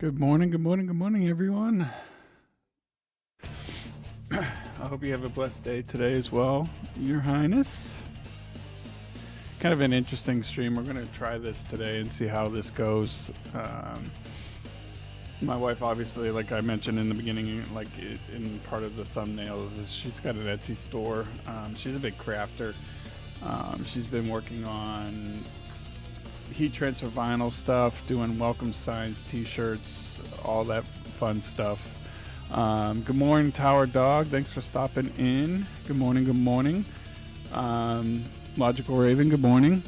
Good morning, good morning, good morning, everyone. I hope you have a blessed day today as well, Your Highness. Kind of an interesting stream. We're going to try this today and see how this goes. My wife, obviously, like I mentioned in the beginning, like in part of the thumbnails, is she's got an Etsy store. She's a big crafter. She's been working on heat transfer vinyl stuff, doing welcome signs, t-shirts, all that fun stuff. Good morning, Tower Dog. Thanks for stopping in. Good morning, good morning. Logical Raven, good morning.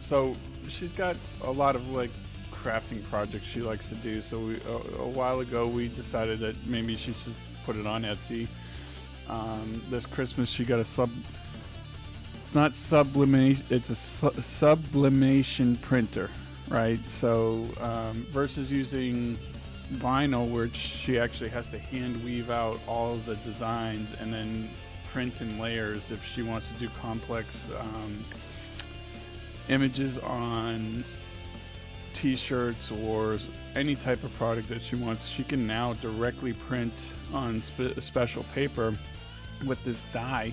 So she's got a lot of like crafting projects she likes to do. So a while ago we decided that maybe she should put it on Etsy. This Christmas she got it's not sublimation, it's a sublimation printer, right? So versus using vinyl, where she actually has to hand weave out all of the designs and then print in layers if she wants to do complex images on t-shirts or any type of product that she wants, she can now directly print on special paper with this die.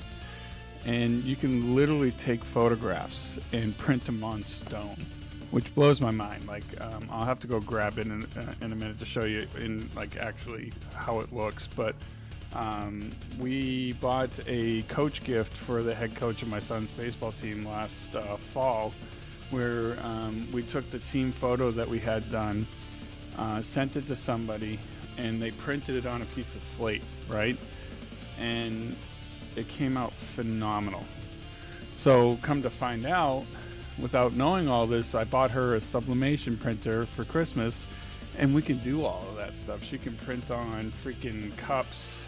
And you can literally take photographs and print them on stone, which blows my mind. Like, I'll have to go grab it in a minute to show you in like actually how it looks. But we bought a coach gift for the head coach of my son's baseball team last fall, where we took the team photo that we had done, sent it to somebody, and they printed it on a piece of slate, right? And it came out phenomenal. So come to find out, without knowing all this, I bought her a sublimation printer for Christmas, and we can do all of that stuff. She can print on freaking cups,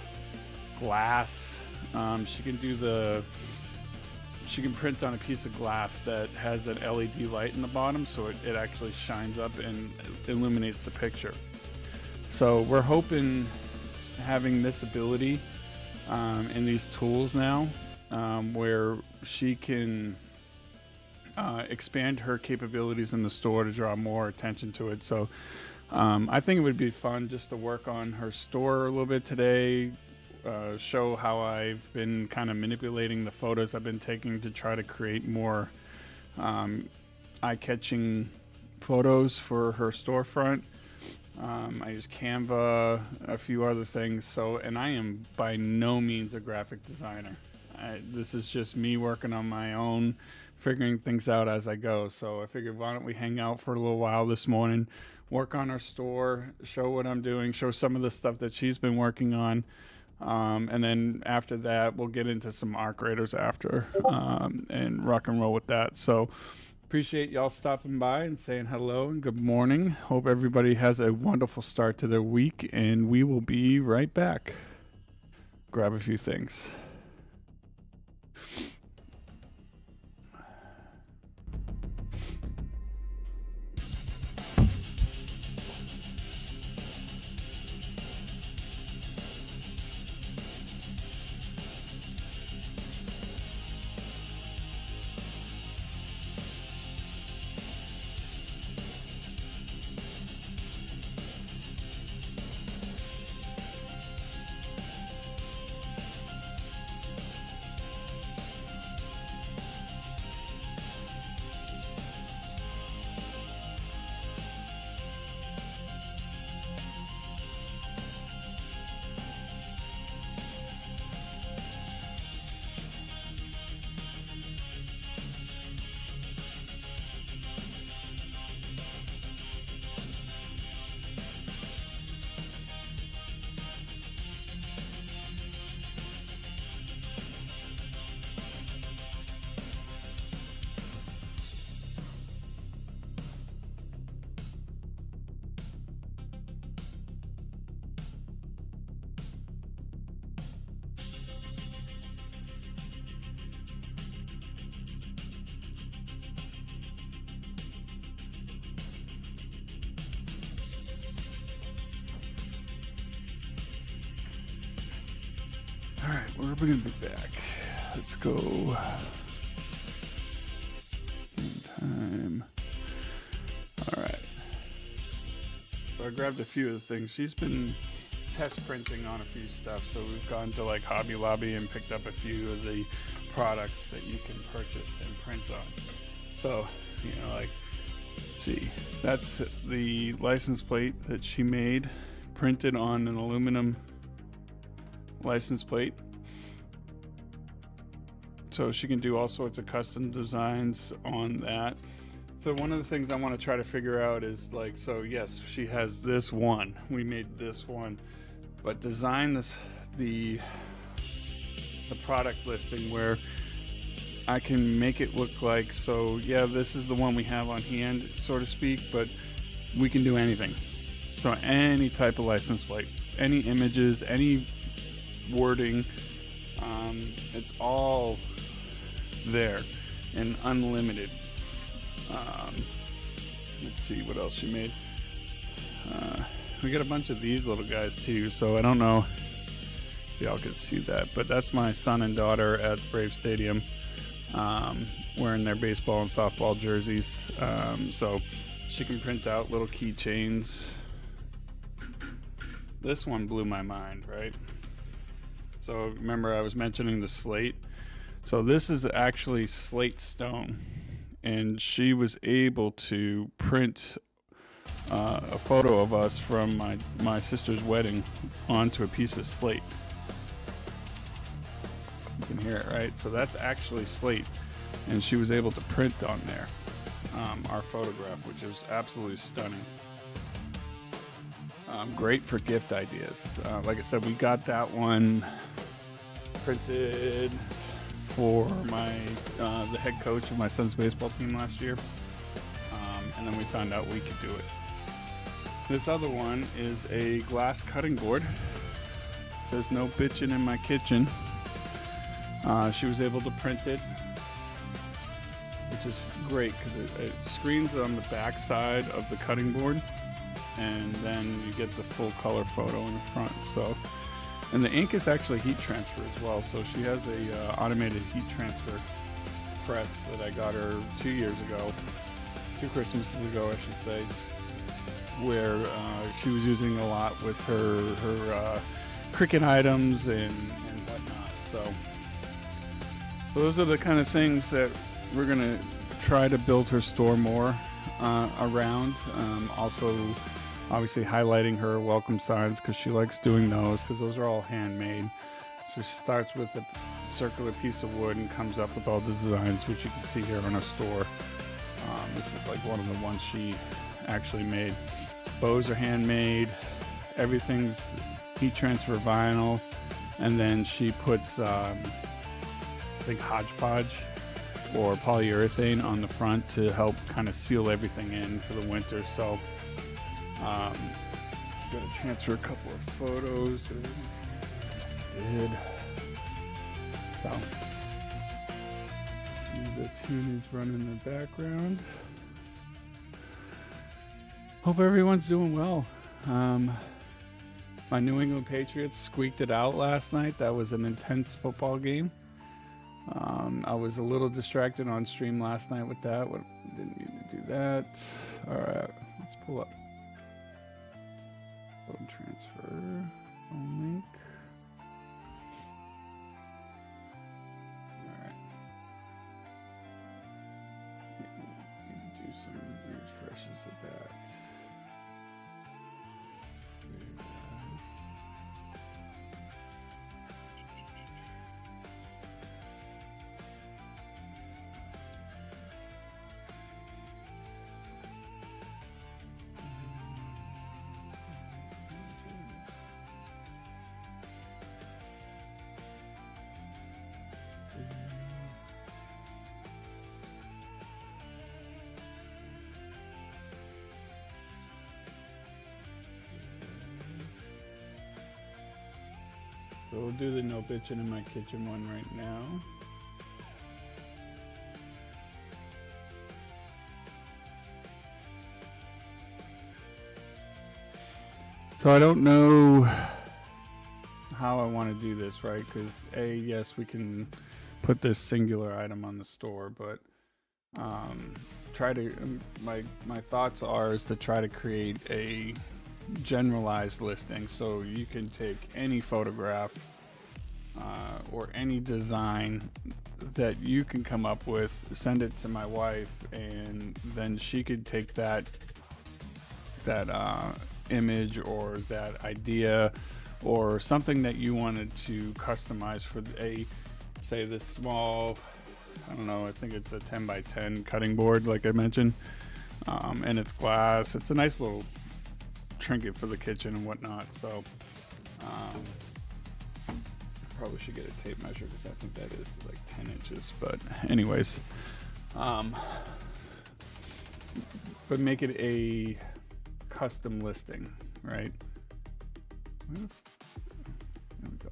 glass. She can print on a piece of glass that has an LED light in the bottom, so it actually shines up and illuminates the picture. So we're hoping having this ability in these tools now, where she can expand her capabilities in the store to draw more attention to it. So I think it would be fun just to work on her store a little bit today, show how I've been kind of manipulating the photos I've been taking to try to create more eye-catching photos for her storefront. I use Canva, a few other things. So, and I am by no means a graphic designer. This is just me working on my own, figuring things out as I go. So I figured, why don't we hang out for a little while this morning, work on our store, show what I'm doing, show some of the stuff that she's been working on. And then after that, we'll get into some arc raiders after, and rock and roll with that. So appreciate y'all stopping by and saying hello and good morning. Hope everybody has a wonderful start to their week, and we will be right back. Grab a few things. All right, we're gonna be back. Let's go. In time. All right. I grabbed a few of the things. She's been test printing on a few stuff, so we've gone to like Hobby Lobby and picked up a few of the products that you can purchase and print on. So, you know, like, let's see, that's the license plate that she made, printed on an aluminum license plate. So she can do all sorts of custom designs on that. So one of the things I want to try to figure out is like, so yes, she has this one, we made this one, but design this, the product listing where I can make it look like, so yeah, this is the one we have on hand, so to speak, but we can do anything. So any type of license plate, any images, any wording, it's all there and unlimited. Let's see what else she made. We got a bunch of these little guys too, so I don't know if y'all could see that, but that's my son and daughter at Brave Stadium, wearing their baseball and softball jerseys. So she can print out little keychains. This one blew my mind, right? So remember I was mentioning the slate. So this is actually slate stone, and she was able to print a photo of us from my sister's wedding onto a piece of slate. You can hear it, right? So that's actually slate, and she was able to print on there our photograph, which is absolutely stunning. Great for gift ideas. Like I said, we got that one printed for the head coach of my son's baseball team last year, and then we found out we could do it. This other one is a glass cutting board. It says no bitchin' in my kitchen. She was able to print it, which is great because it screens on the back side of the cutting board, and then you get the full color photo in the front. So, and the ink is actually heat transfer as well. So she has a automated heat transfer press that I got her 2 years ago, 2 Christmases ago, I should say, where she was using a lot with her cricket items and whatnot. So those are the kind of things that we're gonna try to build her store more around. Also, obviously highlighting her welcome signs, because she likes doing those, because those are all handmade. So she starts with a circular piece of wood and comes up with all the designs, which you can see here in our store. This is like one of the ones she actually made. Bows are handmade, everything's heat transfer vinyl, and then she puts I think hodgepodge or polyurethane on the front to help kind of seal everything in for the winter. So got to transfer a couple of photos. Did. So the tuning's running in the background. Hope everyone's doing well. My New England Patriots squeaked it out last night. That was an intense football game. I was a little distracted on stream last night with that. Didn't need to do that. All right, let's pull up. Phone transfer. Phone link. All right. Need to do some refreshes of that. So we'll do the no bitchin' in my kitchen one right now. So I don't know how I want to do this, right? Because yes, we can put this singular item on the store, but my thoughts are is to try to create a generalized listing. So you can take any photograph or any design that you can come up with, send it to my wife, and then she could take that image or that idea or something that you wanted to customize for say this small, I don't know, I think it's a 10 by 10 cutting board like I mentioned, and it's glass. It's a nice little trinket for the kitchen and whatnot. So probably should get a tape measure because I think that is like 10 inches, but anyways, but make it a custom listing, right? There we go.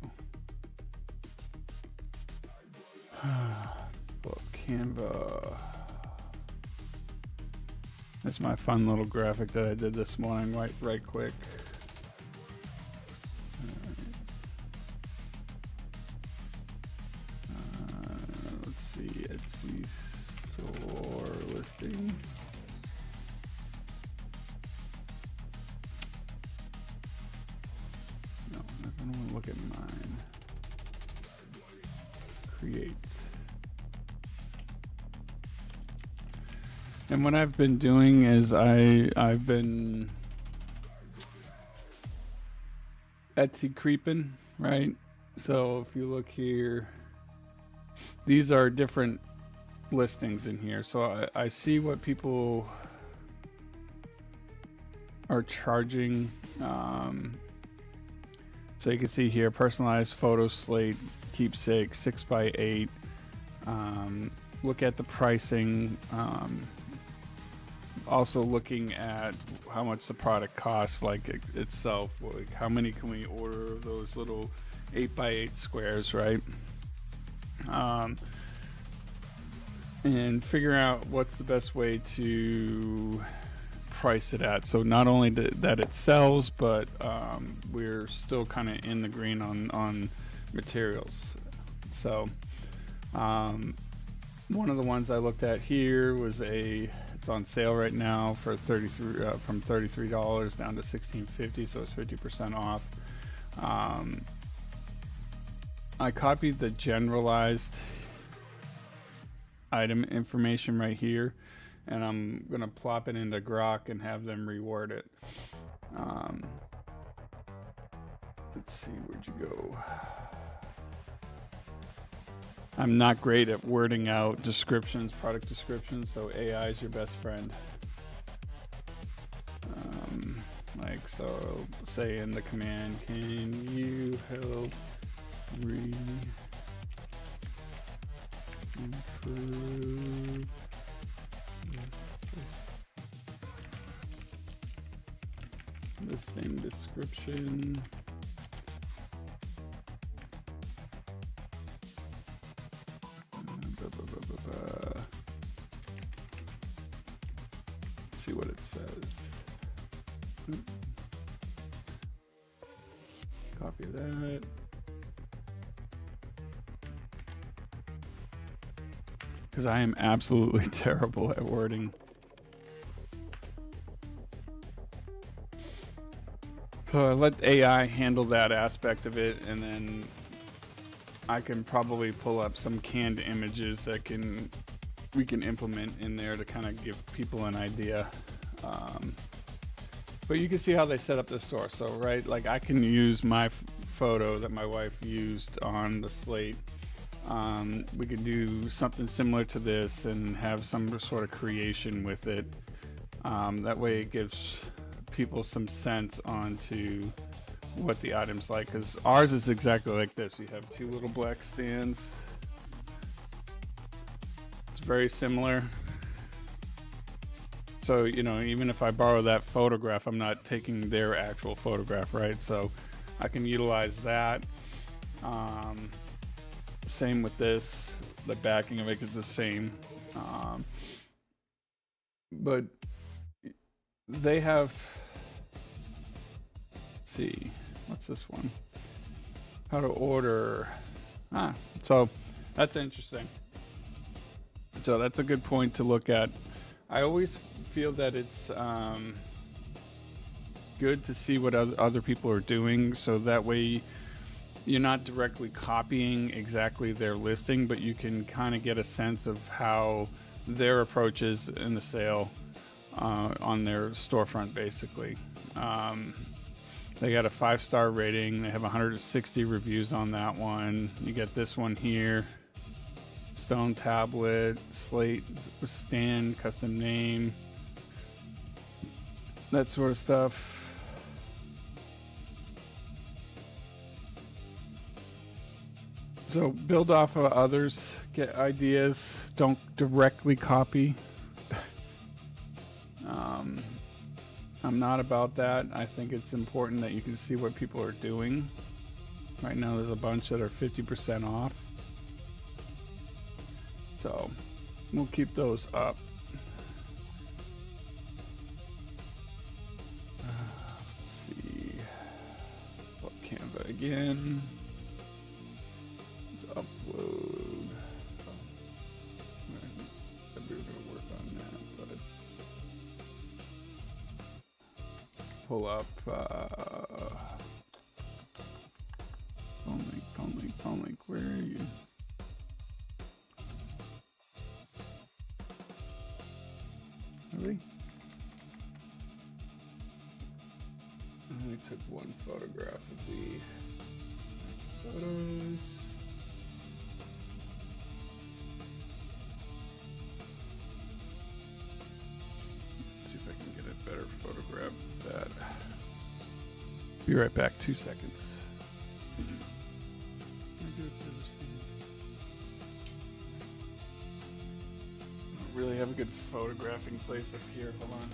Pull up Canva. That's my fun little graphic that I did this morning, right quick. Let's see, Etsy store listing. No, I don't want to look at mine. Create. And what I've been doing is I've been Etsy creeping, right? So if you look here, these are different listings in here. So I see what people are charging. So you can see here, personalized photo slate, keepsake, 6x8. Look at the pricing. Also looking at how much the product costs, like itself. Like how many can we order of those little 8x8 squares, right? And figure out what's the best way to price it at. So not only that it sells, but we're still kind of in the green on materials. So one of the ones I looked at here was it's on sale right now for from $33 down to $16.50, so it's 50% off. I copied the generalized item information right here, and I'm gonna plop it into Grok and have them reword it. Let's see, where'd you go? I'm not great at wording out descriptions, product descriptions, so AI is your best friend. Like, so say in the command, can you help improve listing description? See what it says. Copy that. Because I am absolutely terrible at wording. So I let AI handle that aspect of it, and then I can probably pull up some canned images that we can implement in there to kind of give people an idea. But you can see how they set up the store. So, right, like I can use my photo that my wife used on the slate. We could do something similar to this and have some sort of creation with it. That way it gives people some sense onto what the item's like, because ours is exactly like this. You have two little black stands. It's very similar. So, you know, even if I borrow that photograph, I'm not taking their actual photograph, right? So I can utilize that. Same with this. The backing of it is the same. But they have, let's see, what's this one? How to order. So that's interesting. So that's a good point to look at. I always feel that it's good to see what other people are doing, so that way you're not directly copying exactly their listing, but you can kind of get a sense of how their approach is in the sale on their storefront, basically. They got a 5-star rating. They have 160 reviews on that one. You get this one here. Stone tablet, slate with stand, custom name, that sort of stuff. So build off of others, get ideas, don't directly copy. I'm not about that. I think it's important that you can see what people are doing. Right now there's a bunch that are 50% off. So we'll keep those up. Let's see. Up Canva again. Let's upload. We were gonna work on that, but pull up phone link, where are you? Really? I only took one photograph of the photos. Let's see if I can get a better photograph of that. Be right back, 2 seconds. I don't really have a good photographing place up here. Hold on.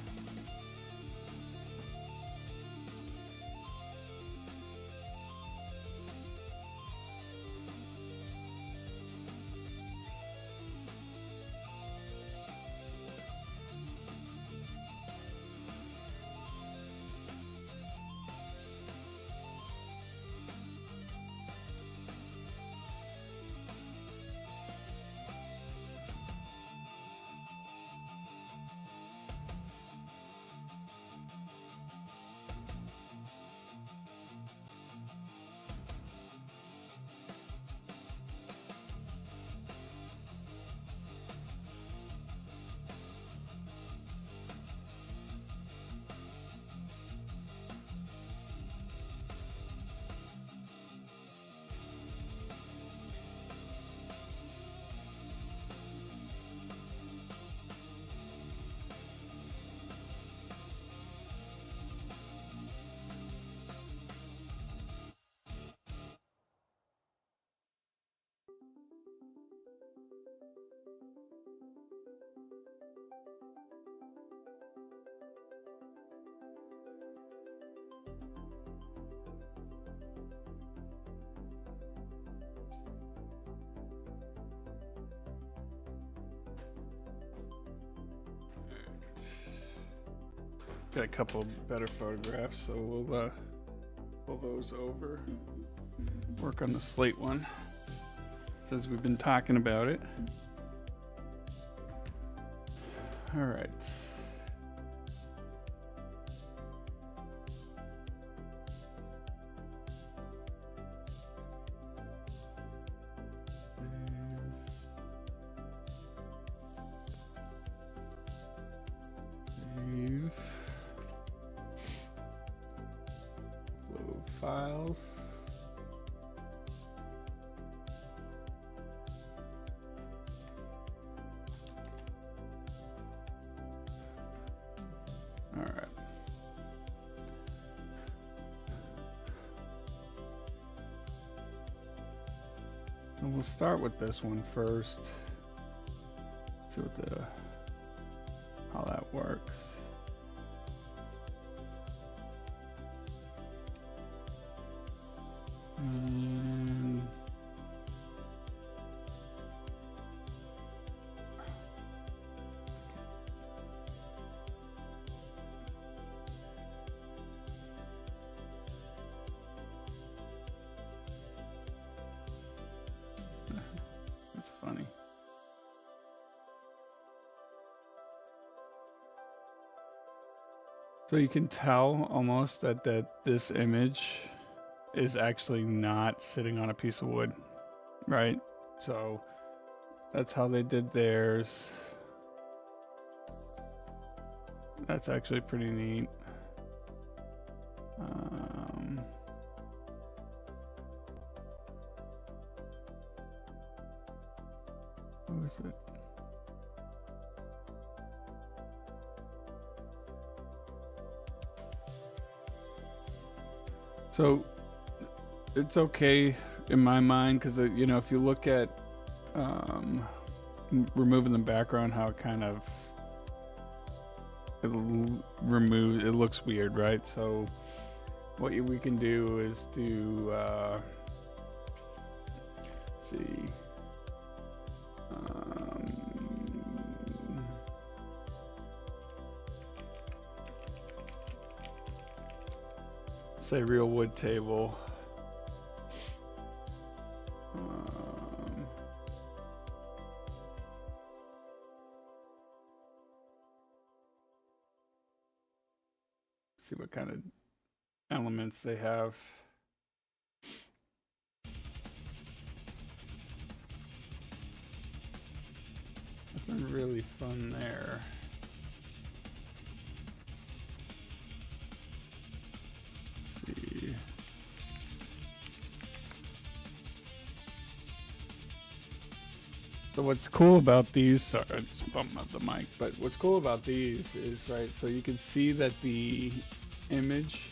Got a couple better photographs, so we'll pull those over. Work on the slate one, since we've been talking about it. All right. Files. All right. So we'll start with this one first. See what how that works. That's funny. So you can tell almost that this image is actually not sitting on a piece of wood, right? So that's how they did theirs. That's actually pretty neat. What was it? So it's okay in my mind because, you know, if you look at removing the background, how it kind of it looks weird, right? So what we can do is do let's see, say real wood table. See what kind of elements they have. Nothing really fun there. Let's see. So what's cool about these, sorry, I just bumped up the mic, but what's cool about these is, right, so you can see that the image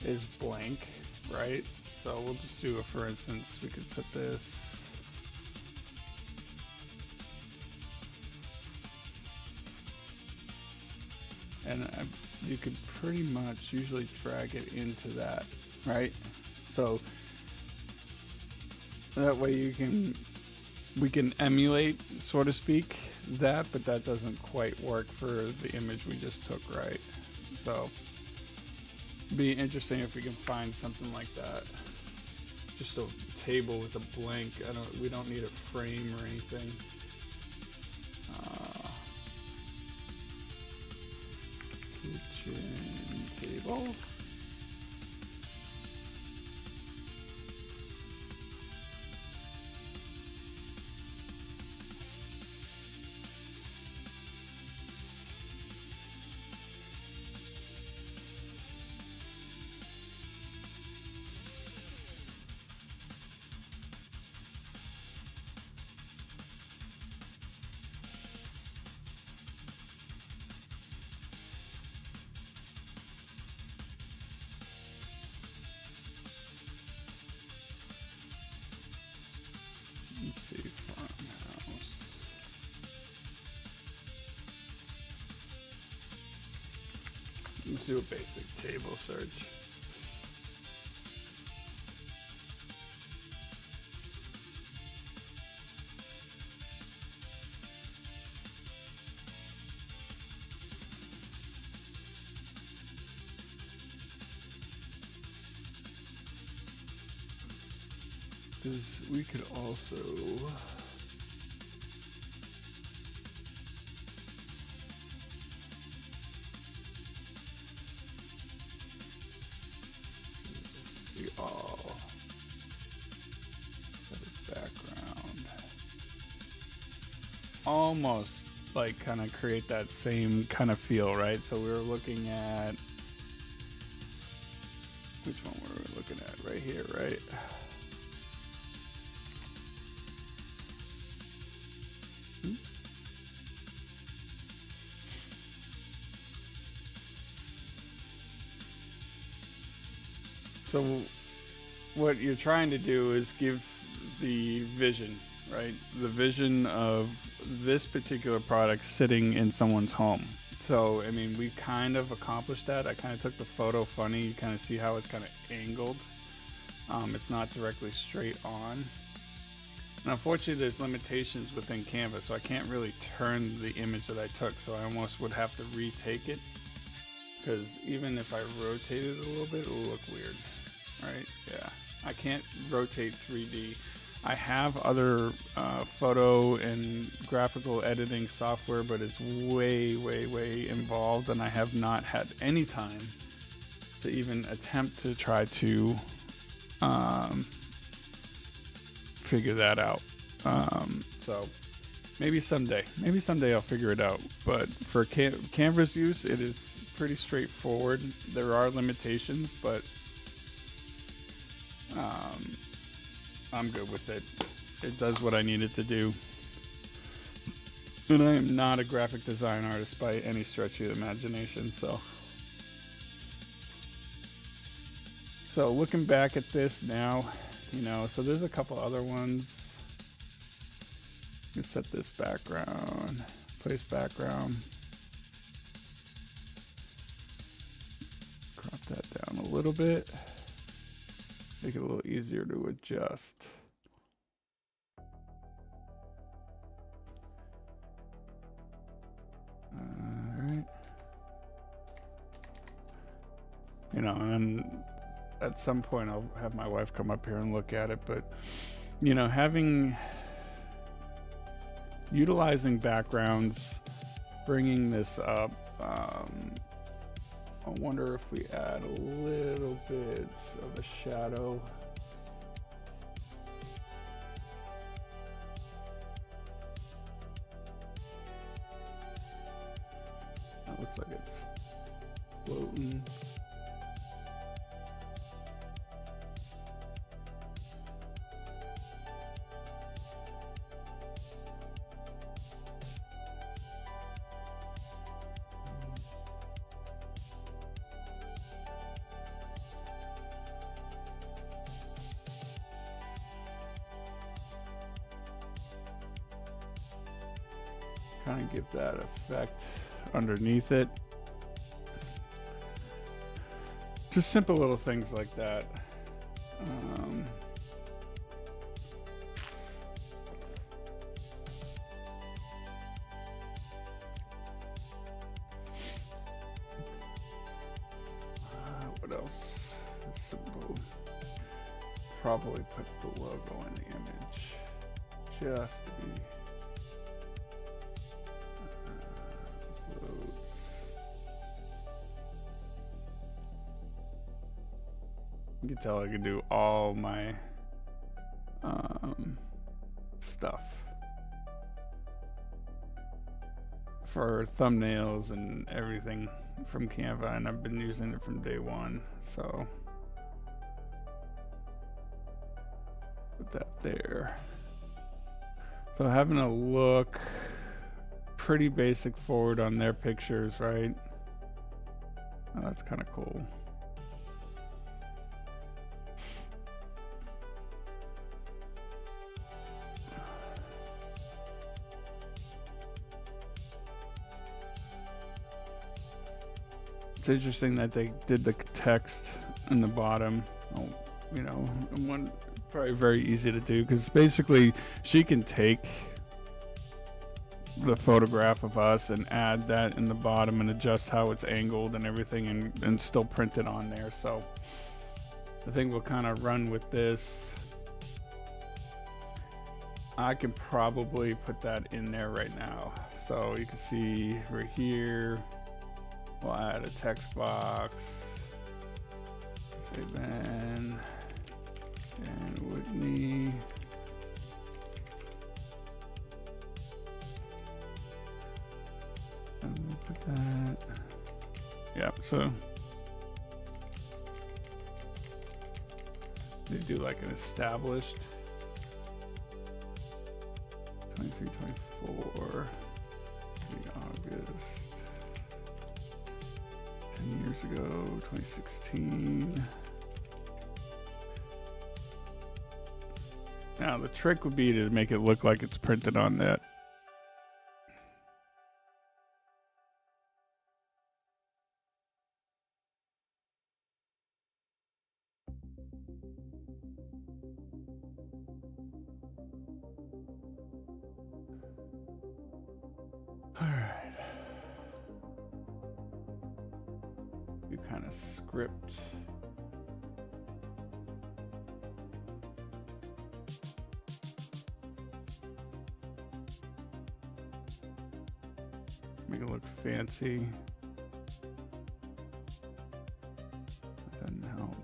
is blank, right? So we'll just do a, for instance, we could set this. And you could pretty much usually drag it into that, right? So that way we can emulate, so to speak, that, but that doesn't quite work for the image we just took, right? So it'd be interesting if we can find something like that. Just a table with a blank. We don't need a frame or anything. Kitchen table. Let's see, farmhouse. Let's do a basic table search. Because we could also we all set a background, almost like kind of create that same kind of feel, right? So we were looking at, which one were we looking at? Right here, right? So what you're trying to do is give the vision, right? The vision of this particular product sitting in someone's home. So, I mean, we kind of accomplished that. I kind of took the photo funny. You kind of see how it's kind of angled. It's not directly straight on. And unfortunately, there's limitations within Canva, so I can't really turn the image that I took. So I almost would have to retake it, because even if I rotate it a little bit, it'll look weird, right? Yeah, I can't rotate 3D. I have other photo and graphical editing software, but it's way involved, and I have not had any time to even attempt to try to figure that out. So maybe someday I'll figure it out. But for Canva's use, it is pretty straightforward. There are limitations, but I'm good with it. It does what I need it to do. And I am not a graphic design artist by any stretch of the imagination, so looking back at this now, you know, so there's a couple other ones. You can set this background, place background. Crop that down a little bit. Make it a little easier to adjust. Alright. You know, and at some point I'll have my wife come up here and look at it, but you know, utilizing backgrounds, bringing this up, I wonder if we add a little bit of a shadow. That looks like it's floating. Kind of give that effect underneath it. Just simple little things like that. What else? Simple. Probably put the logo in the image just to be. You can tell I can do all my stuff for thumbnails and everything from Canva, and I've been using it from day one. So put that there. So having a look pretty basic forward on their pictures, right? Oh, that's kind of cool. It's interesting that they did the text in the bottom. Oh, you know, one probably very easy to do, because basically she can take the photograph of us and add that in the bottom and adjust how it's angled and everything, and still print it on there. So I think we'll kind of run with this. I can probably put that in there right now. So you can see right here, we'll add a text box. Say Ben and Whitney. And put that. Yeah, so they do like an established 23, 24, August. 10 years ago, 2016. Now the trick would be to make it look like it's printed on that. All right. You kind of script. Make it look fancy. That doesn't help.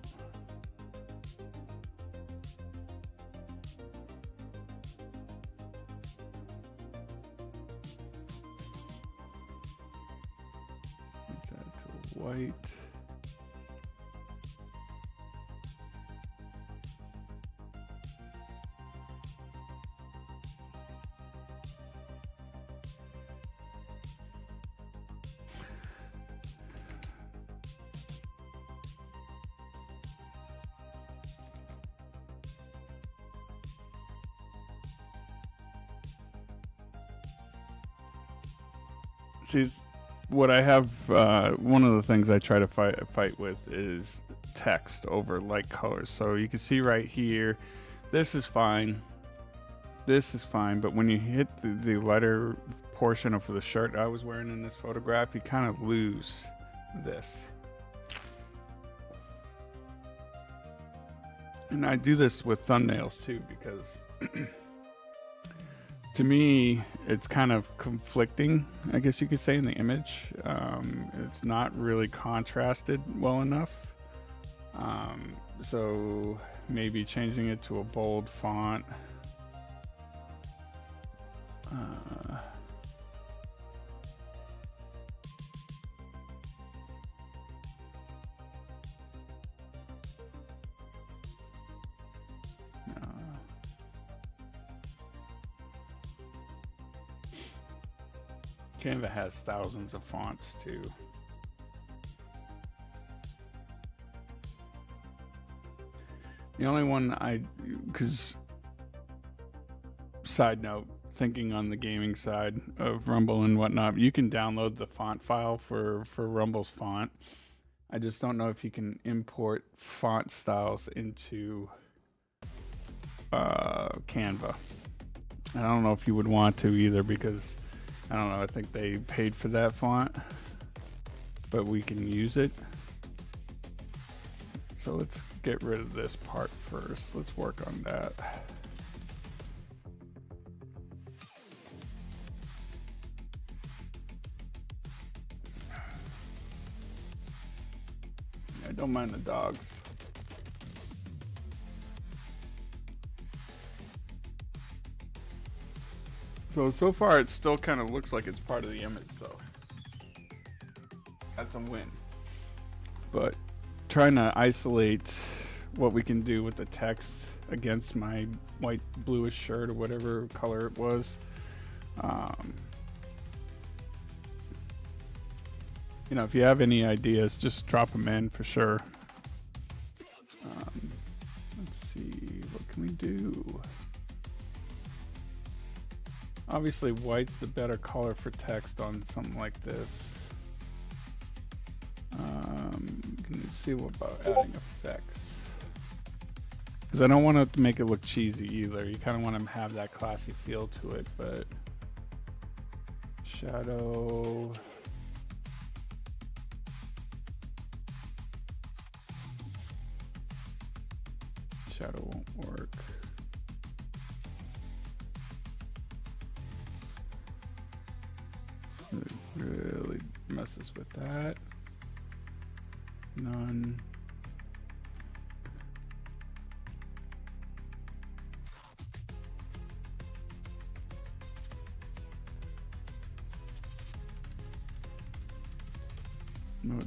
Change that to white. See, what I have, one of the things I try to fight with is text over light colors. So you can see right here, this is fine. This is fine, but when you hit the letter portion of the shirt I was wearing in this photograph, you kind of lose this. And I do this with thumbnails too, because to me, it's kind of conflicting, I guess you could say, in the image. It's not really contrasted well enough. So maybe changing it to a bold font. Canva has thousands of fonts too. The only one because side note, thinking on the gaming side of Rumble and whatnot, you can download the font file for Rumble's font. I just don't know if you can import font styles into Canva. I don't know if you would want to either, because I don't know, I think they paid for that font, but we can use it. So let's get rid of this part first. Let's work on that. I don't mind the dogs. So far it still kind of looks like it's part of the image though. That's a win. But trying to isolate what we can do with the text against my white bluish shirt or whatever color it was. You know, if you have any ideas, just drop them in for sure. Let's see, what can we do? Obviously white's the better color for text on something like this. Let's see what about adding effects. Because I don't want to make it look cheesy either. You kind of want to have that classy feel to it, but shadow. Shadow won't work. It really messes with that. None.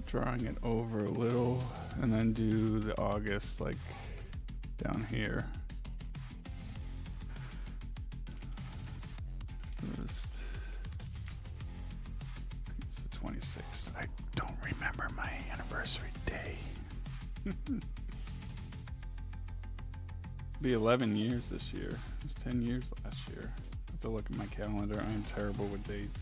Drawing it over a little, and then do the August like down here. First, it's the 26th. I don't remember my anniversary day. Be 11 years this year. It was 10 years last year. I have to look at my calendar. I'm terrible with dates.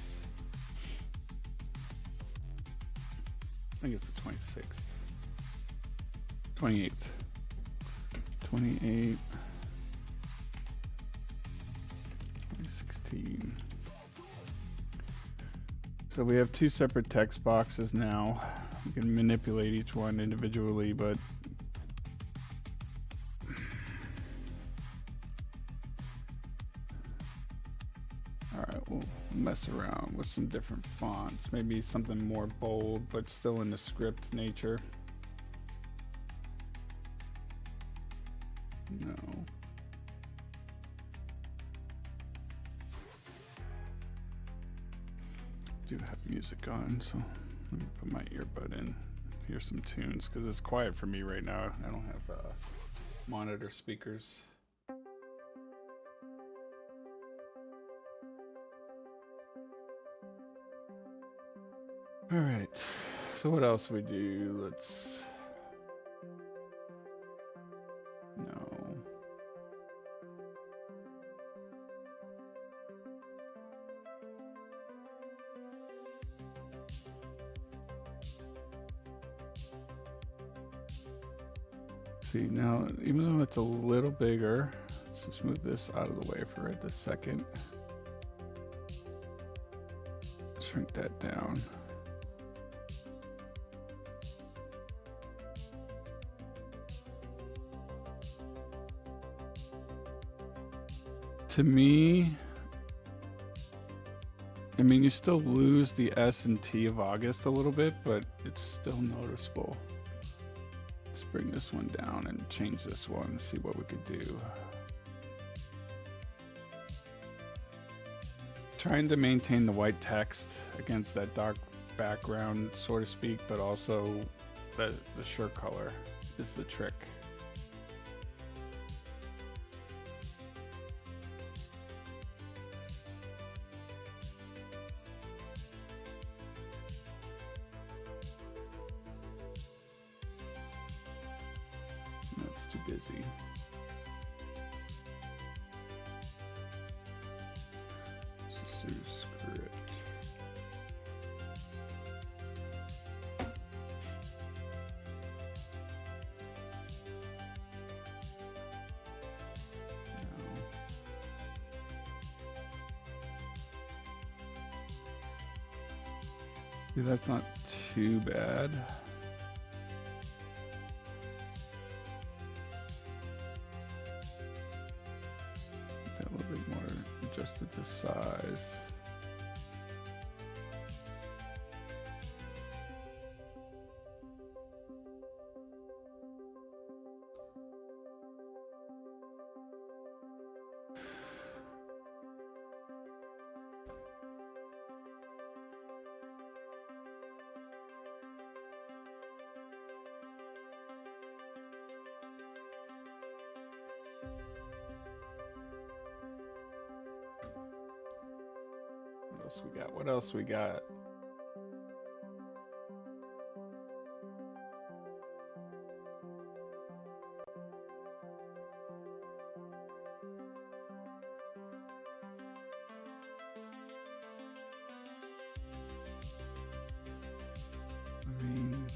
I think it's the 26th. 28th. 28. 2016. So we have two separate text boxes now. We can manipulate each one individually, but All right, we'll mess around with some different fonts. Maybe something more bold, but still in the script nature. No. Do have music on, so let me put my earbud in. Hear some tunes because it's quiet for me right now. I don't have monitor speakers. All right, so what else we do? Let's no. See now, even though it's a little bigger, let's just move this out of the way for right this second. Shrink that down. To me, I mean, you still lose the S and T of August a little bit, but it's still noticeable. Let's bring this one down and change this one, see what we could do. Trying to maintain the white text against that dark background, so to speak, but also the shirt color is the trick. That's too busy. Let's just do script. See, that's not too bad. A little bit more adjusted to size. What else we got? I mean,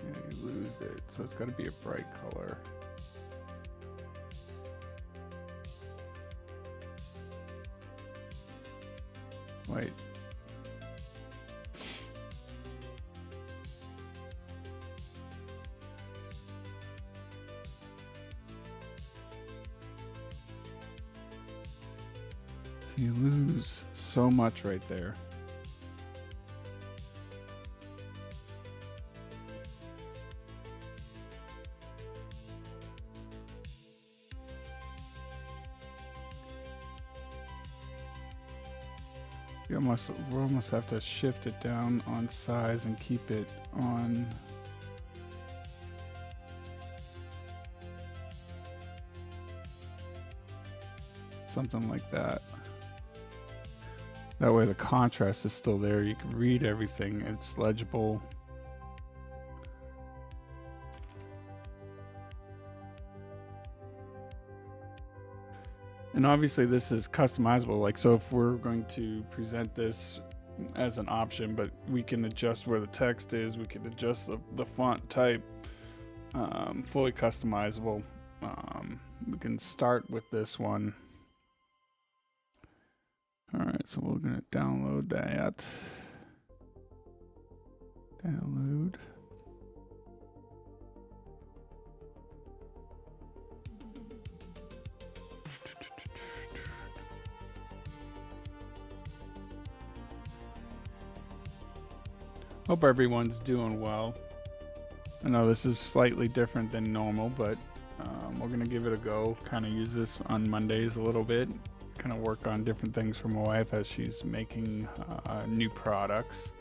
yeah, you lose it, so it's got to be a bright color. Wait. So you lose so much right there. We almost have to shift it down on size and keep it on something like that. That way the contrast is still there. You can read everything. It's legible. And obviously this is customizable. Like, so if we're going to present this as an option, but we can adjust where the text is, we can adjust the font type, fully customizable. We can start with this one. All right, so we're gonna download that. Download. Hope everyone's doing well. I know this is slightly different than normal, but we're gonna give it a go. Kind of use this on Mondays a little bit. Kind of work on different things for my wife as she's making new products.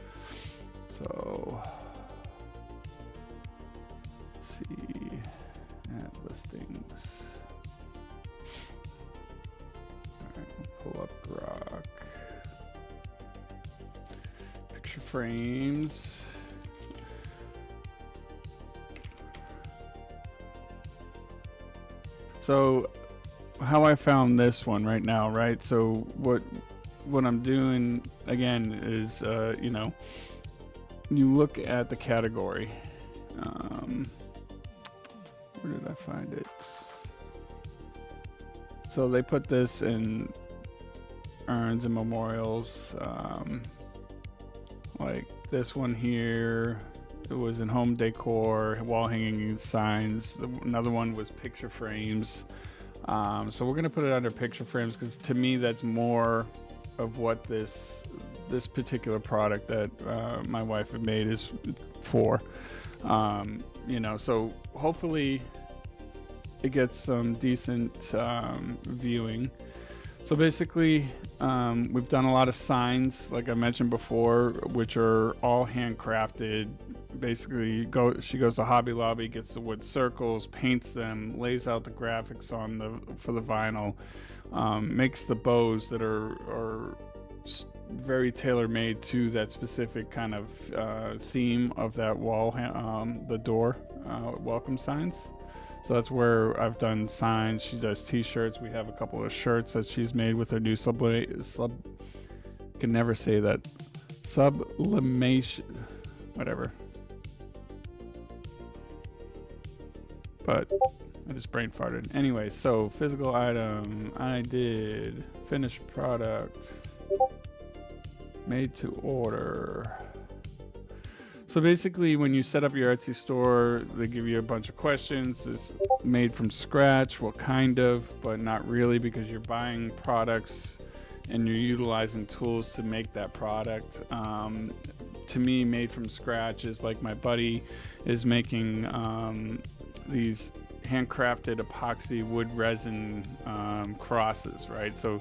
So, let's see, add listings. All right, we'll pull up Grok. Picture frames. So how I found this one right now, right? So what I'm doing again is, you know, you look at the category. Where did I find it? So they put this in urns and memorials. Like this one here, it was in home decor, wall hanging signs. Another one was picture frames. So we're gonna put it under picture frames because to me that's more of what this particular product that my wife had made is for. You know, so hopefully it gets some decent viewing. So basically, we've done a lot of signs, like I mentioned before, which are all handcrafted. Basically, she goes to Hobby Lobby, gets the wood circles, paints them, lays out the graphics for the vinyl, makes the bows that are very tailor-made to that specific kind of theme of that wall, the door welcome signs. So that's where I've done signs. She does t-shirts. We have a couple of shirts that she's made with her new can never say that, sublimation, whatever. But I just brain farted. Anyway, so physical item, I did finished product, made to order. So basically, when you set up your Etsy store, they give you a bunch of questions. It's made from scratch, well, kind of, but not really, because you're buying products and you're utilizing tools to make that product. To me, made from scratch is like my buddy is making these handcrafted epoxy wood resin crosses, right? So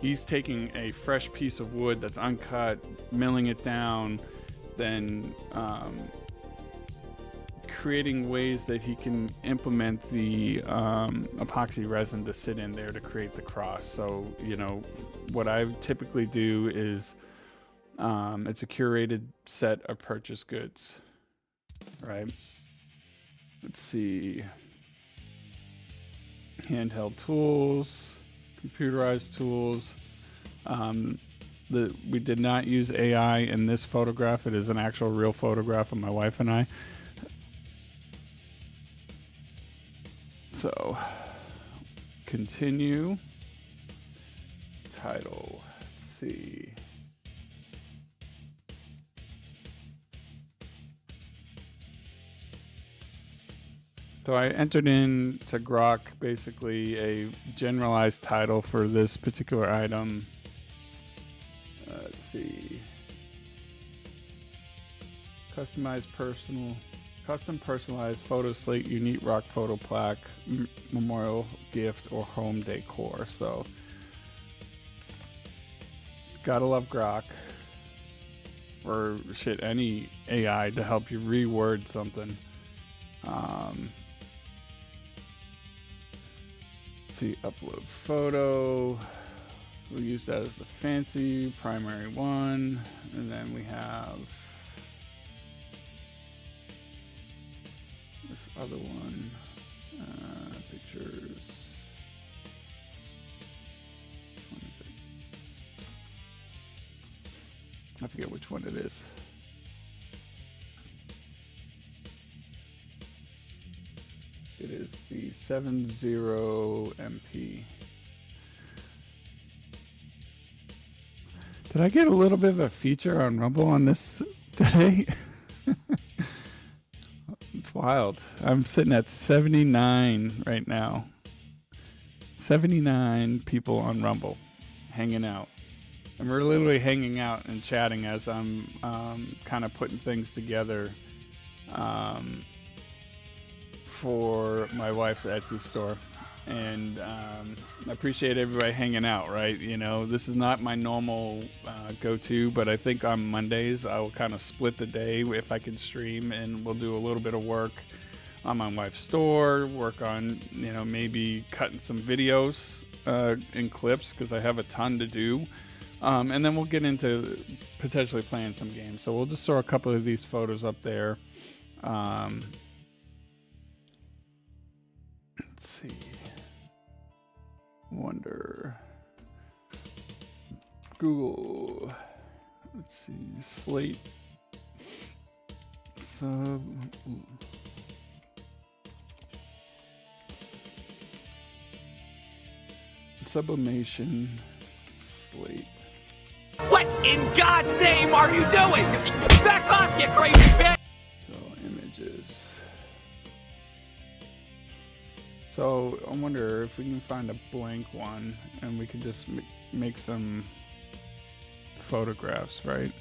he's taking a fresh piece of wood that's uncut, milling it down, then creating ways that he can implement the epoxy resin to sit in there to create the cross. So, you know, what I typically do is it's a curated set of purchase goods, right? Let's see. Handheld tools, computerized tools. We did not use AI in this photograph. It is an actual real photograph of my wife and I. So, continue. Title. Let's see. So I entered into Grok basically a generalized title for this particular item. Let's see. Custom personalized photo slate, unique rock photo plaque, memorial gift, or home decor. So, gotta love Grok. Or shit, any AI to help you reword something. See, upload photo. We'll use that as the fancy primary one, and then we have this other one, pictures. What is it? I forget which one it is. It is the 70MP. Did I get a little bit of a feature on Rumble on this today? It's wild. I'm sitting at 79 right now. 79 people on Rumble hanging out. And we're literally hanging out and chatting as I'm kind of putting things together for my wife's Etsy store. And I appreciate everybody hanging out, right? You know, this is not my normal go-to, but I think on Mondays I will kind of split the day if I can stream, and we'll do a little bit of work on my wife's store, work on, you know, maybe cutting some videos and clips, because I have a ton to do. And then we'll get into potentially playing some games. So we'll just throw a couple of these photos up there. Let's see. Wonder. Google. Let's see. Slate. Sublimation. Slate. What in God's name are you doing? Back off, you crazy bitch! So, images. So, I wonder if we can find a blank one and we can just make some photographs, right?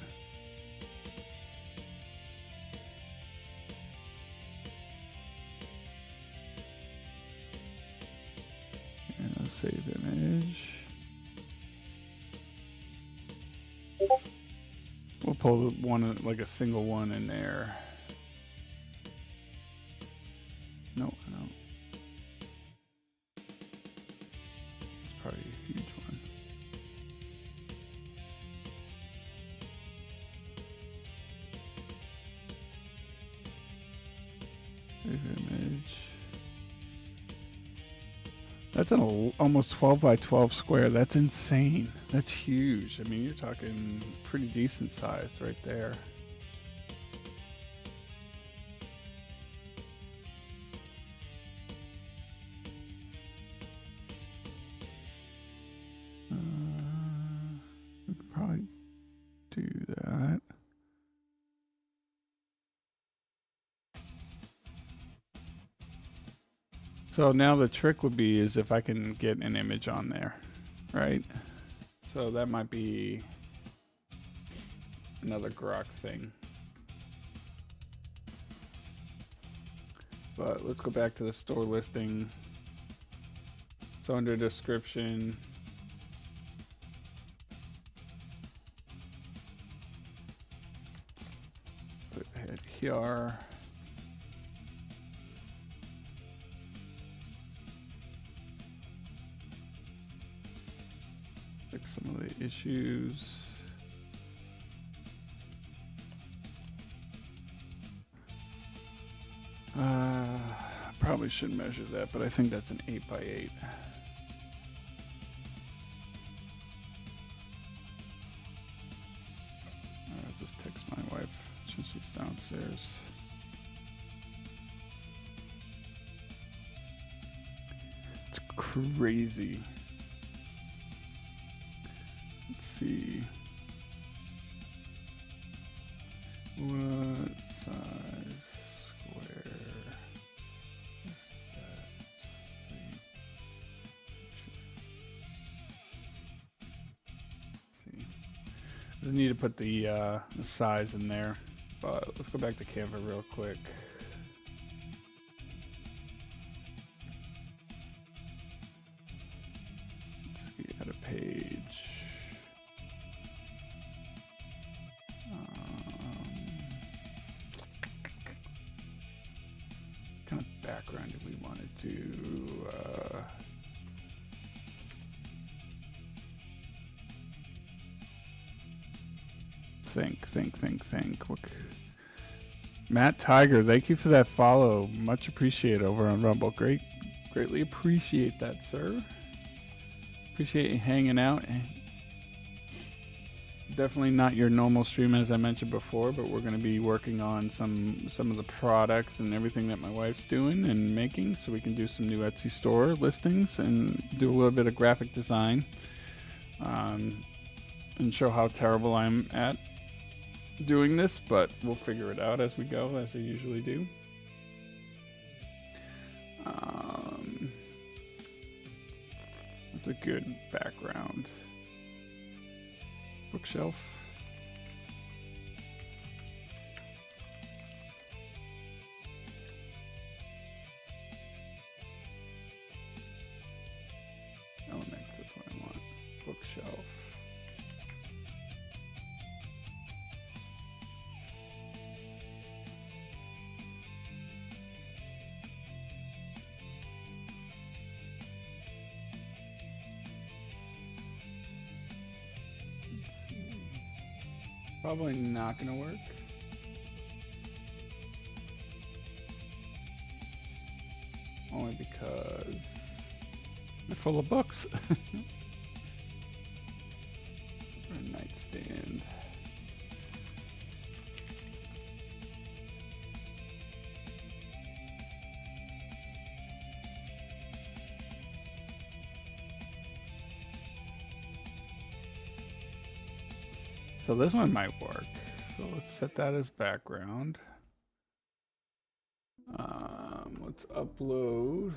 And save image. We'll pull one, like a single one in there. No. It's probably a huge one. Save image. That's an almost 12 by 12 square. That's insane. That's huge. I mean, you're talking pretty decent sized right there. We could probably do that. So now the trick would be is if I can get an image on there, right? So that might be another grok thing. But let's go back to the store listing. So under description, put head here. Fix some of the issues. Probably should measure that, but I think that's an 8 by 8. I'll just text my wife since she's downstairs. It's crazy. Let's see. What size square is that? See. I need to put the size in there, but let's go back to Canva real quick. Let's see, add a page. Kind of background do we want to do? Think. Matt Tiger, thank you for that follow. Much appreciated over on Rumble. Greatly appreciate that, sir. Appreciate you hanging out. Definitely not your normal stream, as I mentioned before, but we're going to be working on some of the products and everything that my wife's doing and making, so we can do some new Etsy store listings and do a little bit of graphic design, and show how terrible I'm at doing this, but we'll figure it out as we go, as I usually do. It's a good background. bookshelf. Elements, that's what I want. Bookshelf. Probably not gonna work. Only because they're full of books. Or a nightstand. So this one might work. So let's set that as background. Let's upload.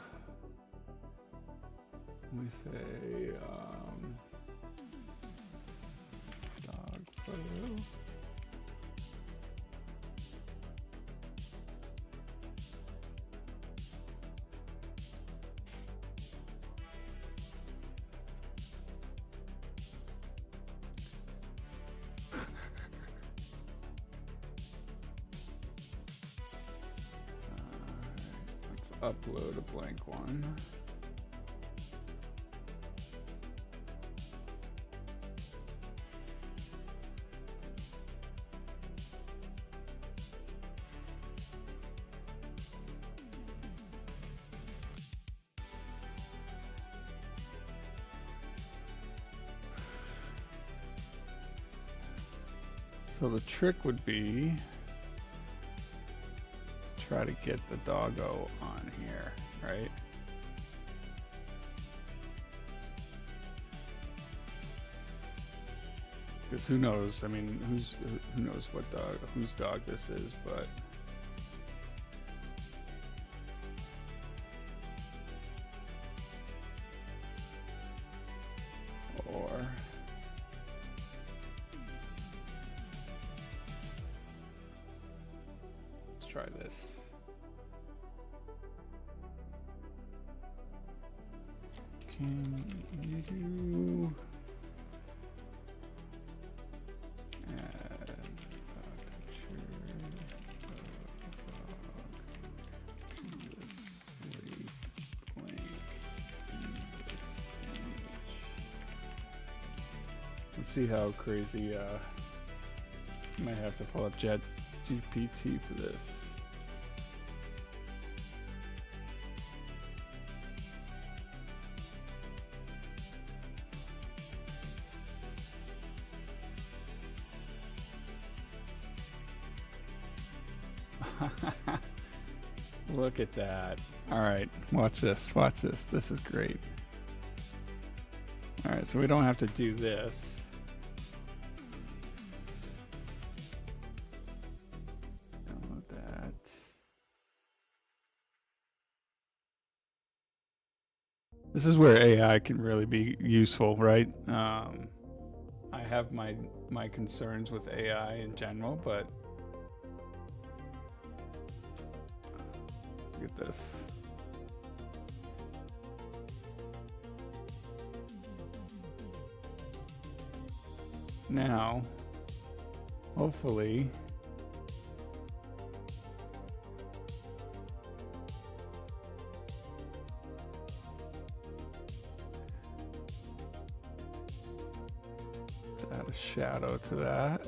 We say dog photo. Upload a blank one. So the trick would be try to get the doggo on here, right? Because who knows? I mean, who knows what dog, whose dog this is? But or let's try this. Can you add a picture of dog to this sleep blank in this image? Let's see how crazy. Might have to pull up Jet GPT for this. Look at that. All right, watch this. Watch this. This is great. All right, so we don't have to do this. Download that. This is where AI can really be useful, right? I have my concerns with AI in general, but look at this. Now, hopefully, let's add a shadow to that.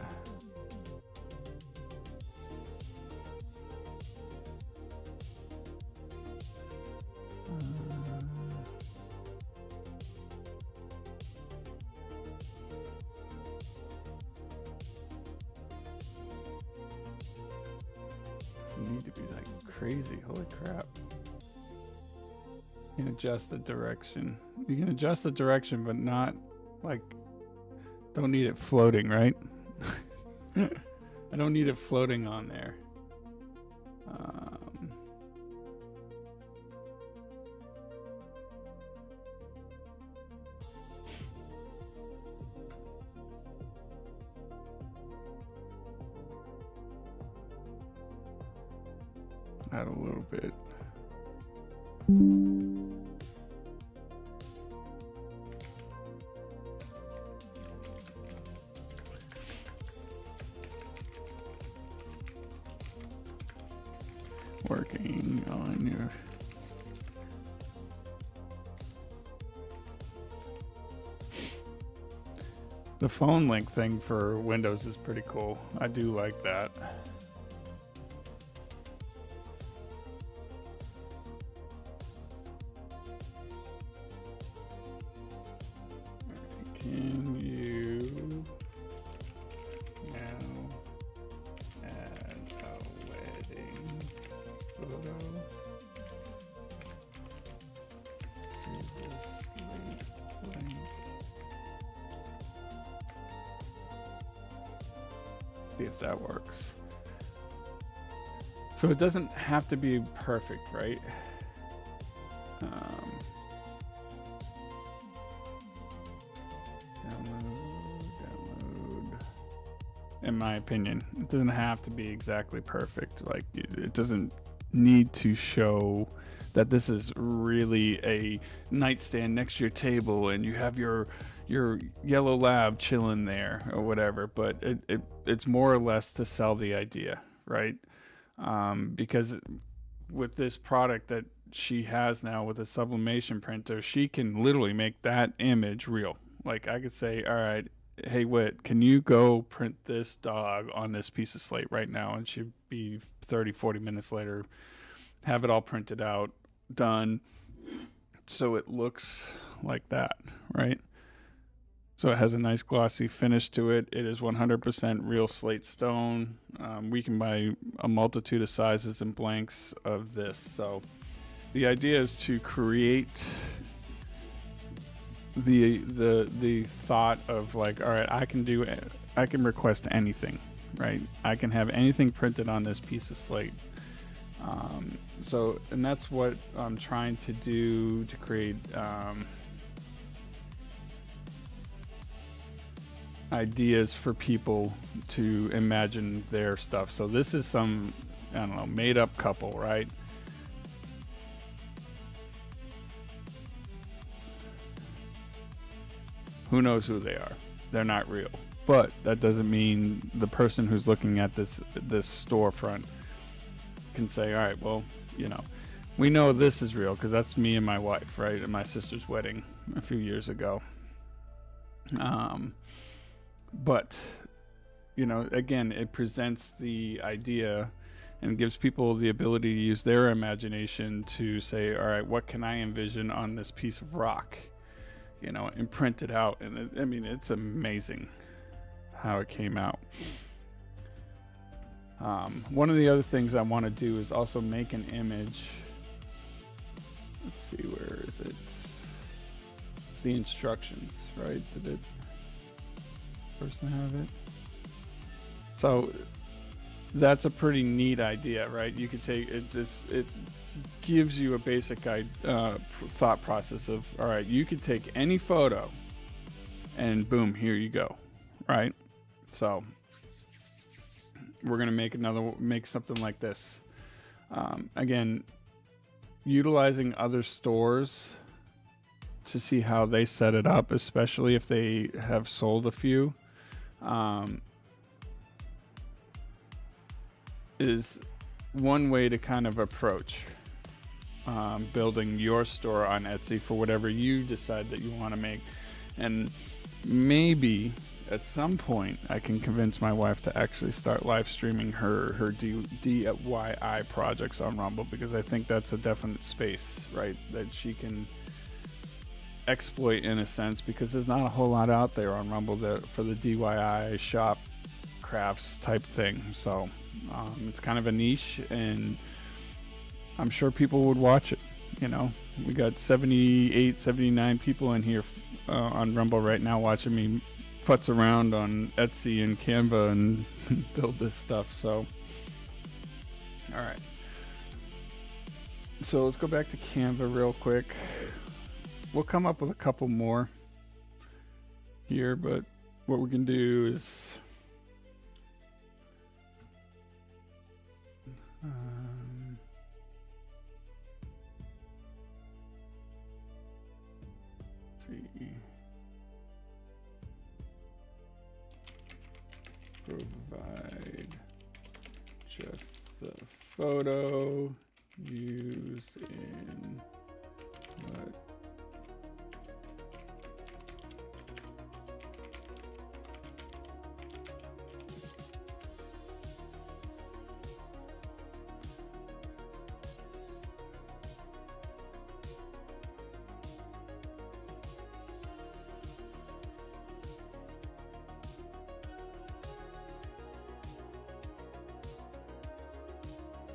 Need to be like crazy. Holy crap. You can adjust the direction. You can adjust the direction, but not like, don't need it floating, right? I don't need it floating on there. Add a little bit. Working on your... The phone link thing for Windows is pretty cool. I do like that. Can you now add a wedding photo to this link? See if that works. So it doesn't have to be perfect, right? Download. In my opinion, it doesn't have to be exactly perfect. Like, it doesn't need to show that this is really a nightstand next to your table and you have your yellow lab chilling there or whatever, but it's more or less to sell the idea, right? Because with this product that she has now with a sublimation printer, she can literally make that image real. Like, I could say, all right, hey Whit, can you go print this dog on this piece of slate right now? And she'd be 30-40 minutes later, have it all printed out, done, so it looks like that, right? So it has a nice glossy finish to it. It is 100% real slate stone. We can buy a multitude of sizes and blanks of this. So the idea is to create the thought of like, all right, I can request anything, right? I can have anything printed on this piece of slate. And that's what I'm trying to do to create ideas for people to imagine their stuff. So this is some, I don't know, made up couple, right? Who knows who they are? They're not real. But that doesn't mean the person who's looking at this storefront can say, all right, well, you know, we know this is real because that's me and my wife, right? At my sister's wedding a few years ago. But, you know, again, it presents the idea and gives people the ability to use their imagination to say, all right, what can I envision on this piece of rock, you know, and print it out. And I mean, it's amazing how it came out. One of the other things I want to do is also make an image. Let's see, where is it? The instructions, right? Did it person have it? So that's a pretty neat idea, right? You could take it, it gives you a basic thought process of, all right, you could take any photo and boom, here you go, right? So we're gonna make something like this. Again, utilizing other stores to see how they set it up, especially if they have sold a few, is one way to kind of approach building your store on Etsy for whatever you decide that you want to make. And maybe at some point I can convince my wife to actually start live streaming her DIY projects on Rumble, because I think that's a definite space, right, that she can exploit in a sense, because there's not a whole lot out there on Rumble for the DIY shop crafts type thing. So it's kind of a niche, and I'm sure people would watch it. You know, we got 78, 79 people in here on Rumble right now watching me futz around on Etsy and Canva and build this stuff. So, all right. So let's go back to Canva real quick. We'll come up with a couple more here, but what we can do is see. Provide just the photo used in what?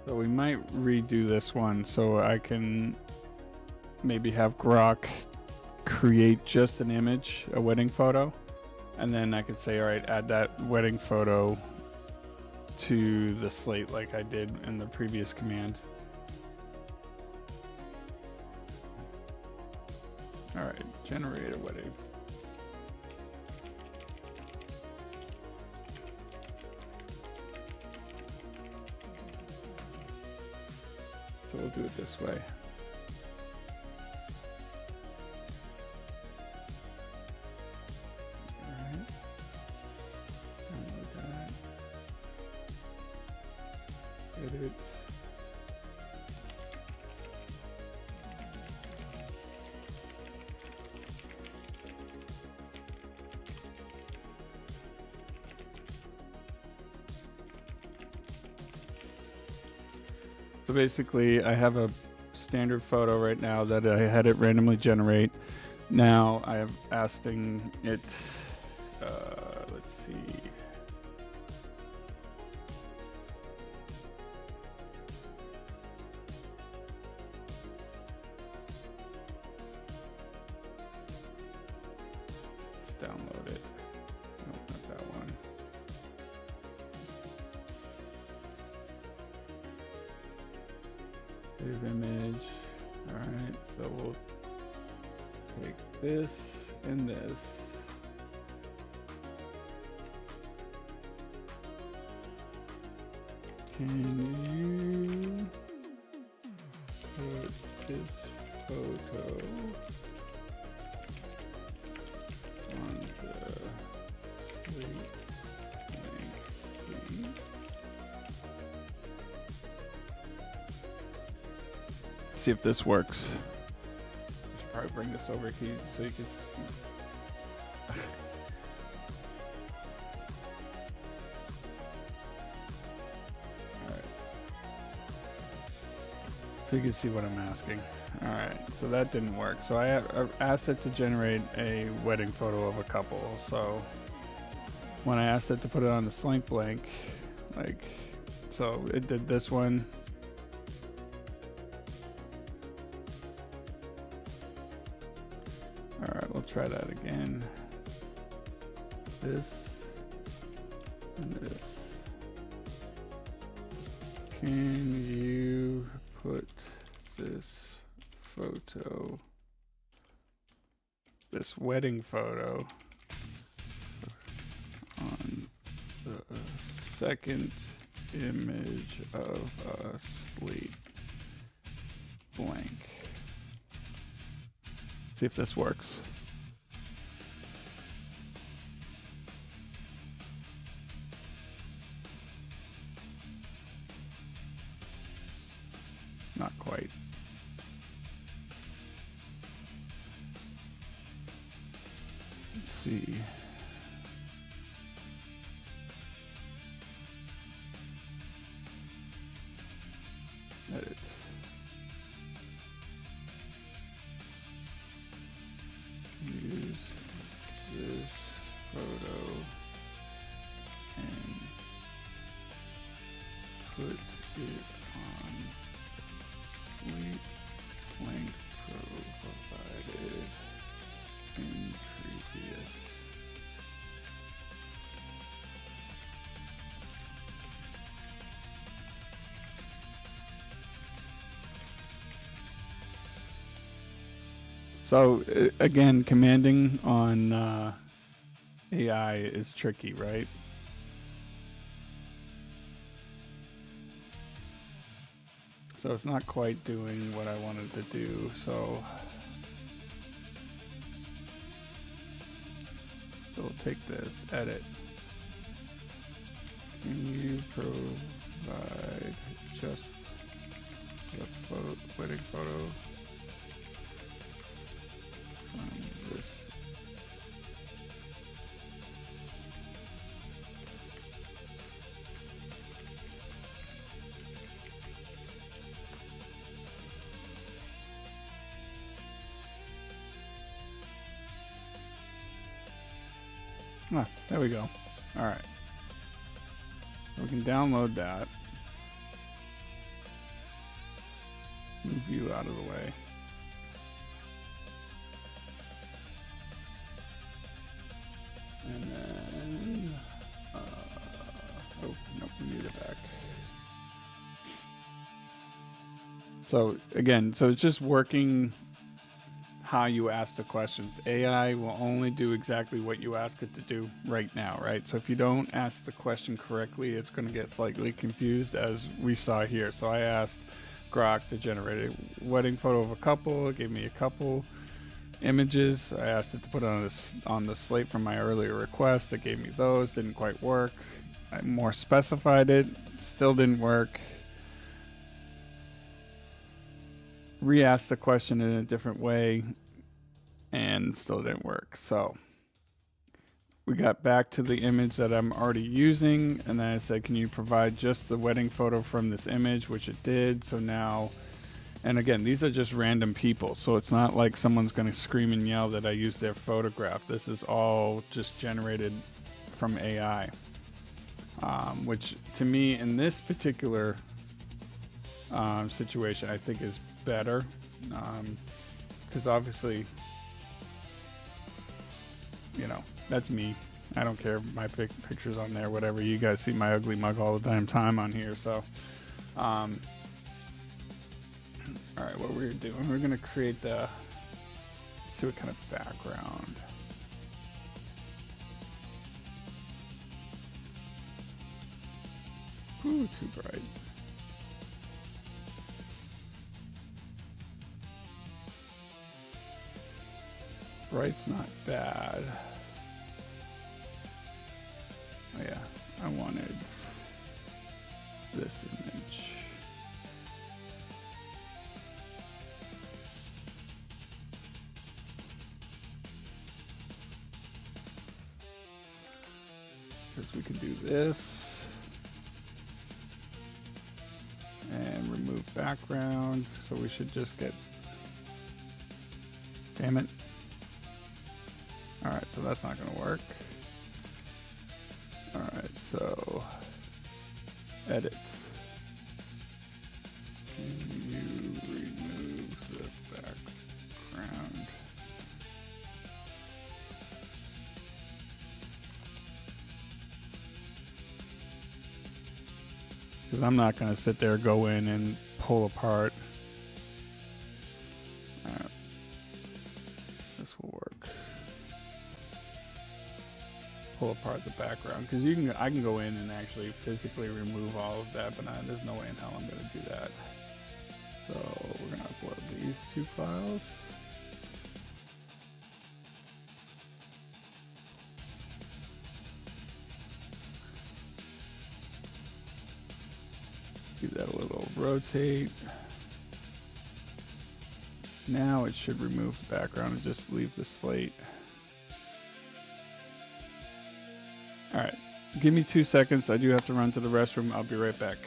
So we might redo this one so I can maybe have Grok create just an image, a wedding photo, and then I could say, all right, add that wedding photo to the slate like I did in the previous command. All right, generate a wedding. So we'll do it this way. Alright. Download that. Edit. So basically, I have a standard photo right now that I had it randomly generate. Now I am asking it, let's see. Let's download it. No, not that one. Save image. Alright, so we'll take this and this. Can you put this photo on the slate link, please? See if this works. I should probably bring this over here so you can see. Alright. So you can see what I'm asking. Alright, so that didn't work. So I asked it to generate a wedding photo of a couple. So when I asked it to put it on the slink blank, like, so it did this one. Alright, we'll try that again. This and this. Can you put this photo, this wedding photo, on the second image of a slate blank? See if this works. Not quite. Let's see. Edit. Use this photo and put it on slate blank provided in previous. So again, commanding on AI is tricky, right? So it's not quite doing what I wanted to do. So So we'll take this, edit. Can you provide just the wedding photo from this? Ah, there we go. All right. We can download that. Move you out of the way. And then, oh, nope, we need it back. So again, so it's just working how you ask the questions. AI will only do exactly what you ask it to do right now, right? So if you don't ask the question correctly, it's going to get slightly confused, as we saw here. So I asked Grok to generate a wedding photo of a couple. It gave me a couple images. I asked it to put on the slate from my earlier request. It gave me those. Didn't quite work. I more specified it. Still didn't work. Re-asked the question in a different way and still didn't work. So we got back to the image that I'm already using, and then I said, can you provide just the wedding photo from this image, which it did. So now, and again, these are just random people, so it's not like someone's going to scream and yell that I used their photograph. This is all just generated from AI, which to me in this particular situation I think is better, because obviously, you know, that's me. I don't care if my pictures on there, whatever. You guys see my ugly mug all the time on here. So all right, what we're doing, we're gonna create the, let's see what kind of background. Ooh, too bright. Bright's not bad. Oh yeah, I wanted this image. Because we can do this and remove background, so we should just get, damn it. All right, so that's not gonna work. All right, so edit. Can you remove the background? Because I'm not gonna sit there, go in and pull apart. All right, this will work. Pull apart the background, because I can go in and actually physically remove all of that, but there's no way in hell I'm going to do that. So we're going to upload these two files. Give that a little rotate. Now it should remove the background and just leave the slate. All right, give me 2 seconds. I do have to run to the restroom. I'll be right back.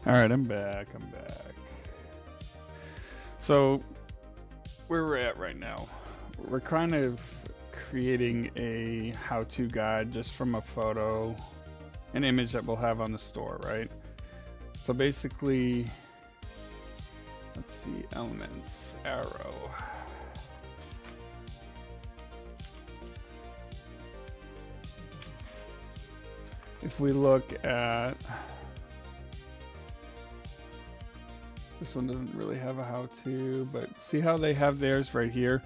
All right, I'm back. So where we're at right now, we're kind of creating a how-to guide just from a photo, an image that we'll have on the store, right? So basically, let's see, elements, arrow. If we look at, this one doesn't really have a how-to, but see how they have theirs right here?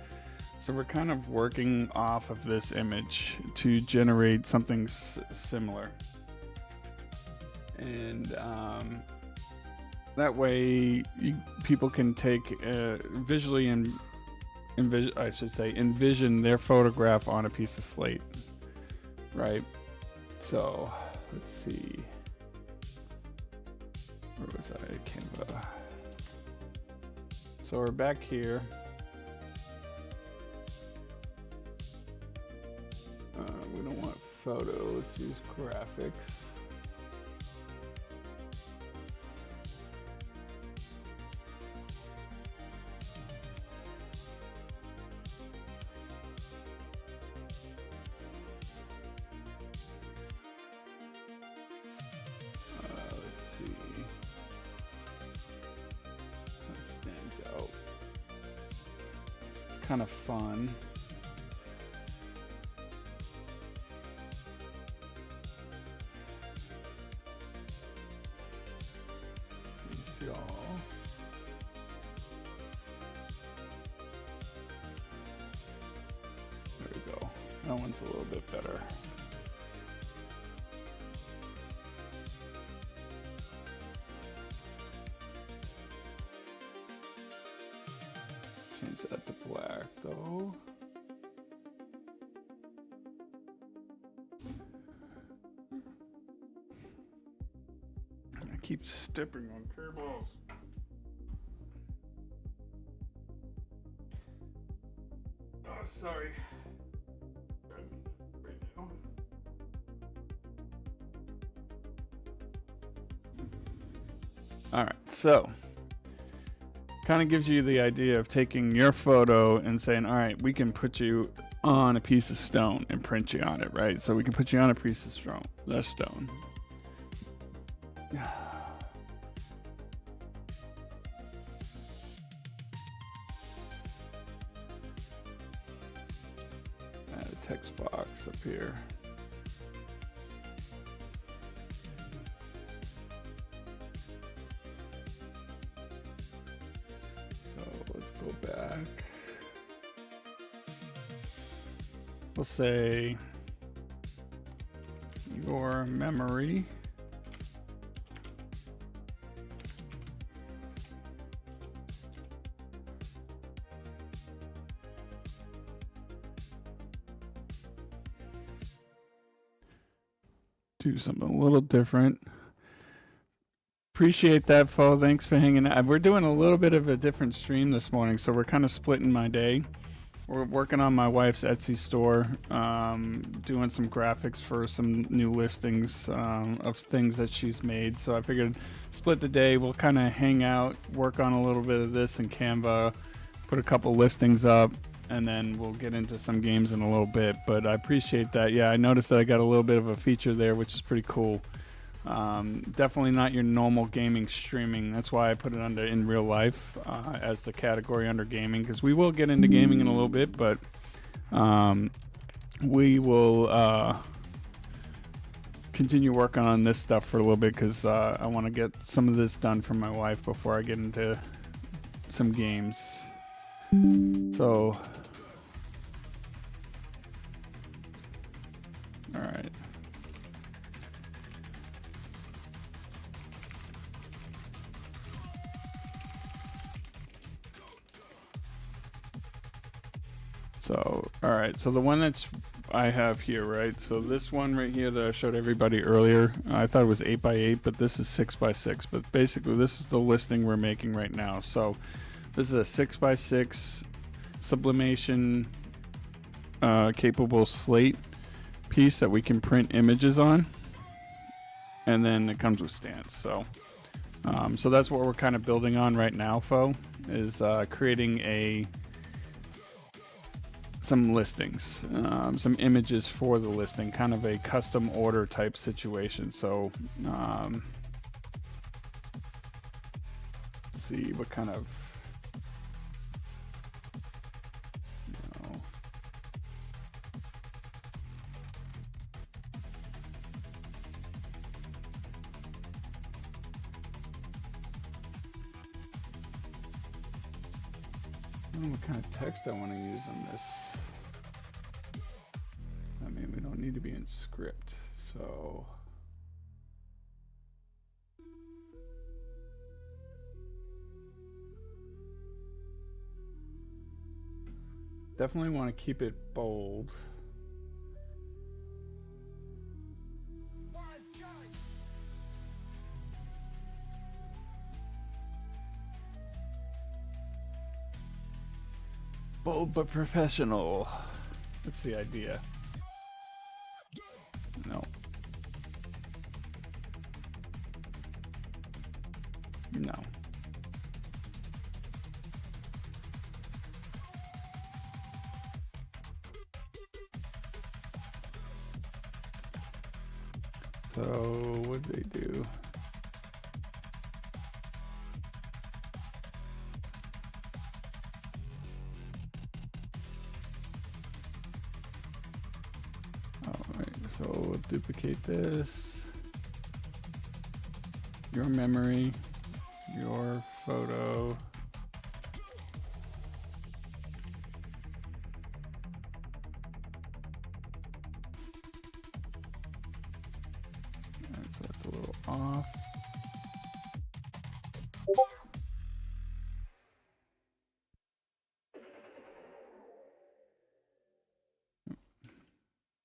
So we're kind of working off of this image to generate something similar. And that way people can take visually envision their photograph on a piece of slate, right? So let's see, where was I? Canva. So we're back here. We don't want photo, let's use graphics. Kind of fun. So you see all. There we go. That one's a little bit better. Change that to black though. I keep stepping on cables. Oh, sorry. Right now. All right, so kind of gives you the idea of taking your photo and saying, all right, we can put you on a piece of stone and print you on it, right? So we can put you on a piece of stone. Add a text box up here. Let's go back. We'll say your memory. Do something a little different. Appreciate that, Fo. Thanks for hanging out. We're doing a little bit of a different stream this morning, so we're kind of splitting my day. We're working on my wife's Etsy store, doing some graphics for some new listings of things that she's made. So I figured split the day. We'll kind of hang out, work on a little bit of this in Canva, put a couple listings up, and then we'll get into some games in a little bit. But I appreciate that. Yeah, I noticed that I got a little bit of a feature there, which is pretty cool. Definitely not your normal gaming streaming. That's why I put it under in real life as the category under gaming, because we will get into gaming in a little bit, but we will continue working on this stuff for a little bit, because I want to get some of this done for my wife before I get into some games. So all right. So, all right. So the one that's I have here, right? So this one right here that I showed everybody earlier, I thought it was 8x8, but this is 6x6. But basically, this is the listing we're making right now. So this is a 6x6 sublimation capable slate piece that we can print images on, and then it comes with stands. So So that's what we're kind of building on right now, Fo, is creating some listings, some images for the listing, kind of a custom order type situation. So see what kind of, I don't know what kind of text I want to use on this. I mean, we don't need to be in script, so. Definitely want to keep it bold. Bold but professional. That's the idea. No. No. So what did they do? Alright, so we'll duplicate this. Your memory, your photo. Alright, so that's a little off.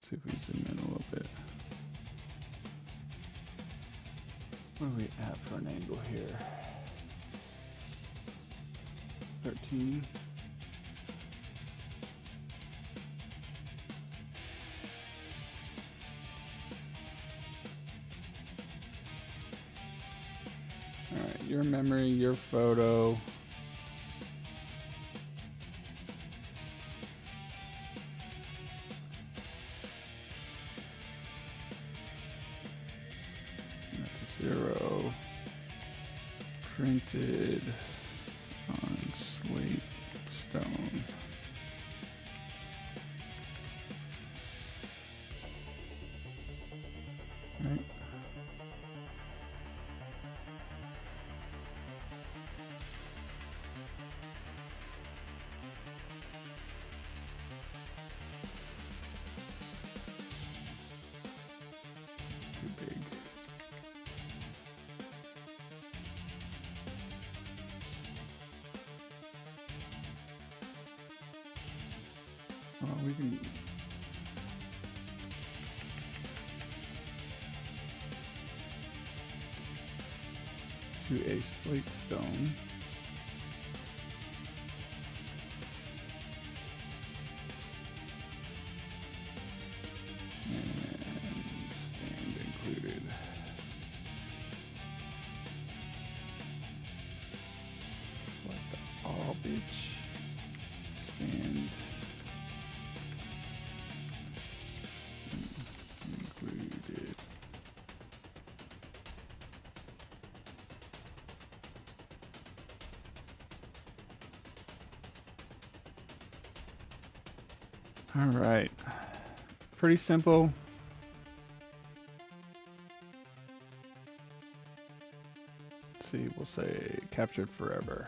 See if we zoom in a little bit. What do we have for an angle here? 13. All right, your memory, your photo. Zero. Printed on slate stone. Right. Too big. Well, we can do a slate stone. And stand included. Select all beach. Stand included. All right, pretty simple. Let's see, we'll say captured forever.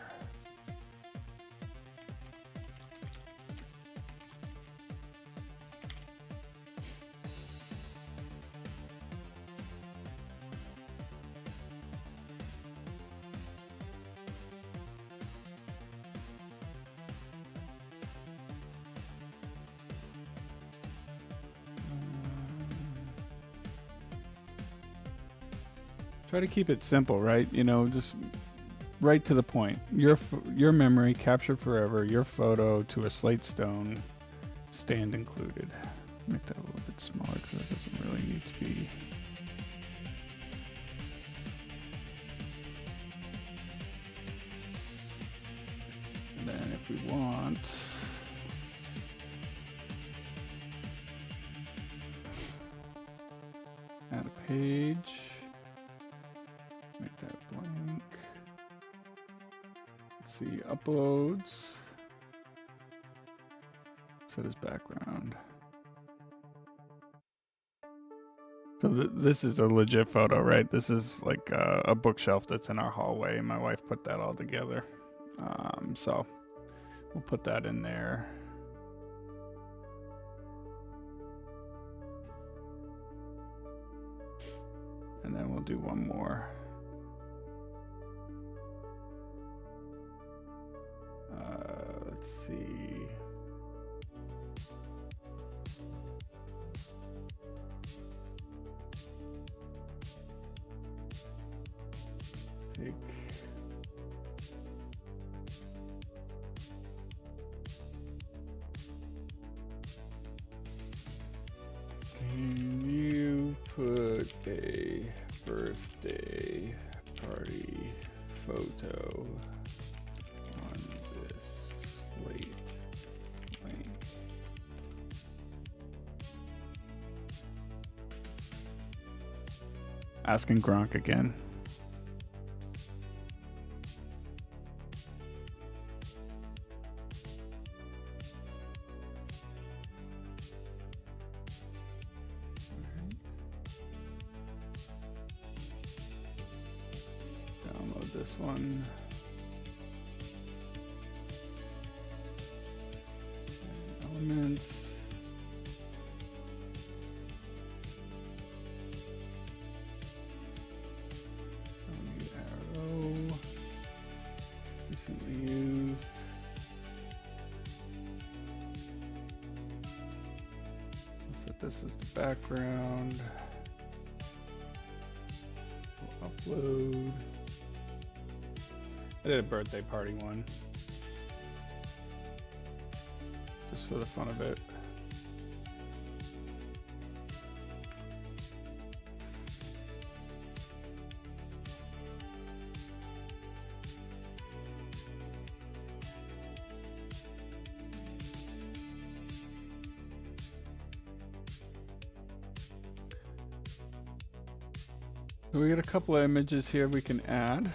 Try to keep it simple, right? You know, just right to the point. Your memory captured forever. Your photo to a slate stone, stand included. Make that a little bit smaller because that doesn't really need to be. want add a page, make that blank. Let's see, uploads, set as background. So this is a legit photo, right? This is like a bookshelf that's in our hallway. My wife put that all together. So we'll put that in there. And then we'll do one more. Let's see. Take Can you put a birthday party photo on this slate link? Asking Gronk again. Download this one. Elements. Arrow. Recently used. I'll set this as the background. We'll upload. I did a birthday party one, just for the fun of it. So we got a couple of images here we can add.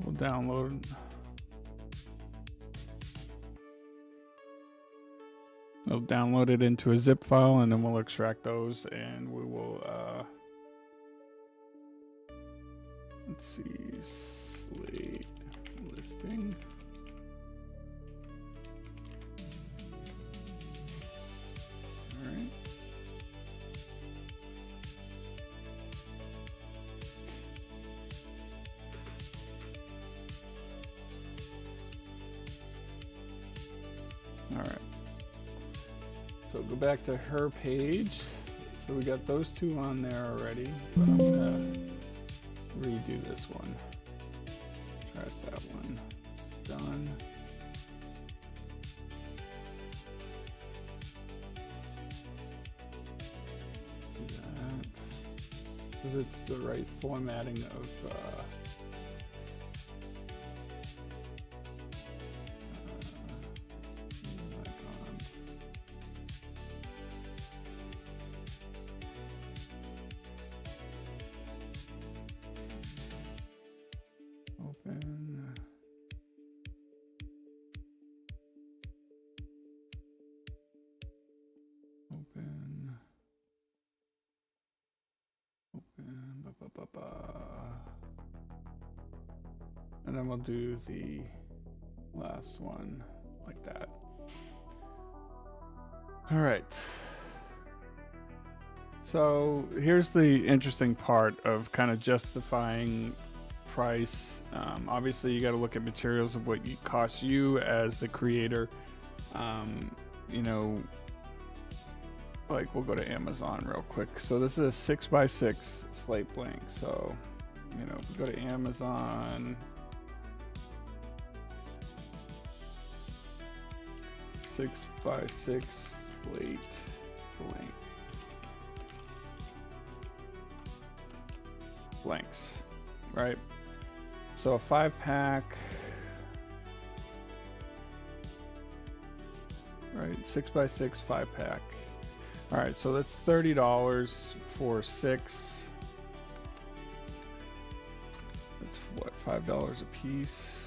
We'll download. We'll download it into a zip file, and then we'll extract those, and we will. Let's see, slate listing. All right. All right, so go back to her page. So we got those two on there already, but I'm gonna redo this one. Trash that one. Done. Do that, because it's the right formatting of open. Open. Open. Ba, ba, ba, ba. And then we'll do the last one like that. All right. So here's the interesting part of kind of justifying price. Obviously, you got to look at materials of what it costs you as the creator. You know, like we'll go to Amazon real quick. So this is a 6x6 slate blank. So, you know, go to Amazon. 6x6 slate blank. Blanks, right? So a 5-pack, right? 6x6 5-pack. All right, so that's $30 for 6. That's what, $5 a piece.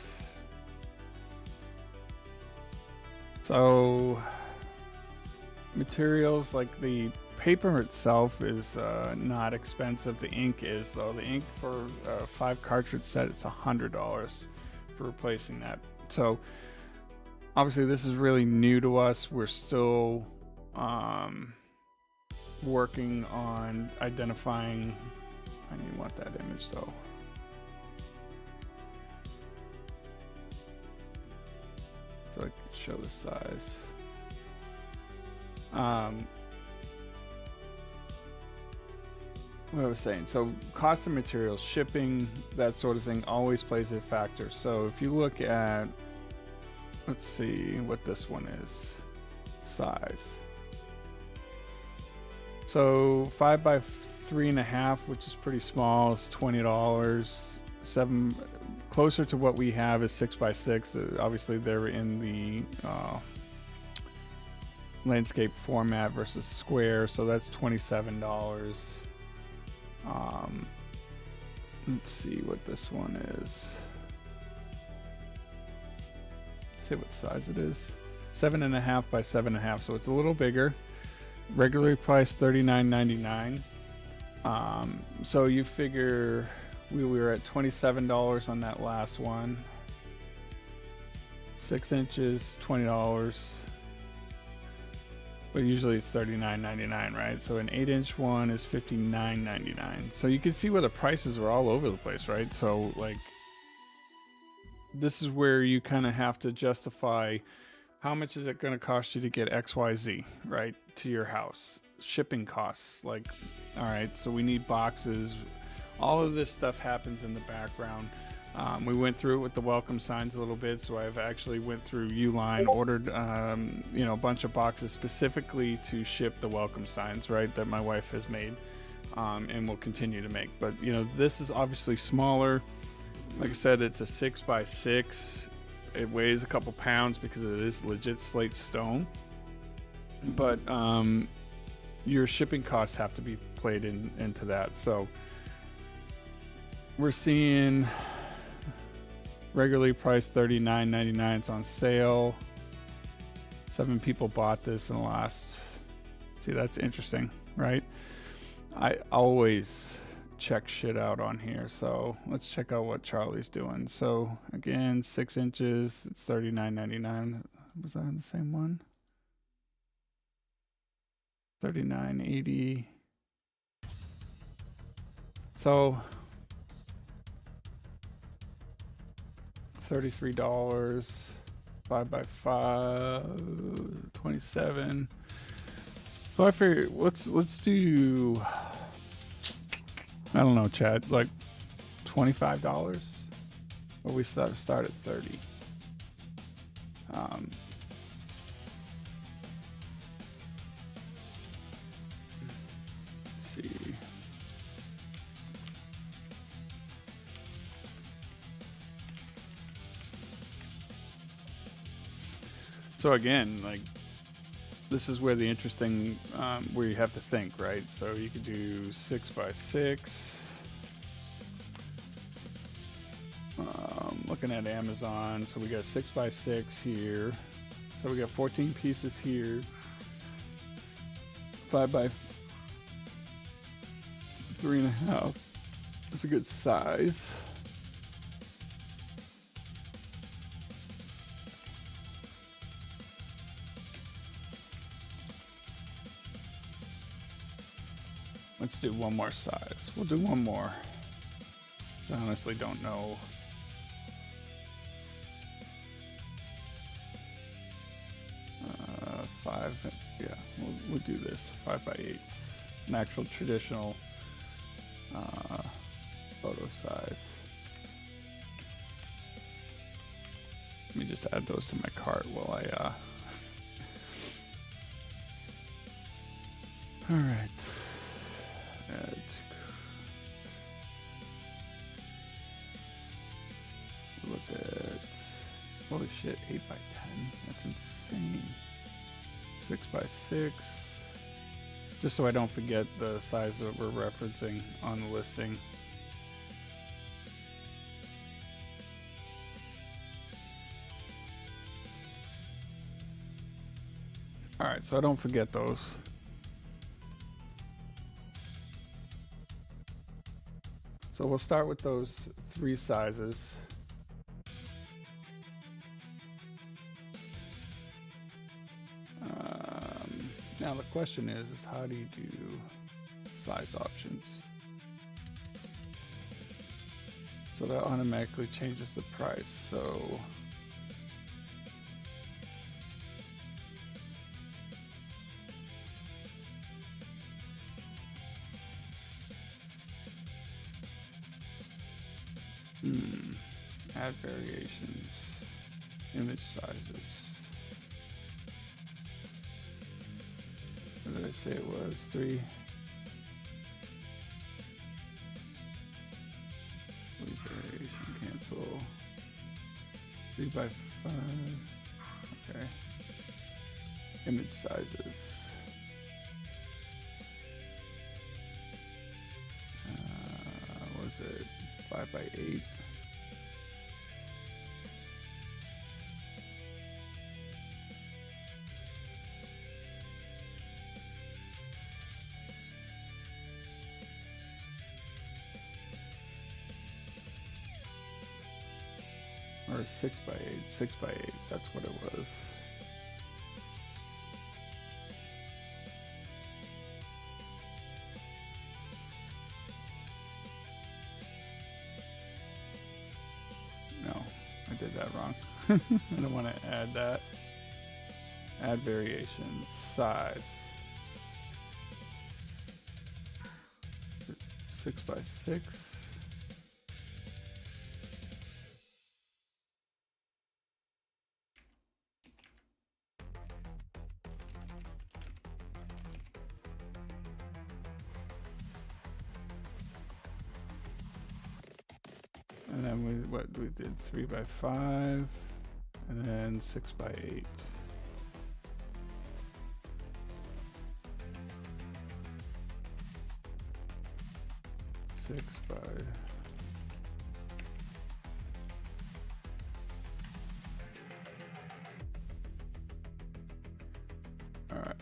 So materials like the paper itself is not expensive. The ink is though. The ink for a 5 cartridge set, it's $100 for replacing that. So obviously this is really new to us. We're still working on identifying. I didn't want that image though. So I can show the size. What I was saying, so cost of materials, shipping, that sort of thing always plays a factor. So if you look at, let's see what this one is, size. So 5 by 3.5, which is pretty small, is $20. 7, closer to what we have is 6 by 6. Obviously they're in the landscape format versus square, so that's $27. Let's see what this one is. Let's see what size it is. 7.5 by 7.5, so it's a little bigger. Regularly priced $39.99. So you figure we were at $27 on that last one. 6 inches, $20. But usually it's $39.99, right? So an 8-inch one is $59.99. So you can see where the prices are all over the place, right? So like, this is where you kind of have to justify how much is it going to cost you to get XYZ, right, to your house. Shipping costs, like, all right, so we need boxes. All of this stuff happens in the background. We went through it with the welcome signs a little bit, so I've actually went through Uline, ordered a bunch of boxes specifically to ship the welcome signs, right, that my wife has made and will continue to make. But this is obviously smaller. Like I said, it's a 6 by 6. It weighs a couple pounds because it is legit slate stone, but your shipping costs have to be played into that. So we're seeing regularly priced $39.99. It's on sale. 7 people bought this in the last. See, that's interesting, right? I always check shit out on here, so let's check out what Charlie's doing. So again, 6 inches, it's $39.99. Was that on the same one? $39.80. So $33, 5 by 5, 27. So I figure let's do, I don't know, Chad, like $25, or we start at 30. Let's see. So again, like, this is where the interesting, where you have to think, right? So you could do 6 by 6. Looking at Amazon, so we got 6 by 6 here. So we got 14 pieces here. 5 by 3.5. That's a good size. Let's do one more size. We'll do one more. I honestly don't know. Five. Yeah, we'll do this. 5 by 8. An actual traditional photo size. Let me just add those to my cart while I. All right. Holy shit, 8 by 10. That's insane. 6 by 6. Just so I don't forget the size that we're referencing on the listing. Alright, so I don't forget those. So we'll start with those 3 sizes. Now the question is how do you do size options? So that automatically changes the price. So add variations, image sizes. What did I say it was? 3. Variation, cancel. 3 by 5. Okay. Image sizes. What was it? 5 by 8. Or 6 by 8, 6 by 8, that's what it was. No, I did that wrong. I don't want to add that. Add variations, size. 6 by 6. And then we did 3 by 5, and then 6 by 8. All right.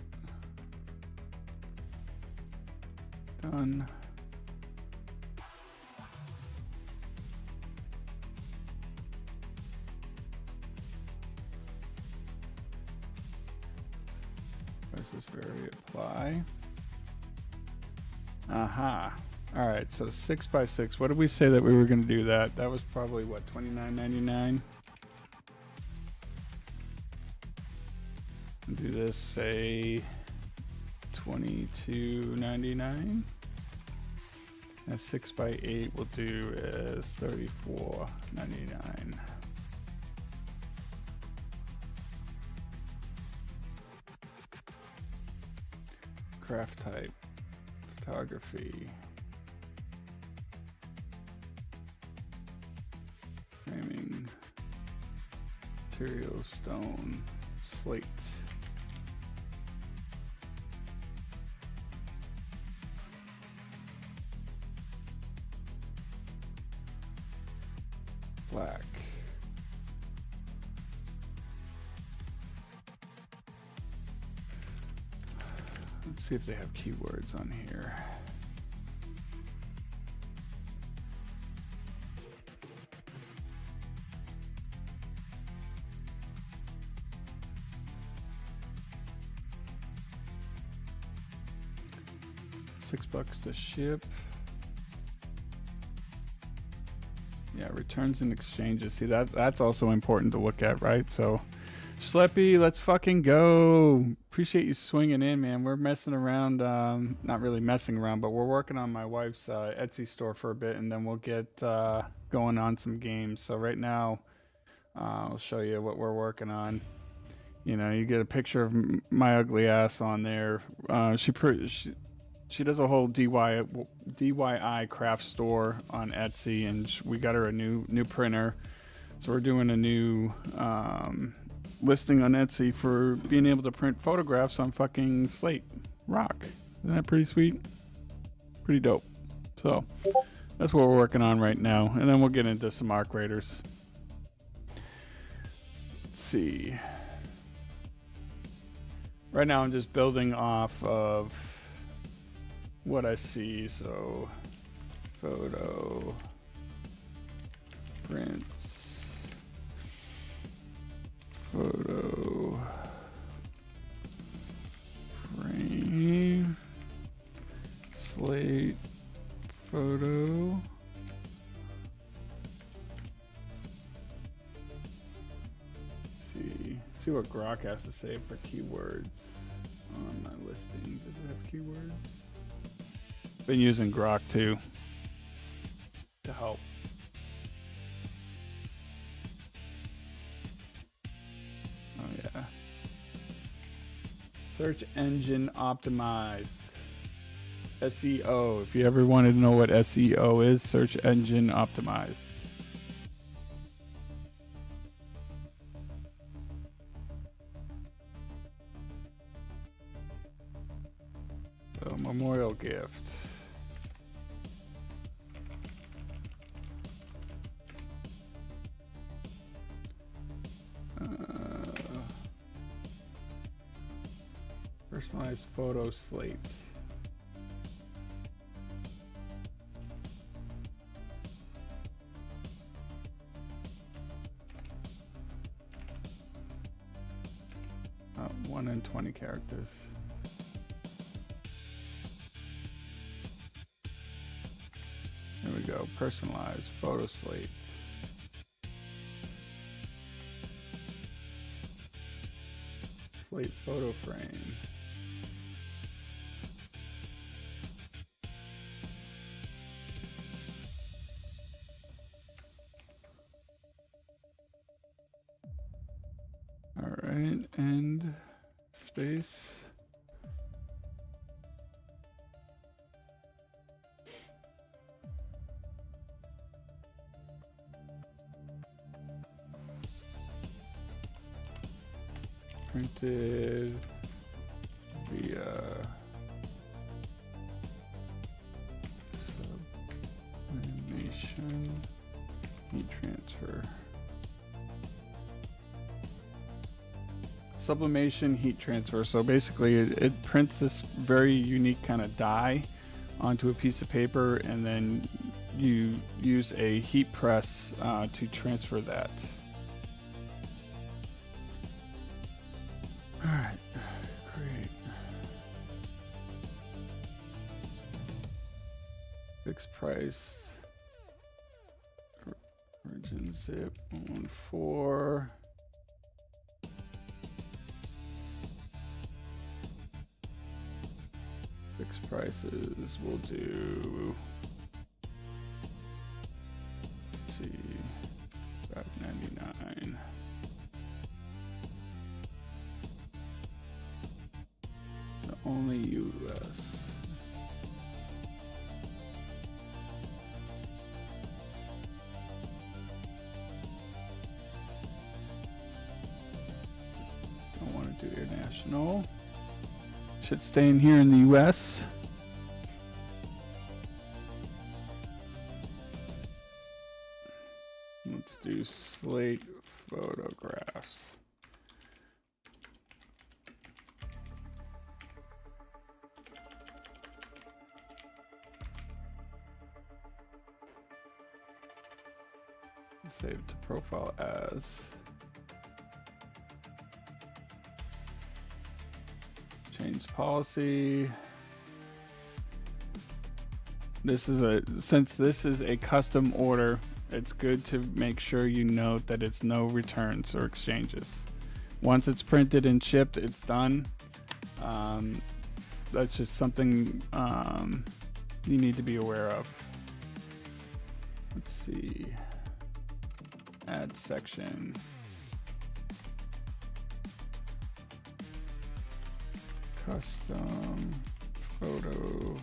Done. Versus vary apply. Aha. All right, so 6 by 6. What did we say that we were going to do that? That was probably what, $29.99. Do this, say $22.99. And 6 by 8 we'll do is $34.99. Craft type, photography, framing, material, stone, slate. Black. Let's see if they have keywords on here. $6 to ship. Yeah, returns and exchanges. See, that's also important to look at, right? So, Schleppy, let's fucking go. Appreciate you swinging in, man. We're messing around, not really messing around, but we're working on my wife's Etsy store for a bit, and then we'll get going on some games. So right now, I'll show you what we're working on. You know, you get a picture of my ugly ass on there. She does a whole DIY craft store on Etsy, and we got her a new printer. So we're doing a new listing on Etsy for being able to print photographs on fucking slate rock. Isn't that pretty sweet? Pretty dope. So that's what we're working on right now, and then we'll get into some arc raiders. Let's see. Right now I'm just building off of what I see. So photo, prints, photo, frame, slate, photo, see what Grok has to say for keywords on my listing. Does it have keywords? Been using Grok too to help. Oh yeah. Search engine optimized. SEO. If you ever wanted to know what SEO is, search engine optimized. So, memorial gift. Personalized photo slate. Oh, 1 in 20 characters. There we go. Personalized photo slate. Slate photo frame. All right, and space. Printed via sublimation heat transfer. Sublimation heat transfer. So basically it prints this very unique kind of dye onto a piece of paper, and then you use a heat press to transfer that. All right, great. Fixed price. Origin zip 114. Fixed prices, we'll do, let's see, $5.99. Only US. Don't want to do international. Should stay in here in the US. Let's do slate photographs. Save to profile as. Change policy. Since this is a custom order, it's good to make sure you note that it's no returns or exchanges. Once it's printed and shipped, it's done. That's just something you need to be aware of. Let's see. Add section. Custom photo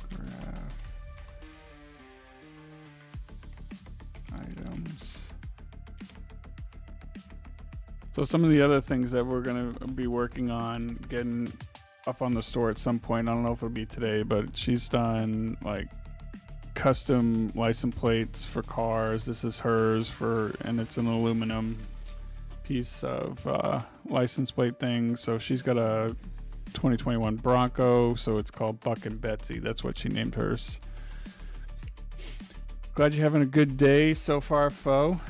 graph So some of the other things that we're going to be working on getting up on the store at some point, I don't know if it'll be today, but she's done like custom license plates for cars. This is hers and it's an aluminum piece of license plate thing. So she's got a 2021 Bronco, so it's called Buck and Betsy. That's what she named hers. Glad you're having a good day so far, Fo.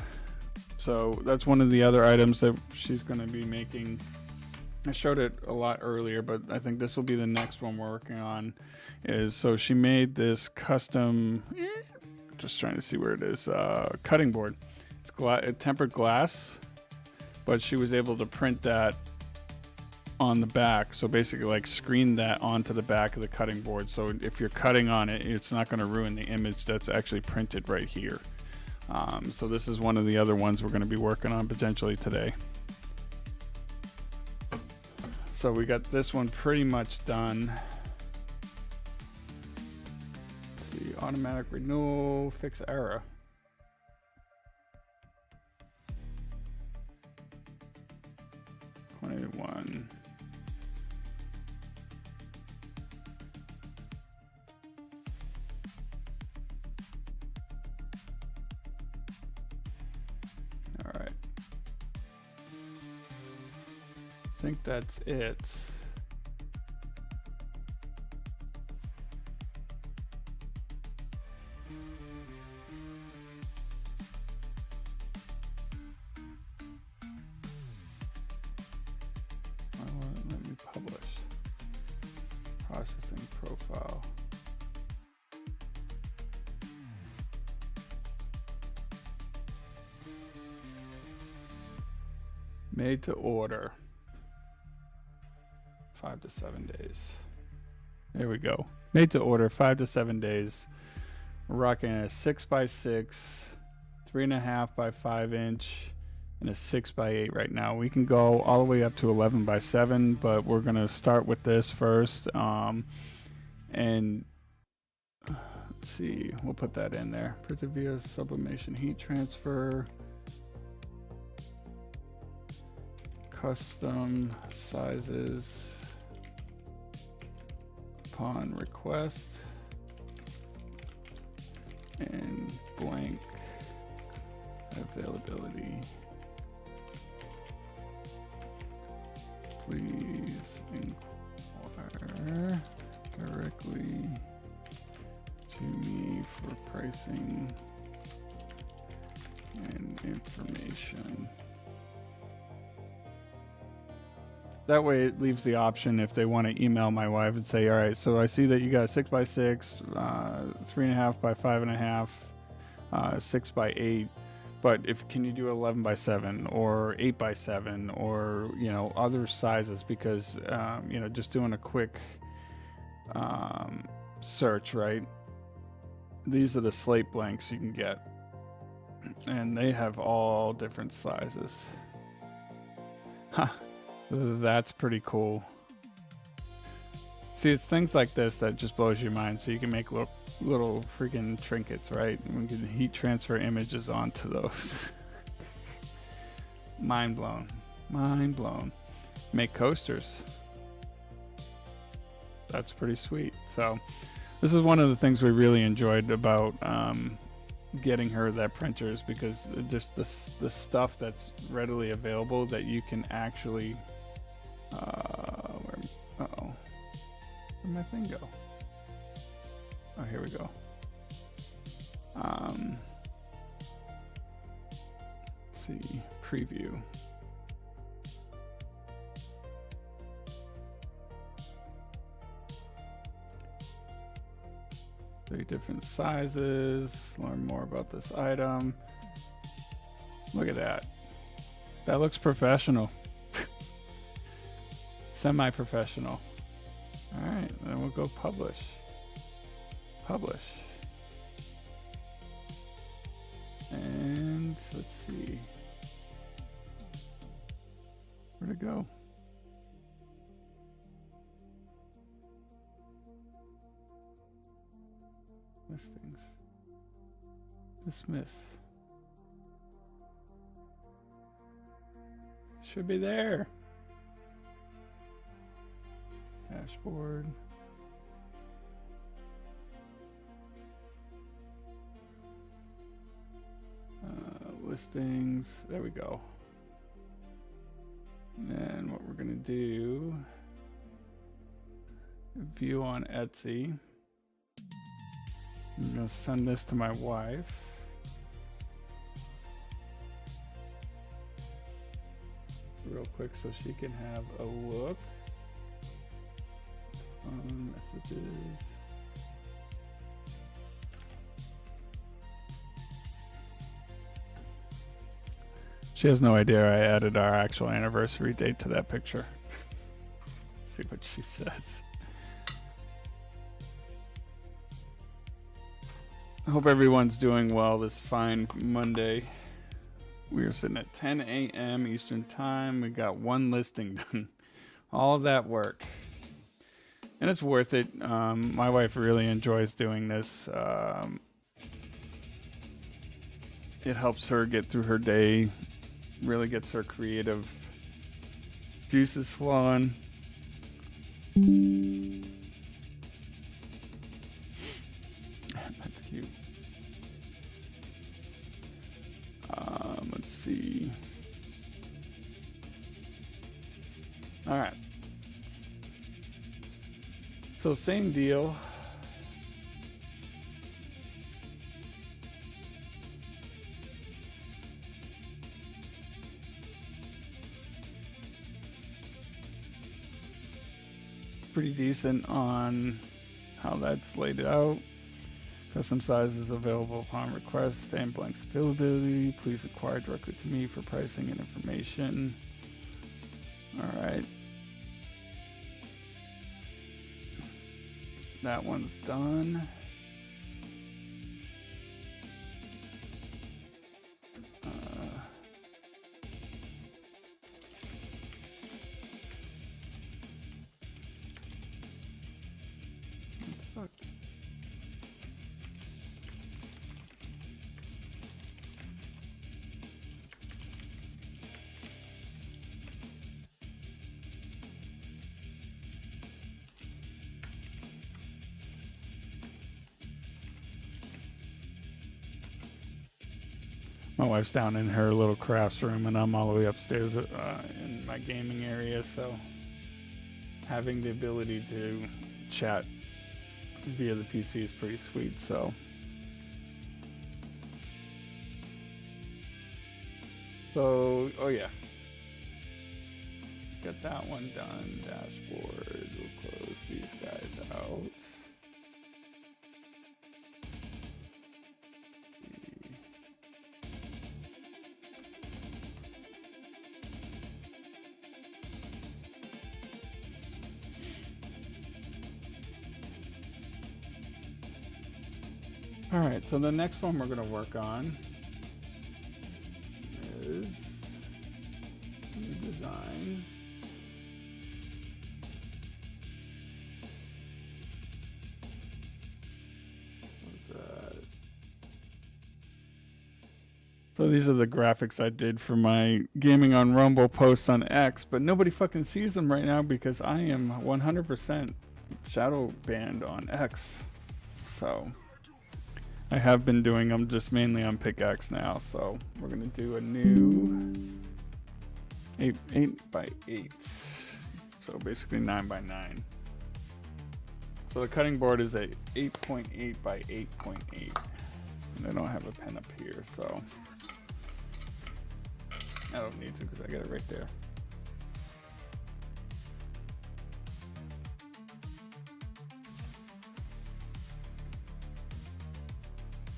So that's one of the other items that she's going to be making. I showed it a lot earlier, but I think this will be the next one we're working on. So she made this custom, just trying to see where it is, cutting board. It's tempered glass, but she was able to print that on the back. So basically like screen that onto the back of the cutting board. So if you're cutting on it, it's not going to ruin the image that's actually printed right here. So this is one of the other ones we're going to be working on potentially today. So we got this one pretty much done. Let's see, automatic renewal, fix error. '21. All right. I think that's it. Let me publish. Processing profile. Made to order. 5 to 7 days. There we go. Made to order, 5 to 7 days. We're rocking a 6x6, 3.5 by 5 inch, and a 6x8 right now. We can go all the way up to 11 by 7, but we're gonna start with this first. And let's see, we'll put that in there. Printed via sublimation heat transfer. Custom sizes upon request, and blank availability. Please inquire directly to me for pricing and information. That way it leaves the option if they want to email my wife and say, all right, so I see that you got a 6x6, 3.5 by 5.5, 6x8, but can you do 11 by 7 or 8 by 7 or, other sizes? Because, just doing a quick search, right? These are the slate blanks you can get, and they have all different sizes. Huh. That's pretty cool. See, it's things like this that just blows your mind. So you can make little freaking trinkets, right? We can heat transfer images onto those. Mind blown. Mind blown. Make coasters. That's pretty sweet. So this is one of the things we really enjoyed about getting her that printer, is because just the stuff that's readily available that you can actually where'd my thing go? Oh, here we go. Let's see, preview. Three different sizes. Learn more about this item. Look at that. That looks professional. Semi-professional. All right, then we'll go publish. Publish. And let's see. Where'd it go? Listings. Dismiss. Should be there. Dashboard. Listings. There we go. And what we're gonna do, view on Etsy. I'm gonna send this to my wife. Real quick so she can have a look. Messages. She has no idea I added our actual anniversary date to that picture. See what she says. I hope everyone's doing well this fine Monday. We are sitting at 10 a.m. Eastern Time. We got one listing done. All of that work. And it's worth it. My wife really enjoys doing this. It helps her get through her day. Really gets her creative juices flowing. That's cute. Let's see. All right. So same deal. Pretty decent on how that's laid out. Custom sizes available upon request. Stamp blanks availability. Please inquire directly to me for pricing and information. All right. That one's done. What the fuck? My wife's down in her little crafts room, and I'm all the way upstairs in my gaming area, so having the ability to chat via the PC is pretty sweet. So oh yeah, got that one done. Dashboard, we'll close these guys out. All right, so the next one we're going to work on is new design. What's that? So these are the graphics I did for my Gaming on Rumble posts on X, but nobody fucking sees them right now because I am 100% shadow banned on X. So I have been doing them just mainly on pickaxe now, so we're gonna do a new 8 by 8, so basically 9 by 9. So the cutting board is a 8.8 by 8.8, and I don't have a pen up here, so I don't need to because I got it right there.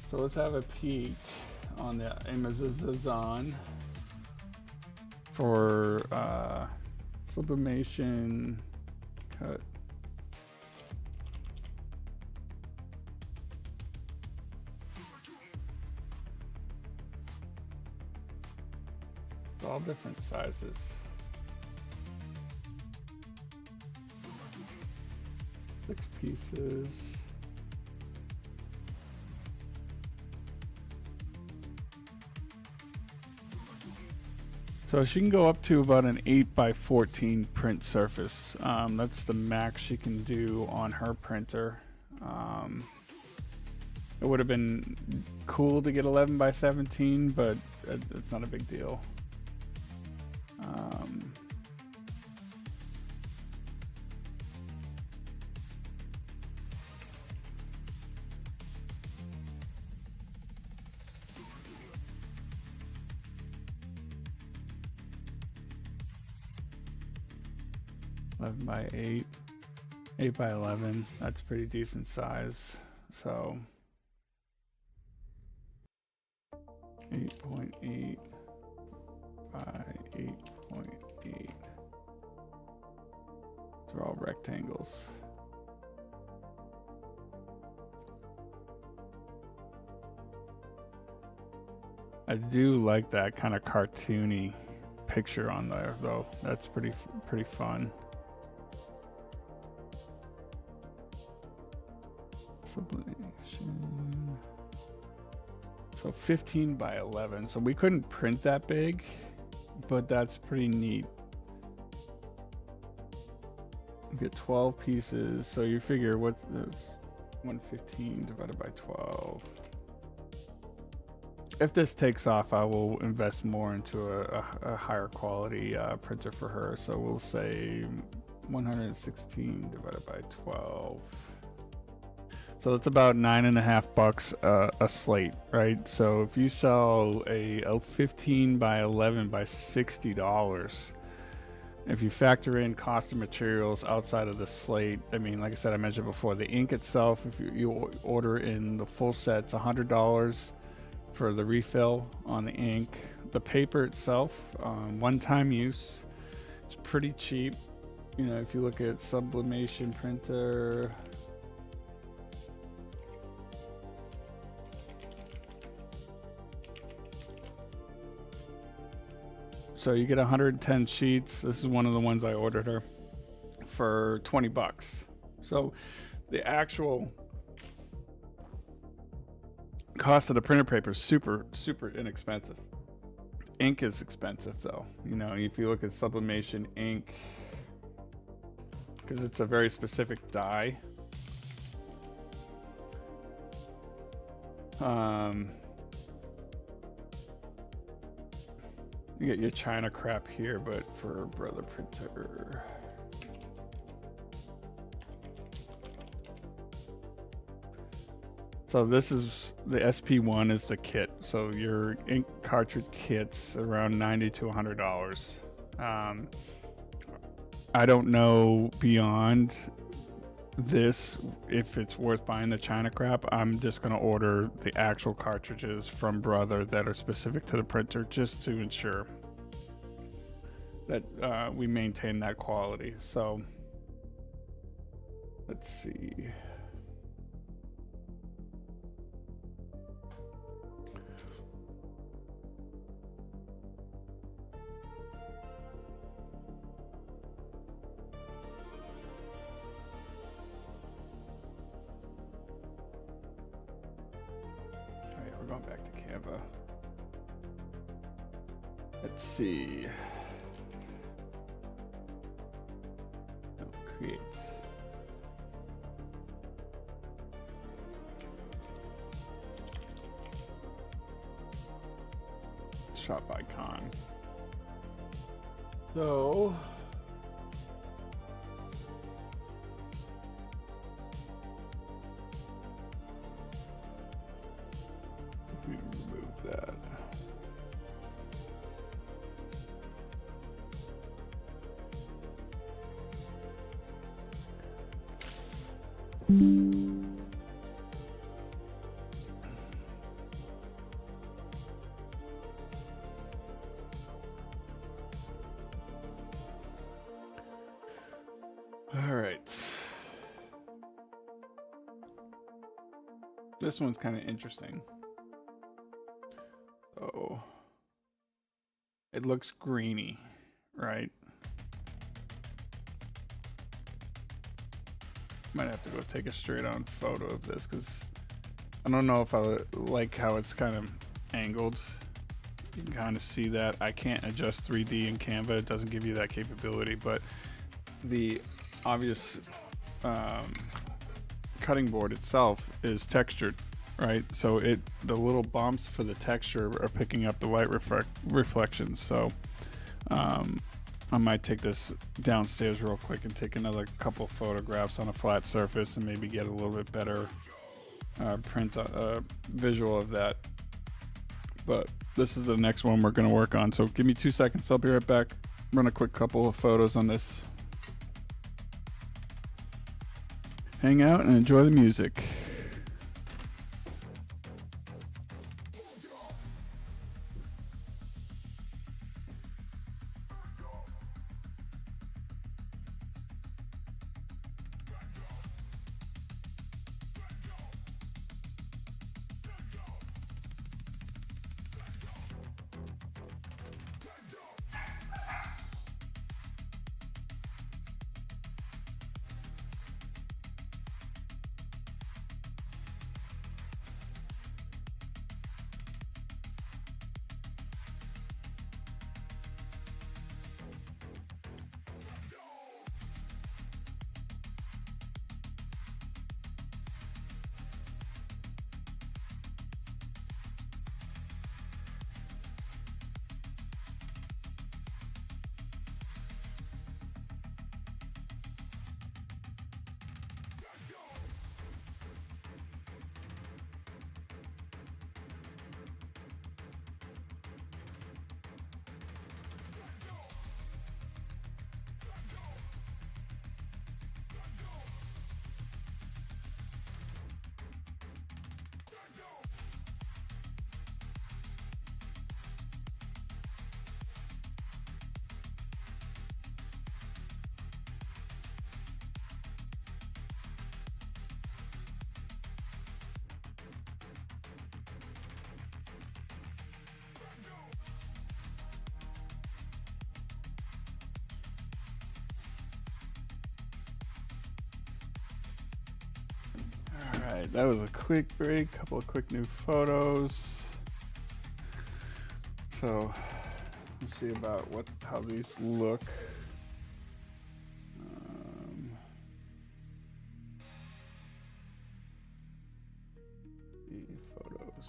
So let's have a peek on the Amazon for sublimation cut. It's all different sizes. Six pieces. So she can go up to about an 8x14 print surface. That's the max she can do on her printer. It would have been cool to get 11x17, but it's not a big deal. 11x8, 8x11. That's pretty decent size. So 8.8 by 8.8. They're all rectangles. I do like that kind of cartoony picture on there, though. That's pretty fun. Sublimation. So 15x11. So we couldn't print that big, but that's pretty neat. You get 12 pieces. So you figure what is 115 divided by 12. If this takes off, I will invest more into a higher quality printer for her. So we'll say 116 divided by 12. So that's about $9.50 a slate, right? So if you sell a 15x11 by $60, if you factor in cost of materials outside of the slate, I mean, like I said, I mentioned before, the ink itself, if you order in the full set, it's $100 for the refill on the ink. The paper itself, one-time use, it's pretty cheap. You know, if you look at sublimation printer, so you get 110 sheets. This is one of the ones I ordered her for 20 bucks. So the actual cost of the printer paper is super inexpensive. Ink is expensive though. You know, if you look at sublimation ink, because it's a very specific dye. You get your China crap here, but for Brother Printer. So this is the SP1 is the kit. So your ink cartridge kit's around $90 to $100. I don't know beyond this if it's worth buying the China crap. I'm just going to order the actual cartridges from Brother that are specific to the printer, just to ensure that we maintain that quality. So let's see. Going back to Canva. Let's see. Create. Shop icon. So remove that. All right. This one's kind of interesting. So it looks greeny, right? Might have to go take a straight on photo of this because I don't know if I like how it's kind of angled. You can kind of see that. I can't adjust 3D in Canva. It doesn't give you that capability, but the obvious cutting board itself is textured, right? So the little bumps for the texture are picking up the light reflections. So I might take this downstairs real quick and take another couple photographs on a flat surface and maybe get a little bit better visual of that. But this is the next one we're going to work on. So give me 2 seconds. I'll be right back. Run a quick couple of photos on this. Hang out and enjoy the music. Alright, that was a quick break, couple of quick new photos. So let's see about how these look. The photos.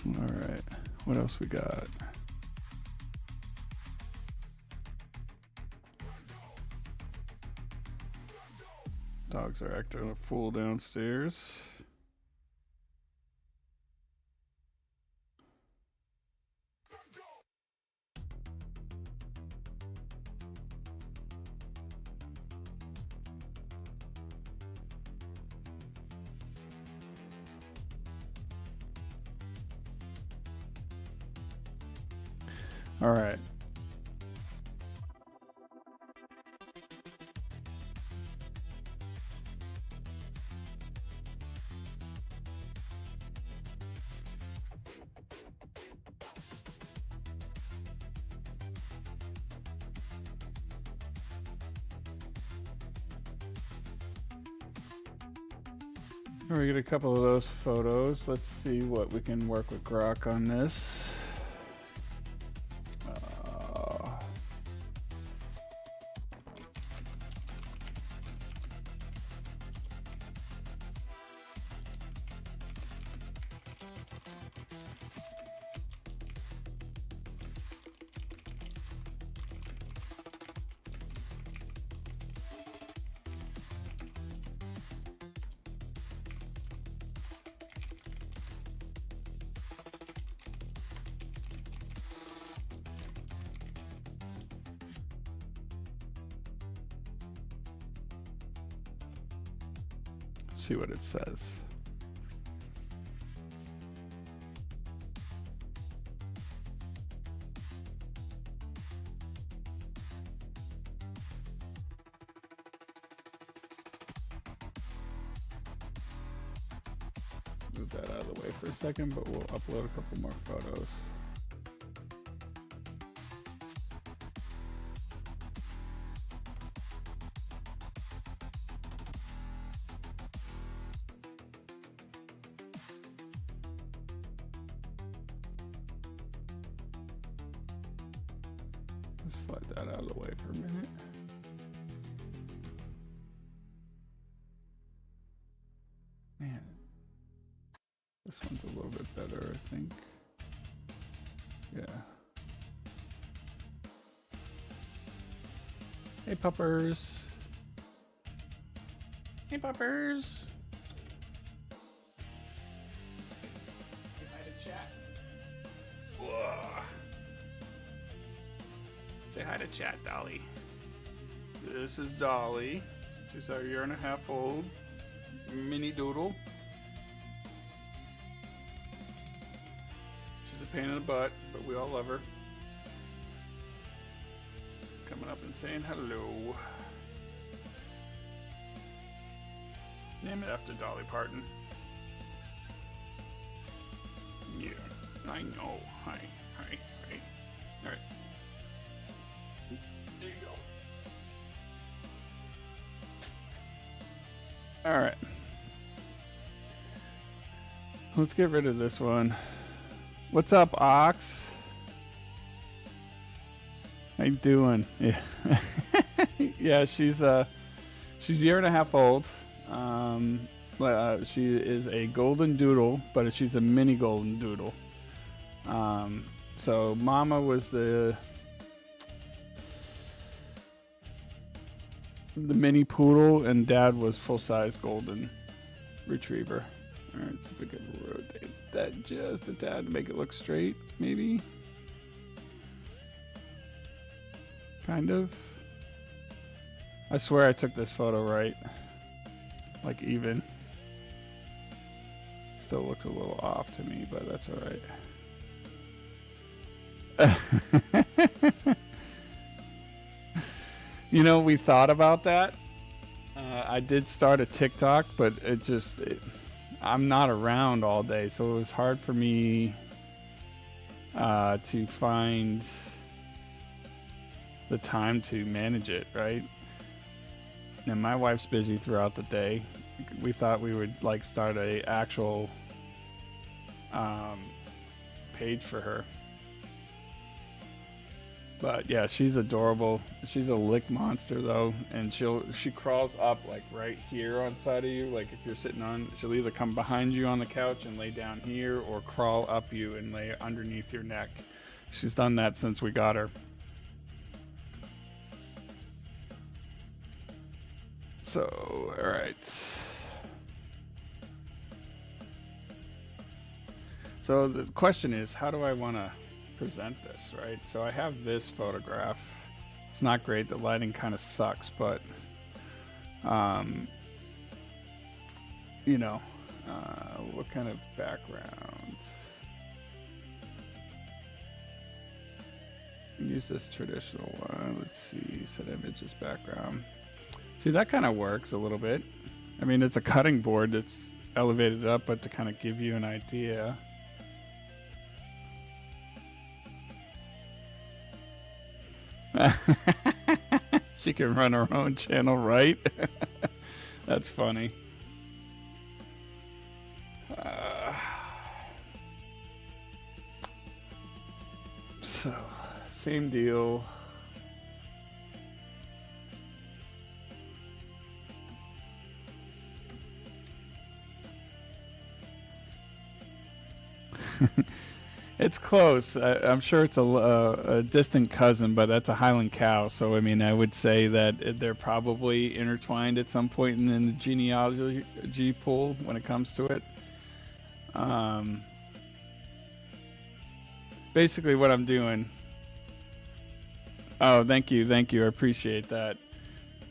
All right, what else we got? Dogs are acting a fool downstairs. All right. Here we get a couple of those photos. Let's see what we can work with Grok on this. See what it says. move that out of the way for a second, but we'll upload a couple more photos. Slide that out of the way for a minute. Man, this one's a little bit better, I think. Yeah. Hey, puppers. Hey, puppers. Say hi to chat. Whoa. Say hi to chat, Dolly. This is Dolly. She's our 1.5-year-old mini doodle. She's a pain in the butt, but we all love her. Coming up and saying hello. Name it after Dolly Parton. Yeah, I know. Hi. All right. There you go. All right. Let's get rid of this one. What's up, Ox? How you doing? Yeah. Yeah, she's 1.5 years old. She is a golden doodle, but she's a mini golden doodle. So Mama was the mini poodle, and Dad was full-size golden retriever. All right, so if we can rotate that just a tad to make it look straight, maybe. Kind of. I swear I took this photo right. Like even. Still looks a little off to me, but that's all right. You know, we thought about that. I did start a TikTok, but I'm not around all day, so it was hard for me to find the time to manage it, right? And my wife's busy throughout the day. We thought we would like start a actual page for her. But yeah, she's adorable. She's a lick monster though, and she crawls up like right here on side of you. Like if you're sitting on, she'll either come behind you on the couch and lay down here, or crawl up you and lay underneath your neck. She's done that since we got her. So, all right. So the question is, how do I want to present this, right? So I have this photograph. It's not great. The lighting kind of sucks, but you know, what kind of background? Use this traditional one. Let's see, set images background. See, that kind of works a little bit. I mean, it's a cutting board that's elevated up, but to kind of give you an idea. She can run her own channel, right? That's funny. So, same deal. It's close. I'm sure it's a distant cousin, but that's a Highland cow. So, I mean, I would say that they're probably intertwined at some point in the genealogy pool when it comes to it. Basically what I'm doing. Oh, thank you. I appreciate that.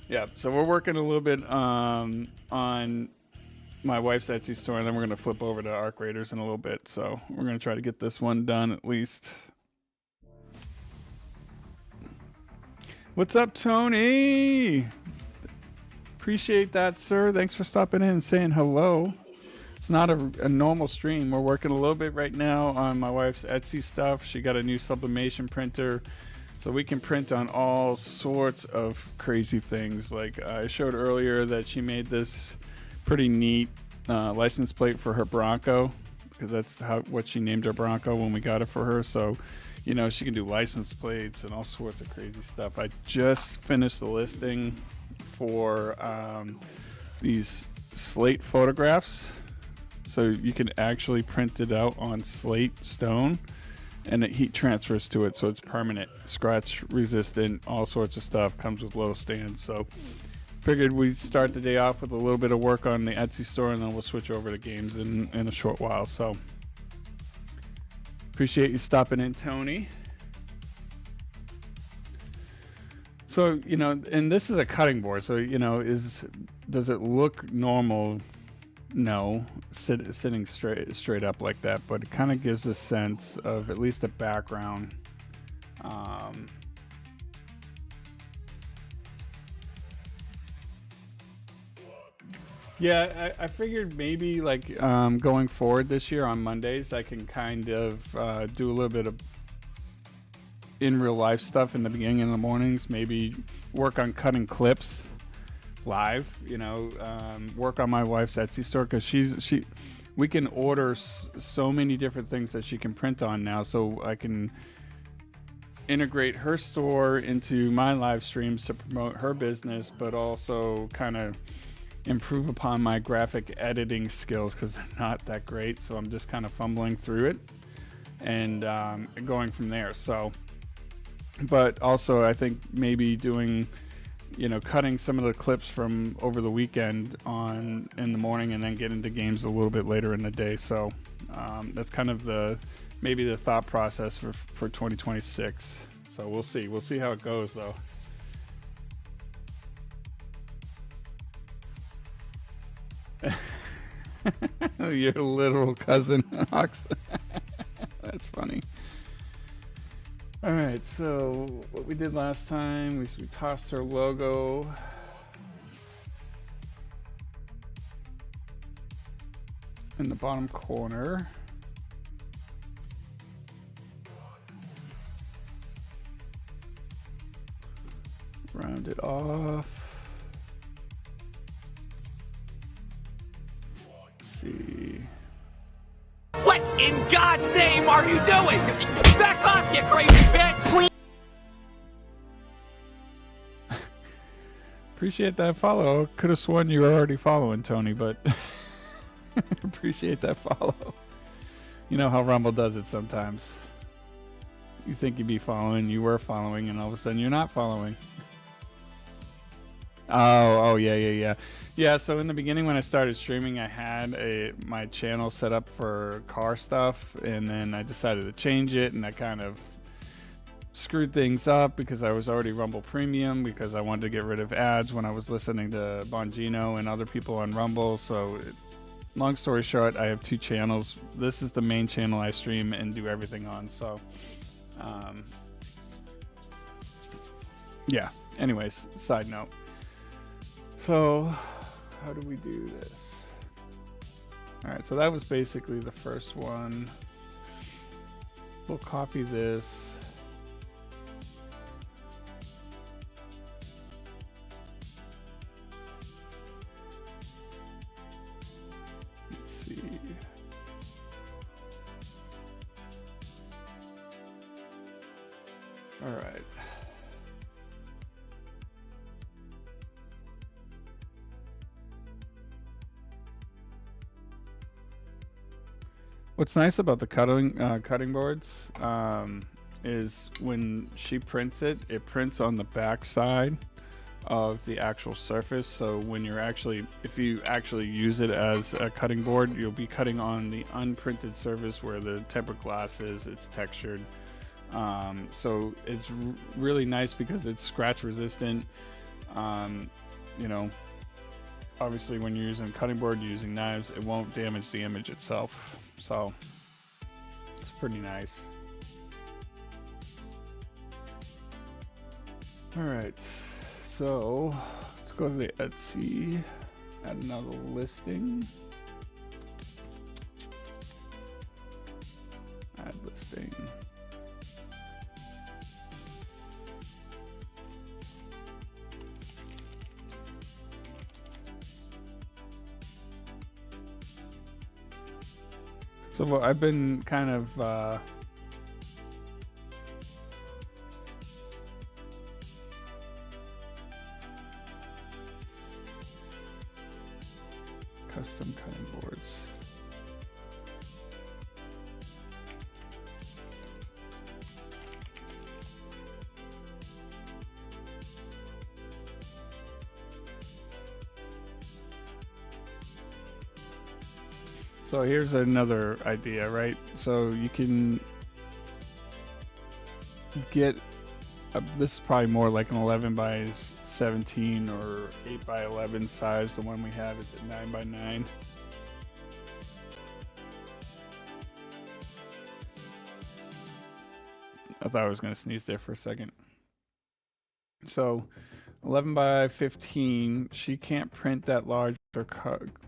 Yeah, so we're working a little bit on my wife's Etsy store, and then we're going to flip over to Arc Raiders in a little bit. So we're going to try to get this one done at least. What's up, Tony? Appreciate that, sir. Thanks for stopping in and saying hello. It's not a normal stream. We're working a little bit right now on my wife's Etsy stuff. She got a new sublimation printer, so we can print on all sorts of crazy things. Like I showed earlier that she made this pretty neat license plate for her Bronco, because that's what she named her Bronco when we got it for her. So, you know, she can do license plates and all sorts of crazy stuff. I just finished the listing for these slate photographs. So you can actually print it out on slate stone, and it heat transfers to it, so it's permanent, scratch resistant, all sorts of stuff. Comes with low stands. So figured we'd start the day off with a little bit of work on the Etsy store, and then we'll switch over to games in a short while. So appreciate you stopping in, Tony. So, you know, and this is a cutting board, so, you know, does it look normal? No, sitting straight up like that, but it kind of gives a sense of at least a background. Yeah, I figured maybe like going forward this year on Mondays, I can kind of do a little bit of in real life stuff in the beginning in the mornings. Maybe work on cutting clips live, you know, work on my wife's Etsy store, because we can order so many different things that she can print on now, so I can integrate her store into my live streams to promote her business, but also kind of improve upon my graphic editing skills, because they're not that great, so I'm just kind of fumbling through it and going from there. So, but also I think maybe doing, you know, cutting some of the clips from over the weekend in the morning, and then get into games a little bit later in the day. So that's kind of maybe the thought process for 2026. So we'll see how it goes, though. Your literal cousin, Ox. That's funny. All right, so what we did last time, we tossed her logo. In the bottom corner. Round it off. Let's see. What in God's name are you doing? Back off, you crazy bitch! Appreciate that follow. Could have sworn you were already following, Tony, but appreciate that follow. You know how Rumble does it sometimes. You think you'd be following, you were following, and all of a sudden you're not following. Oh, yeah. Yeah, so in the beginning when I started streaming, I had my channel set up for car stuff, and then I decided to change it, and I kind of screwed things up because I was already Rumble Premium, because I wanted to get rid of ads when I was listening to Bongino and other people on Rumble. So long story short, I have two channels. This is the main channel I stream and do everything on. So yeah, anyways, side note. So how do we do this? All right, so that was basically the first one. We'll copy this. Let's see. All right. What's nice about the cutting boards is when she prints it, it prints on the back side of the actual surface. So when if you actually use it as a cutting board, you'll be cutting on the unprinted surface where the tempered glass is. It's textured. So it's really nice because it's scratch resistant. You know, obviously when you're using a cutting board, you're using knives, it won't damage the image itself. So it's pretty nice. All right, so let's go to the Etsy, add another listing. shipping. So I've been kind of custom cutting boards. So here's another idea, right? So you can get this is probably more like an 11 by 17 or 8 by 11 size. The one we have is at 9 by 9. I thought I was going to sneeze there for a second. So 11 by 15, she can't print that large or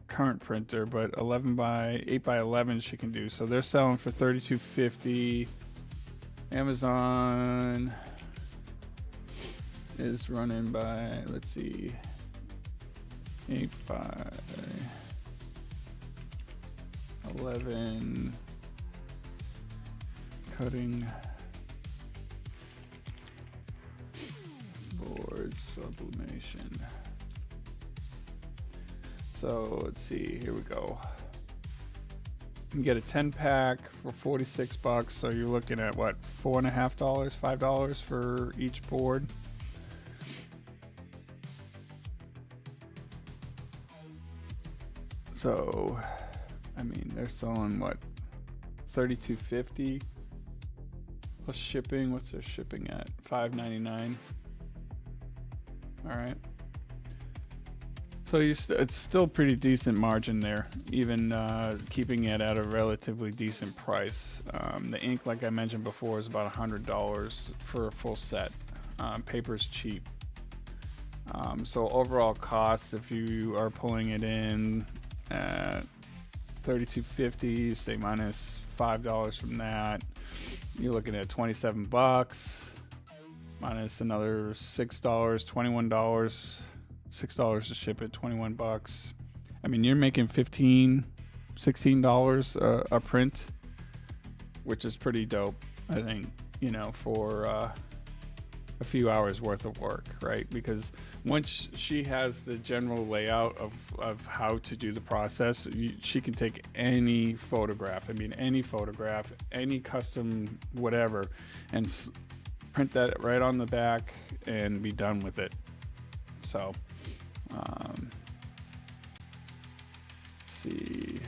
current printer, but 8 by 11 she can do. So they're selling for $32.50. Amazon is running by, let's see, 8 by 11 cutting board sublimation. So let's see, here we go. You can get a 10-pack for 46 bucks. So you're looking at what, $4.50, $5 for each board. So, I mean, they're selling what, $32.50 plus shipping. What's their shipping at? $5.99. All right. So it's still pretty decent margin there, even keeping it at a relatively decent price. The ink, like I mentioned before, is about $100 for a full set. Paper's cheap. So overall cost, if you are pulling it in at $32.50, say minus $5 from that, you're looking at 27 bucks. Minus another $6, $21, $6 to ship it, 21 bucks. I mean, you're making $15, $16 a print, which is pretty dope, I think, you know, for a few hours worth of work, right? Because once she has the general layout of how to do the process, she can take any photograph, any custom whatever, and print that right on the back and be done with it. So let's see,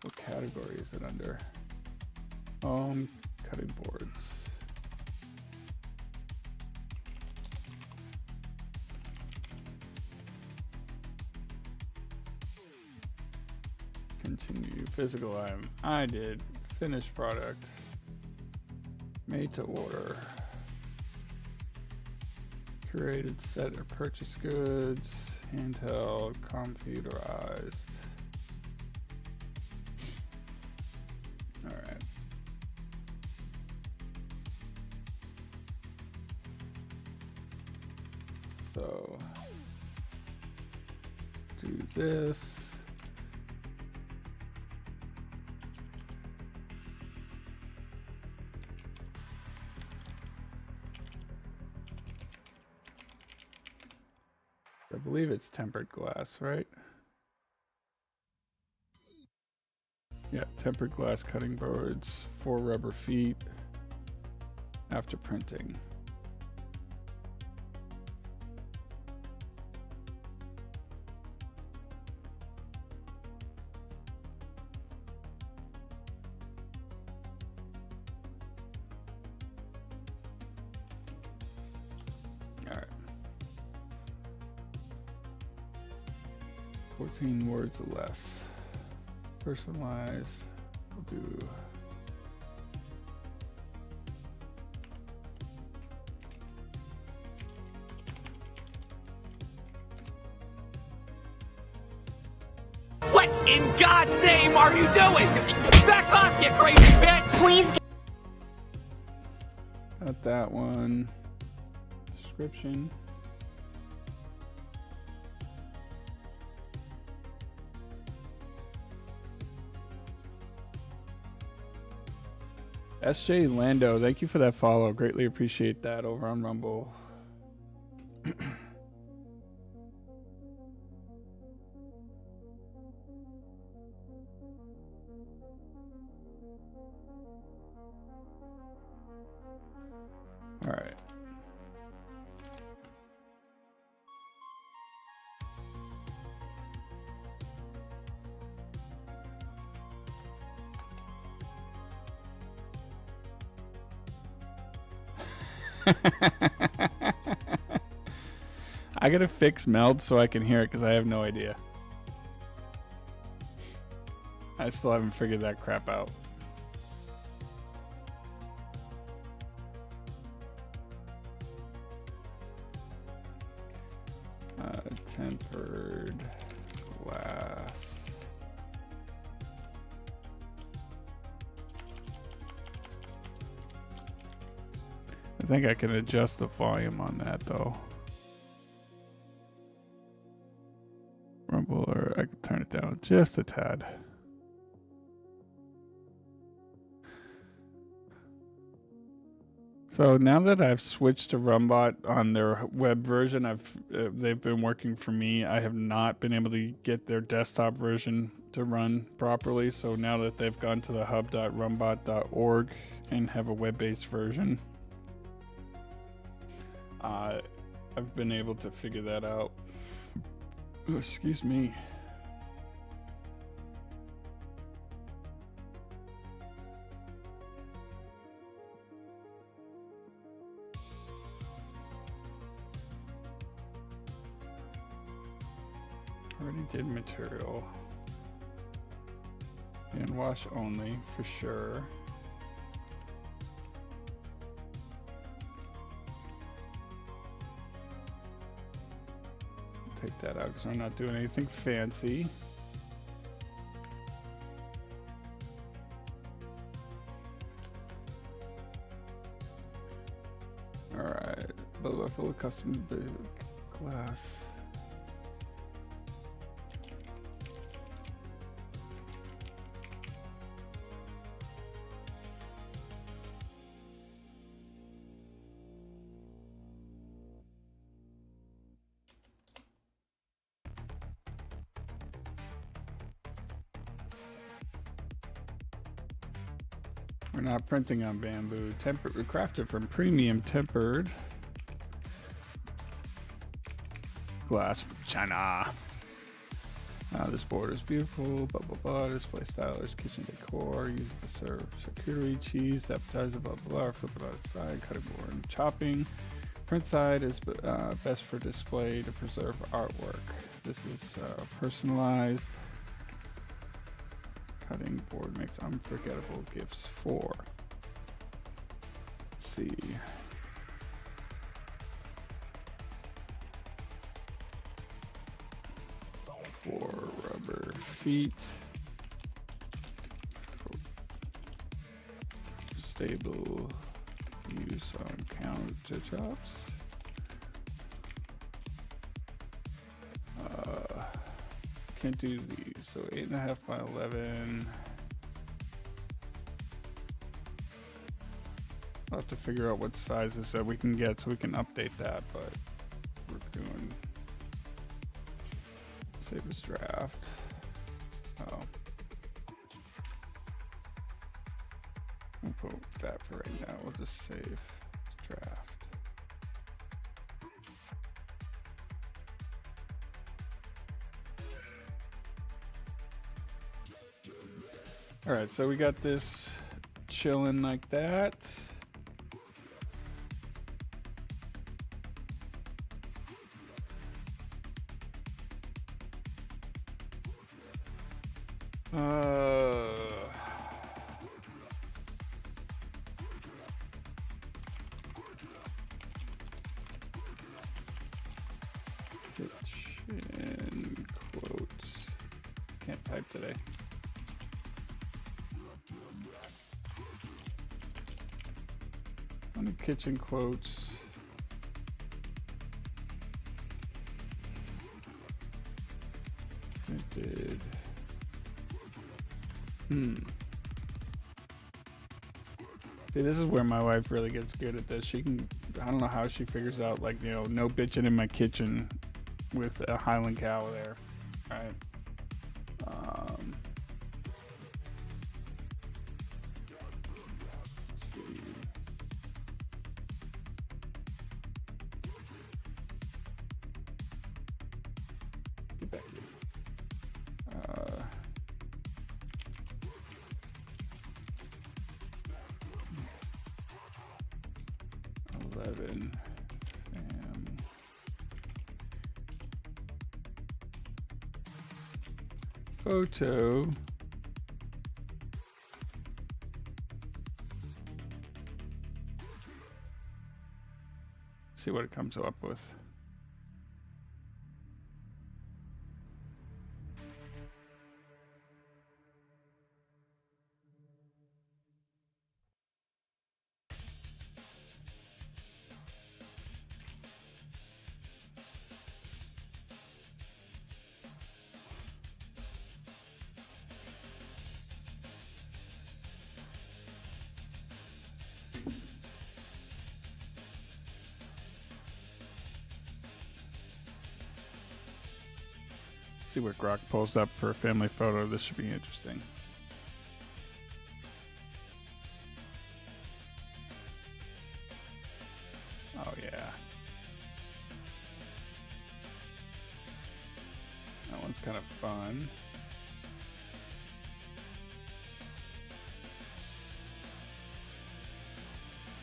what category is it under? Cutting boards. Continue. Physical item. I did. Finished product. Made to order. Curated set or purchase goods. Handheld. Computerized. Alright. So do this. I believe it's tempered glass, right? Yeah, tempered glass cutting boards, 4 rubber feet after printing. All right. 14 words or less. Personalize. We'll do What in God's name are you doing? Back off, you crazy bitch! Please. Got that one. Description. SJ Lando, thank you for that follow. Greatly appreciate that over on Rumble. All right. I gotta fix meld so I can hear it because I have no idea. I still haven't figured that crap out. Tempered glass. I think I can adjust the volume on that though. Rumble, or I can turn it down just a tad. So now that I've switched to Rumbot on their web version, they've been working for me. I have not been able to get their desktop version to run properly. So now that they've gone to the hub.rumbot.org and have a web-based version, I've been able to figure that out. Oh, excuse me. Already did material. And wash only for sure. Take that out because we're not doing anything fancy. All right, full of custom glass. We're not printing on bamboo. Crafted from premium tempered glass from China. This board is beautiful. Blah blah blah. Display stylers, kitchen decor. Use it to serve charcuterie, cheese, appetizer. Blah blah blah. Flip it on its side. Cutting board and chopping. Print side is best for display to preserve artwork. This is personalized. Cutting board makes unforgettable gifts for. Let's see. 4 rubber feet. Stable use on countertops. Can't do these, so 8.5 by 11. I'll have to figure out what sizes that we can get so we can update that, but we're doing save as draft. Oh, we'll put that for right now. We'll just save as draft. All right, so we got this chilling like that. Kitchen quote. Can't type today. On the kitchen quotes. Printed. See, this is where my wife really gets good at this. She can, I don't know how she figures out, like, you know, no bitching in my kitchen with a Highland cow there. Right. Let's see. Get back here. 11 photo. See what it comes up with. See what Grok pulls up for a family photo. This should be interesting. Oh yeah. That one's kind of fun.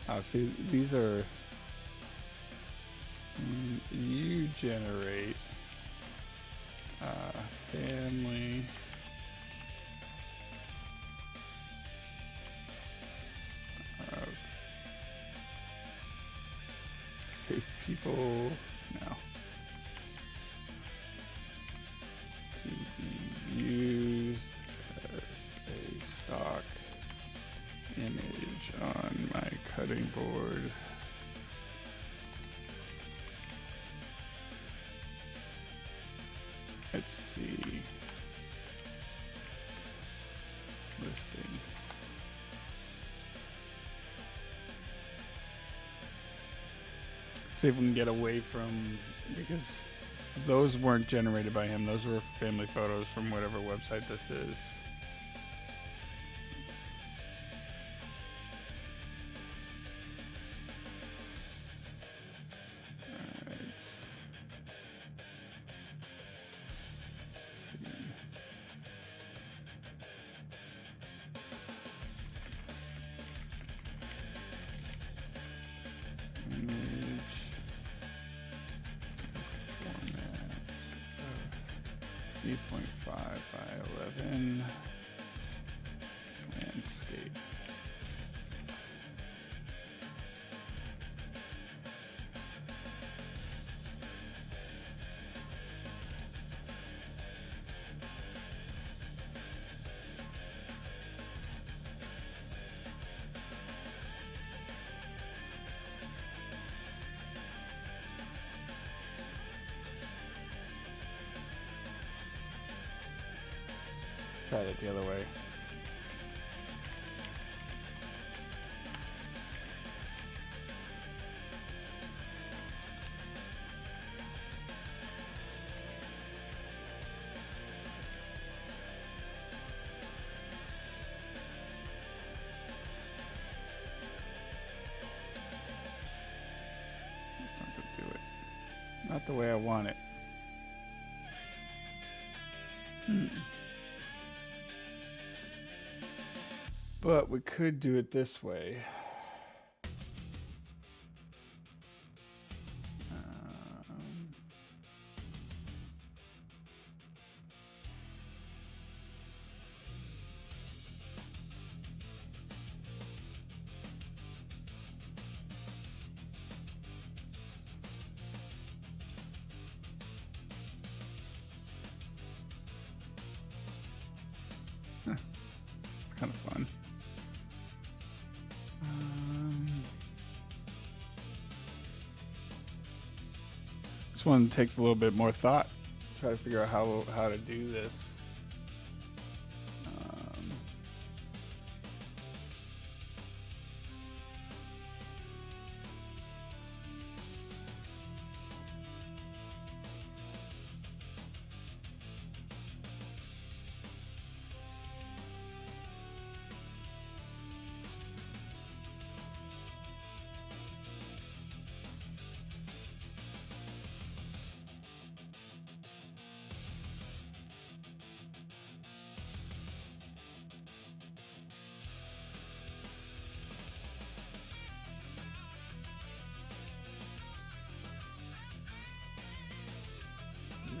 Oh, see, these are... You generate... family people now to be used as a stock image on my cutting board. Let's see. Listing. See if we can get away from, because those weren't generated by him. Those were family photos from whatever website this is. Image format of 3.5 by 11 landscape. Try that the other way. That's not gonna do it. Not the way I want it. But we could do it this way. It's kind of fun. This one takes a little bit more thought. Try to figure out how to do this.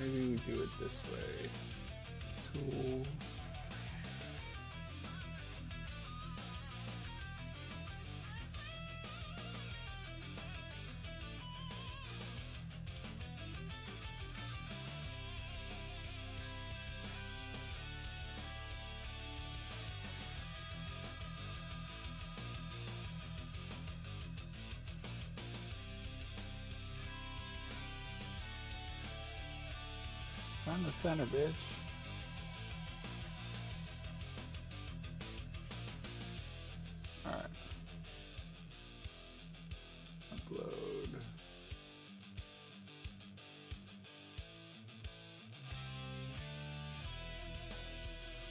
Maybe we do it this way. Tool. Find the center, bitch. Alright. Upload.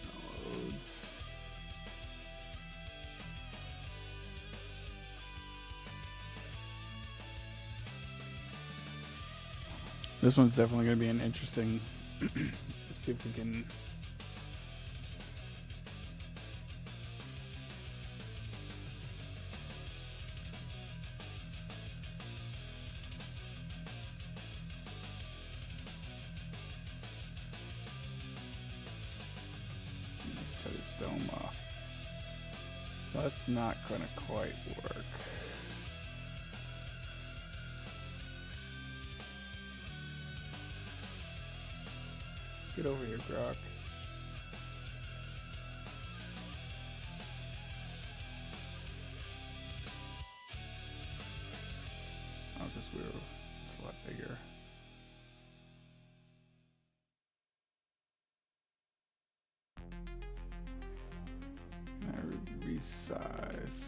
Downloads. This one's definitely going to be an interesting. Let's see if we can. Cut his dome off. That's not going to quite work. Get over here, Grok. Oh, because it's a lot bigger. I resize.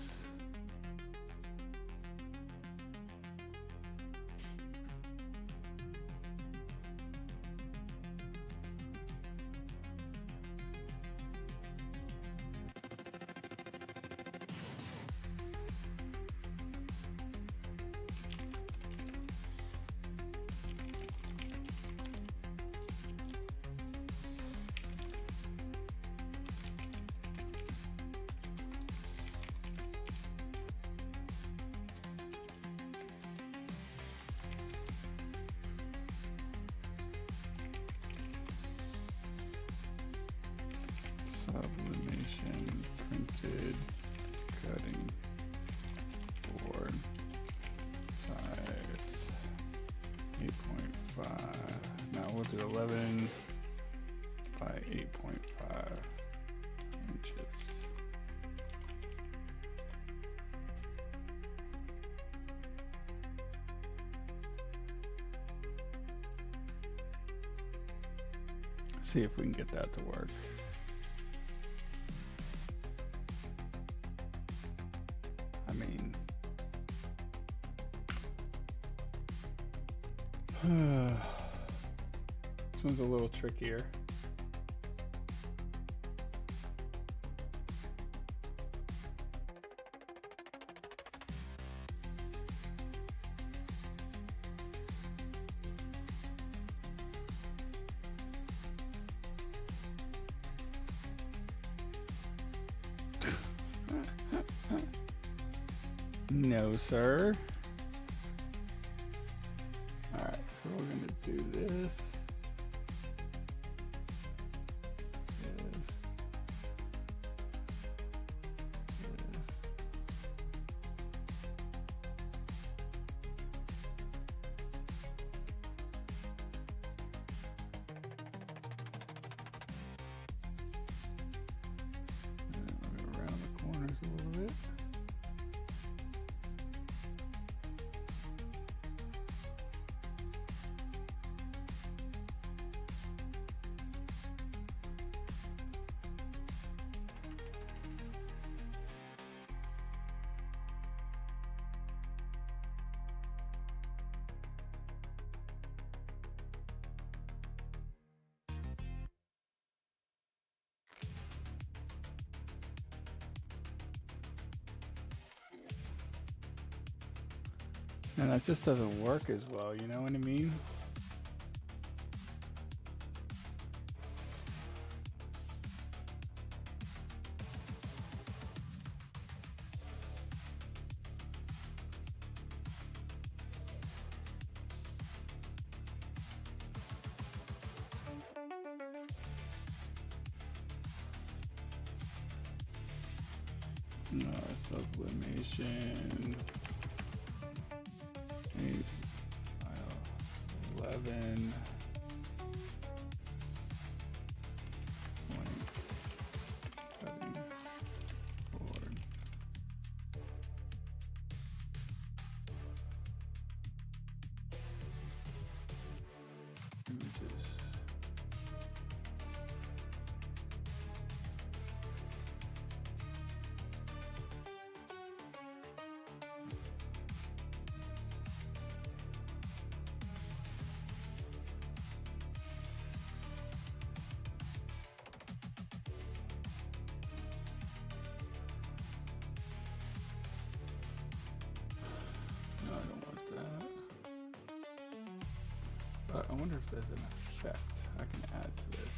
Sublimation, printed, cutting board, size 8.5. Now we'll do 11 by 8.5 inches. See if we can get that to work. I mean, this one's a little trickier. No, sir. All right, so we're gonna do this. Around the corners a little bit. And that just doesn't work as well, you know what I mean? No, sublimation. 8, 11. 20. Cutting board. Images. No, I don't want that. But I wonder if there's an effect I can add to this.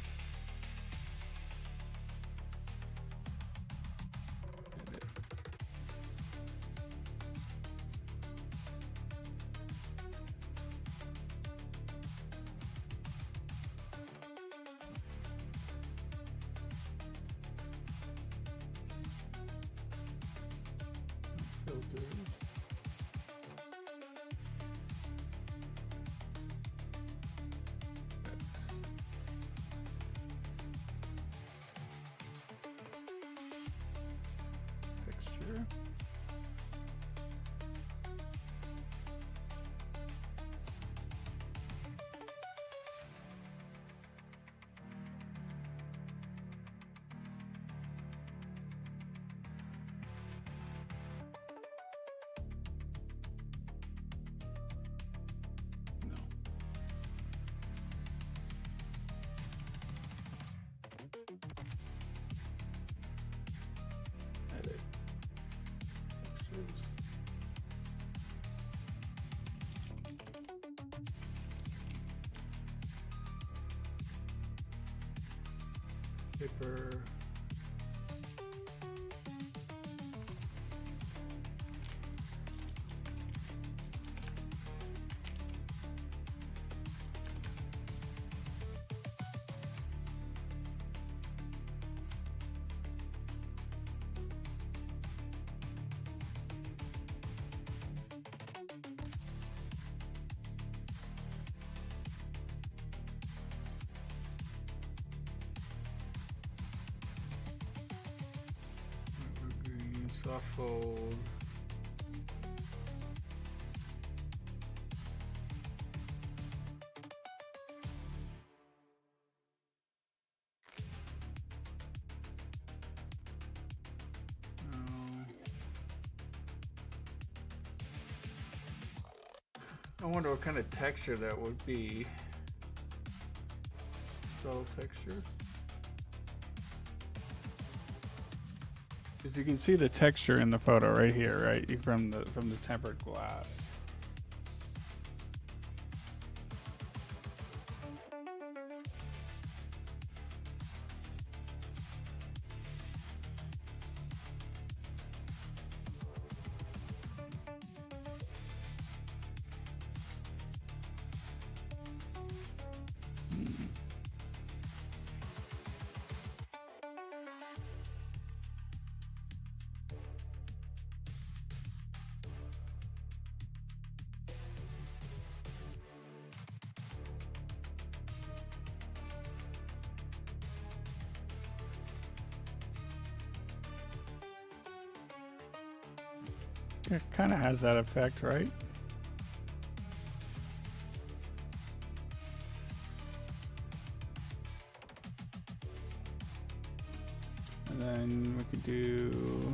Edit. Filters. Texture. No. Edit. Textures. Paper. Green, soft fold. I wonder what kind of texture that would be. Subtle texture. Because you can see the texture in the photo right here, right? From the tempered glass. It kind of has that effect, right? And then we could do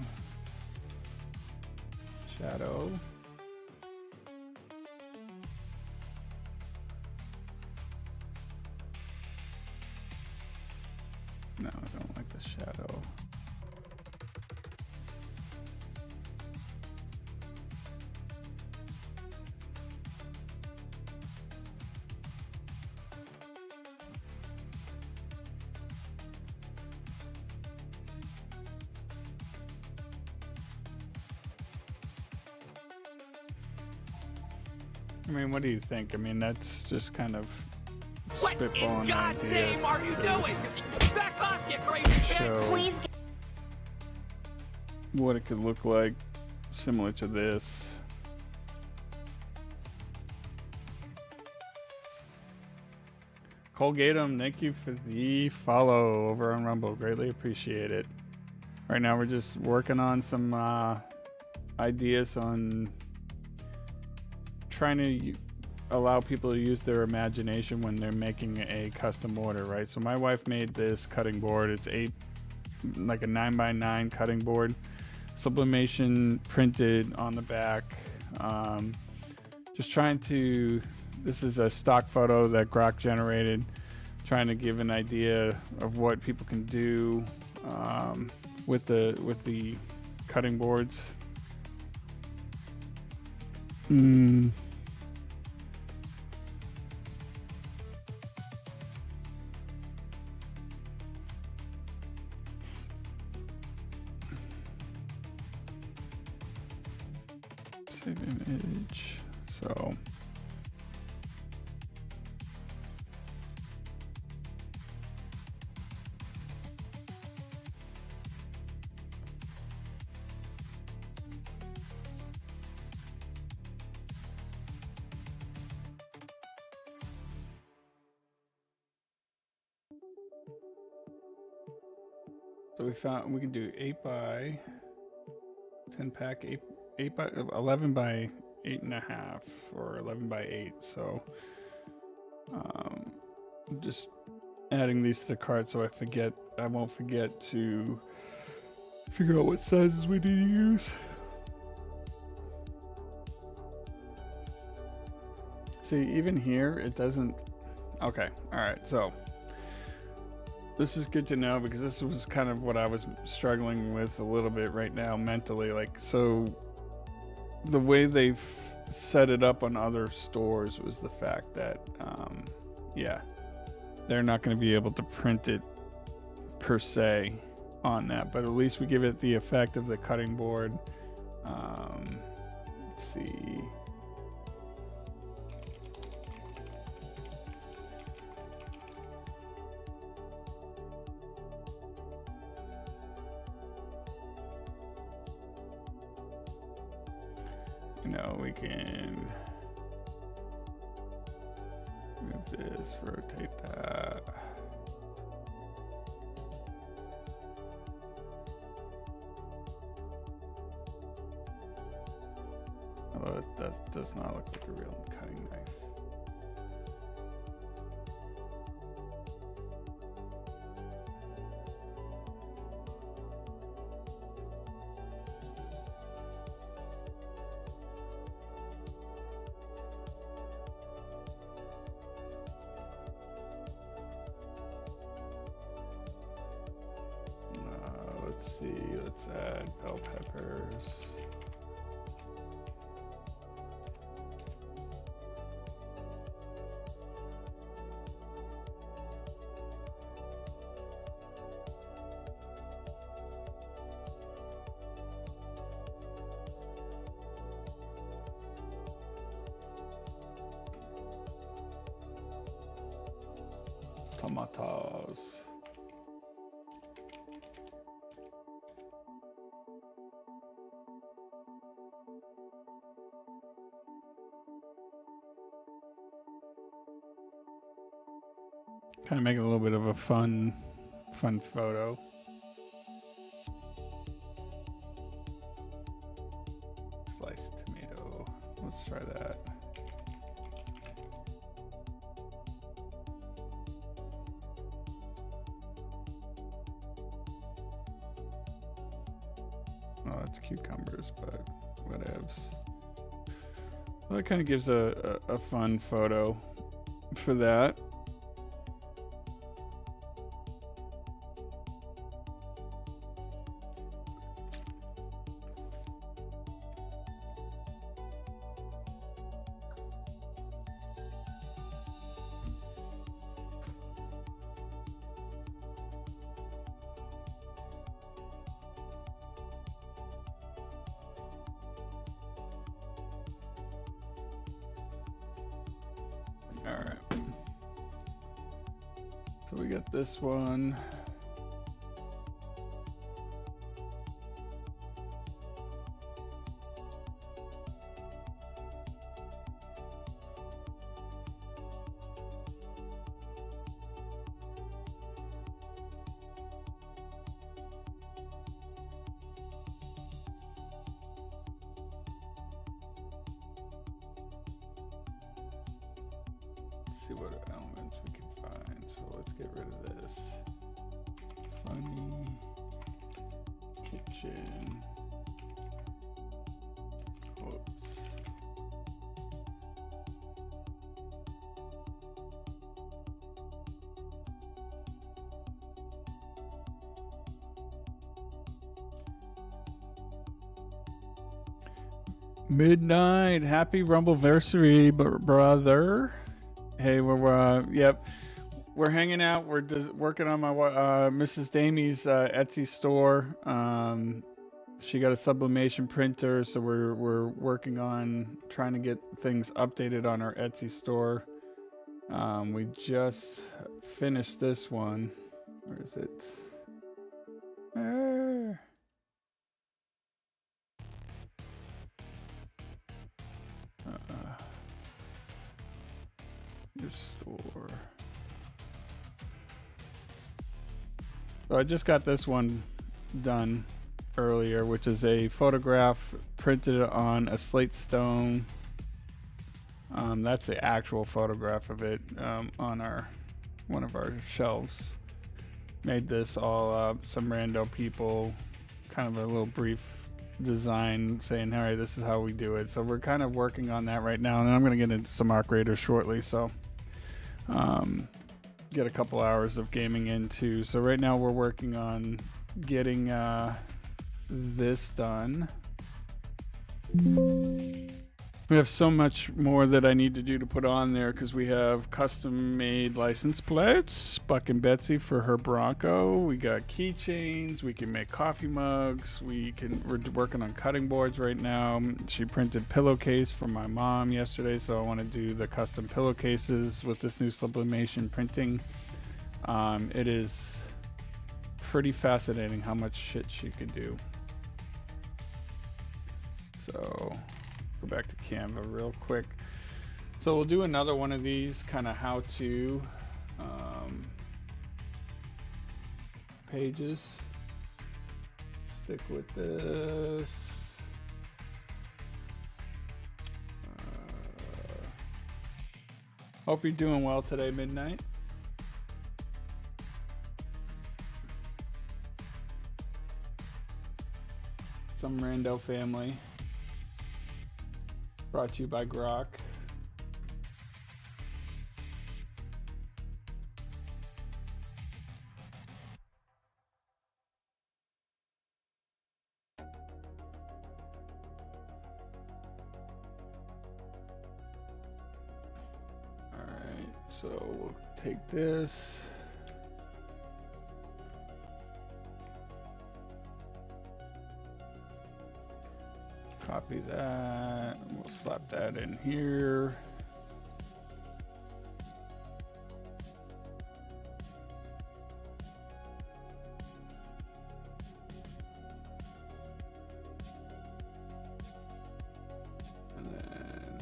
shadow. No, I don't like the shadow. I mean, what do you think? I mean, that's just kind of What in spitballing God's idea name are you to doing? Back off, you crazy bitch! show Please. what it could look like, similar to this. Colgateum, thank you for the follow over on Rumble. Greatly appreciate it. Right now we're just working on some ideas on trying to allow people to use their imagination when they're making a custom order, right? So my wife made this cutting board. It's like a 9x9 cutting board, sublimation printed on the back. Just trying to, this is a stock photo that Grok generated, trying to give an idea of what people can do with the cutting boards. Save image. So we found we can do 8x 10 pack, 8 by 11 by 8.5 or 11 by 8. So just adding these to the cart so I won't forget to figure out what sizes we need to use. See, even here it doesn't. Okay, all right, so this is good to know because this was kind of what I was struggling with a little bit right now mentally. Like, so the way they've set it up on other stores was the fact that, yeah, they're not going to be able to print it per se on that, but at least we give it the effect of the cutting board. Let's see. You know, we can move this, rotate that. Although that does not look like a real cutting knife. Let's see, let's add bell peppers. Tomatoes. Kind of make it a little bit of a fun photo. Sliced tomato. Let's try that. Oh, it's cucumbers, but whatevs. Well, that kind of gives a fun photo for that. So we got this one. See what elements we can find. So let's get rid of this. Funny kitchen quotes. Midnight, happy Rumbleversary, brother. Hey, yep, we're hanging out. We're just working on my Mrs. Damy's Etsy store. She got a sublimation printer, so we're working on trying to get things updated on our Etsy store. We just finished this one. Where is it? Your store. So I just got this one done earlier, which is a photograph printed on a slate stone. That's the actual photograph of it on one of our shelves. Made this all up. Some rando people, kind of a little brief design saying, "Hey, this is how we do it." So we're kind of working on that right now, and I'm going to get into some Arc Raiders shortly. So get a couple hours of gaming into. So right now we're working on getting this done. We have so much more that I need to do to put on there because we have custom made license plates. Buck and Betsy for her Bronco. We got keychains. We can make coffee mugs. We're working on cutting boards right now. She printed pillowcase for my mom yesterday, so I want to do the custom pillowcases with this new sublimation printing. It is pretty fascinating how much shit she could do. So go back to Canva real quick. So we'll do another one of these kind of how-to pages. Stick with this. Hope you're doing well today, Midnight. Some rando family. Brought to you by Grok. Alright, so we'll take this. Copy that. We'll slap that in here. And then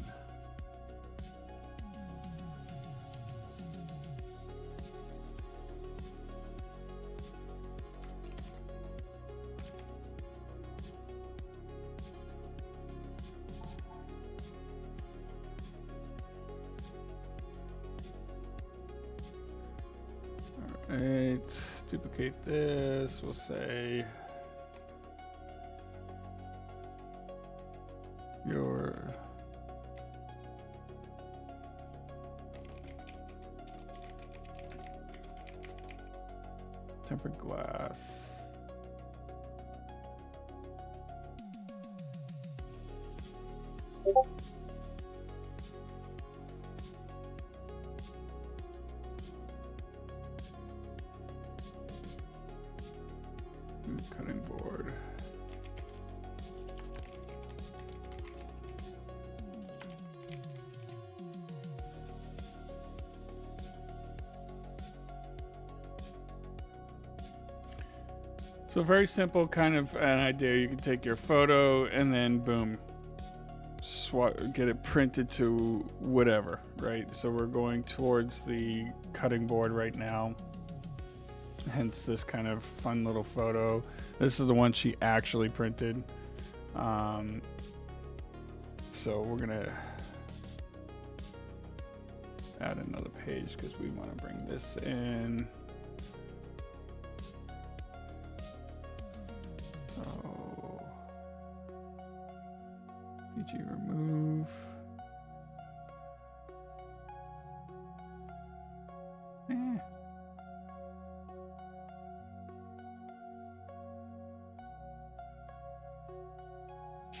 Alright, duplicate this, we'll say your tempered glass. Cutting board. So very simple kind of an idea. You can take your photo and then boom, get it printed to whatever, right? So we're going towards the cutting board right now. Hence this kind of fun little photo. This is the one she actually printed. So we're gonna add another page because we want to bring this in. So PG remove.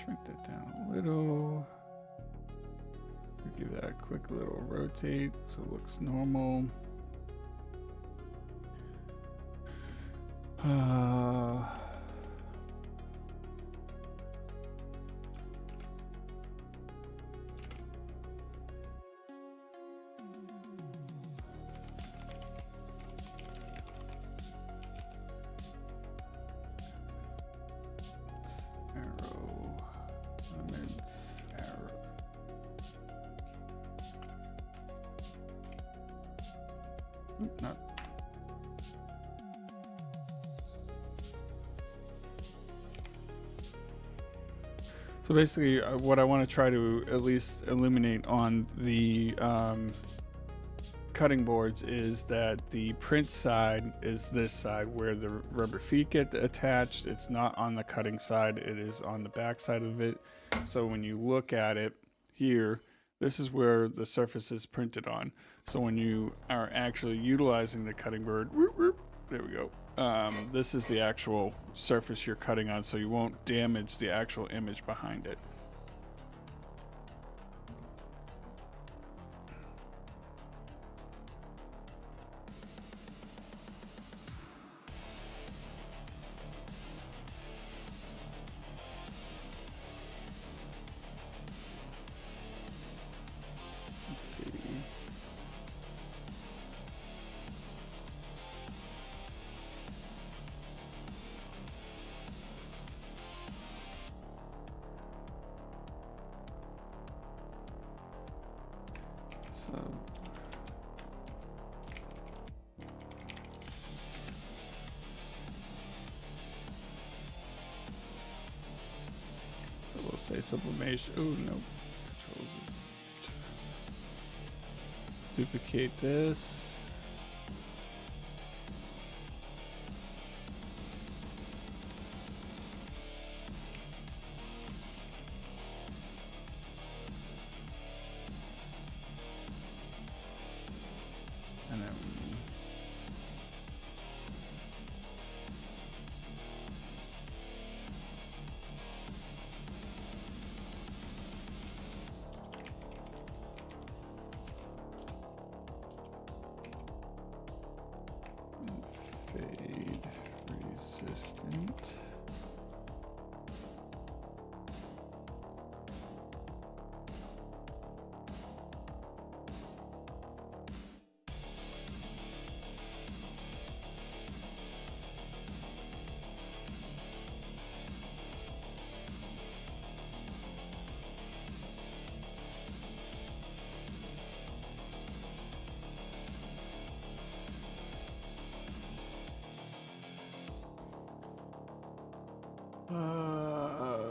Shrink that down a little. Give that a quick little rotate so it looks normal. Not. So basically, what I want to try to at least illuminate on the cutting boards is that the print side is this side where the rubber feet get attached. It's not on the cutting side, it is on the back side of it. So when you look at it here, this is where the surface is printed on. So when you are actually utilizing the cutting board, there we go. This is the actual surface you're cutting on, so you won't damage the actual image behind it. So we'll say sublimation. Oh no. Controls. Duplicate this. And then fade resistant.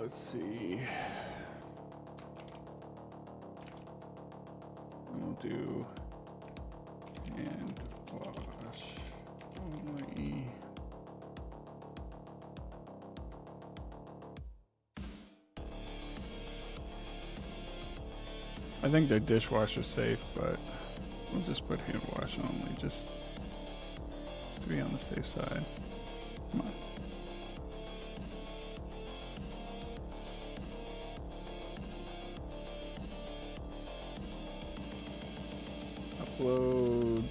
Let's see. We'll do hand wash only. I think the dishwasher's safe, but we'll just put hand wash only just to be on the safe side. Come on. Uploads.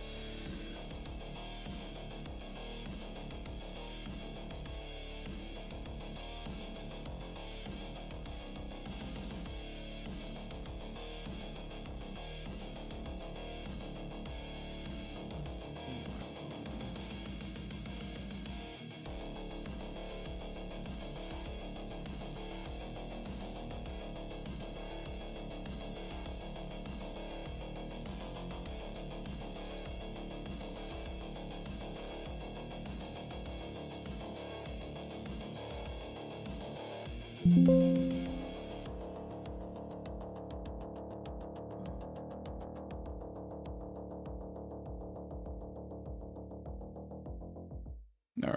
All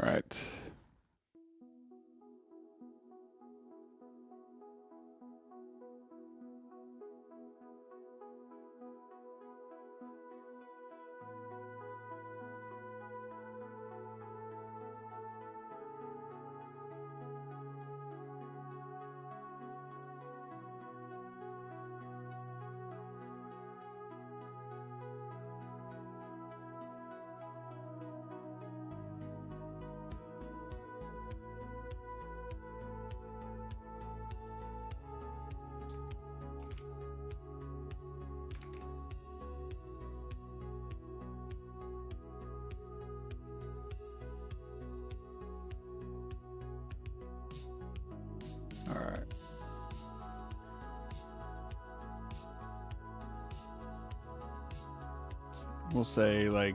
right. All right. We'll say like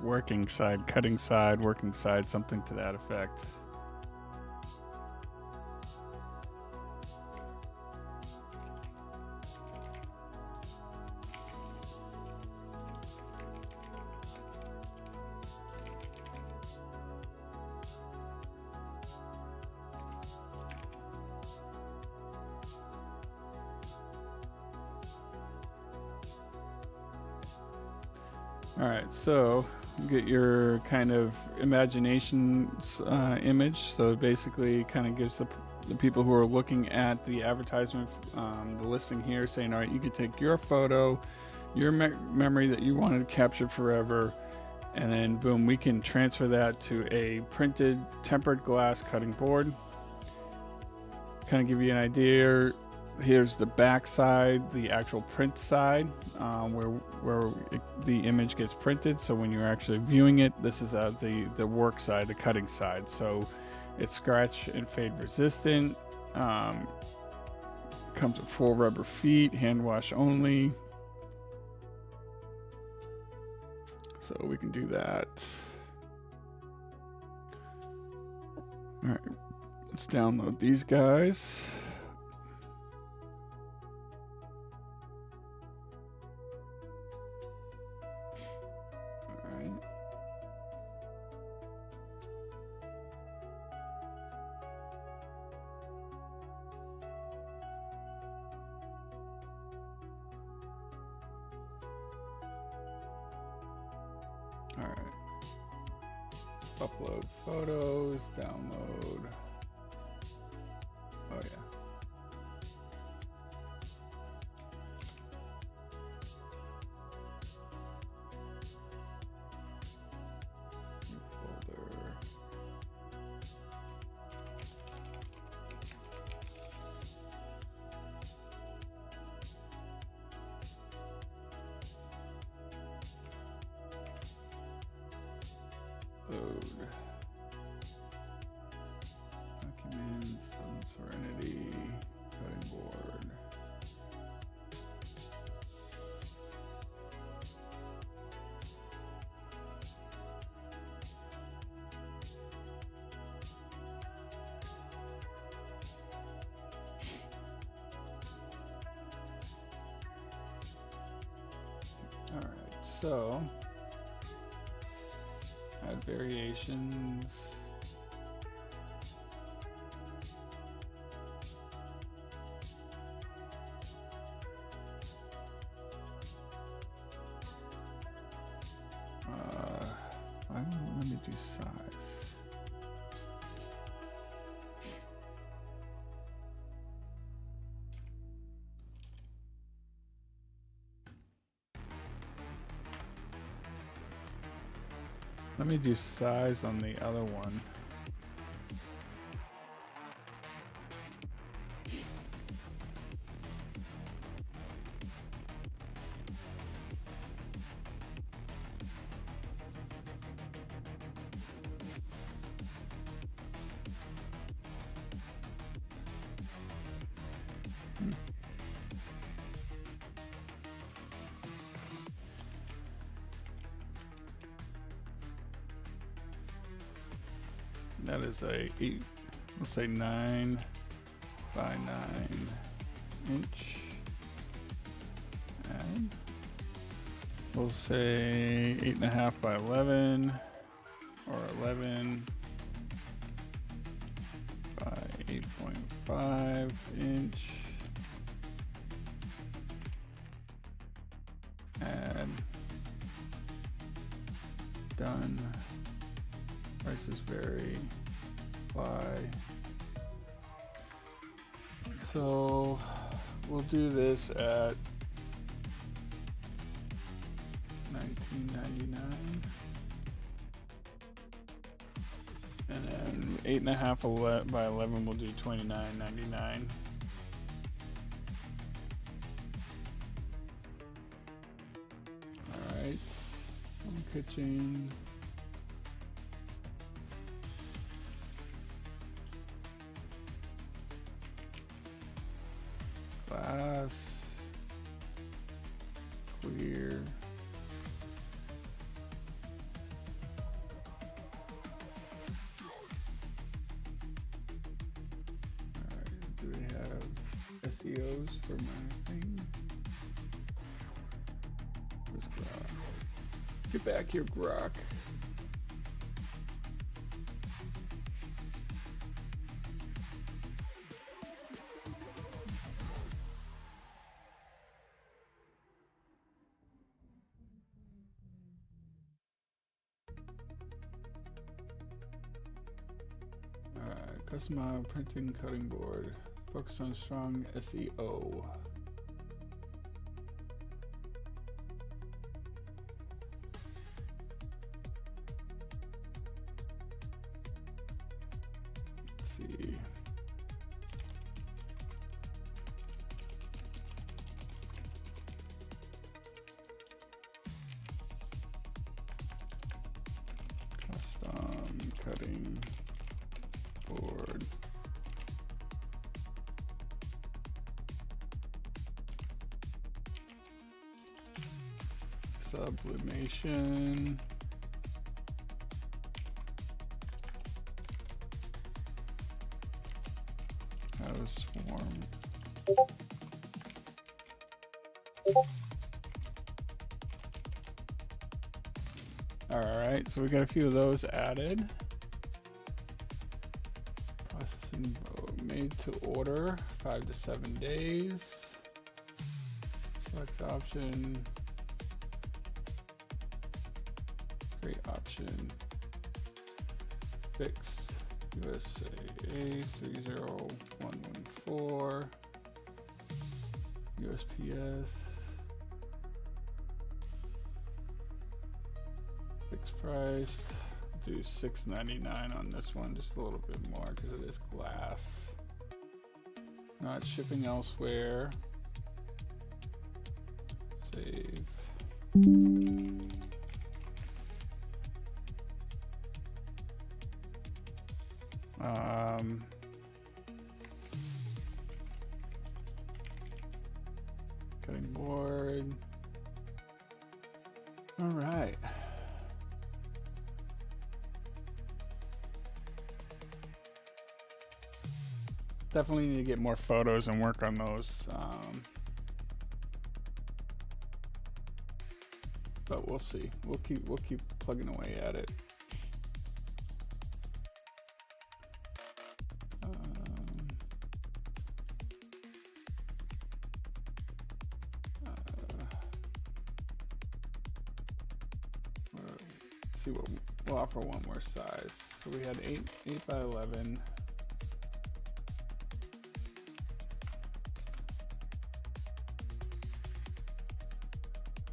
working side, cutting side, working side, something to that effect. All right, so get your kind of imagination image. So it basically kind of gives the people who are looking at the advertisement, the listing here, saying, all right, you can take your photo, your memory that you wanted to capture forever, and then boom, we can transfer that to a printed tempered glass cutting board. Kind of give you an idea. Here's the back side, the actual print side, where the image gets printed. So when you're actually viewing it, this is the work side, the cutting side. So it's scratch and fade resistant. Comes with full rubber feet, hand wash only. So we can do that. All right, let's download these guys. All right. Upload photos, download. Oh yeah. New folder. Load. Documents, Serenity, cutting board. All right, so add variations. Let me do size. Let me do size on the other one. That is a 8, we'll say 9. by 9 inch. And we'll say 8.5 by 11 or 11 by 8.5 inch. Add. Done. Prices vary. Apply. So we'll do this at $19.99, and then 8.5 by 11 we'll do $29.99. All right, home kitchen. Glass, clear, alright, do we have SEOs for my thing? Where's Grok? Get back here, Grok. Custom printing cutting board. Focus on strong SEO. Let's see. Custom cutting board. Sublimation. House warm. All right, so we got a few of those added. Processing made to order, 5 to 7 days. Select option. Great option. Fix USA 30114. USPS. Fixed price. Do $6.99 on this one, just a little bit more because it is glass. Not shipping elsewhere. Save. Cutting board. All right. Definitely need to get more photos and work on those. But we'll see. We'll keep plugging away at it. See what we'll offer one more size. So we had 8 by 11.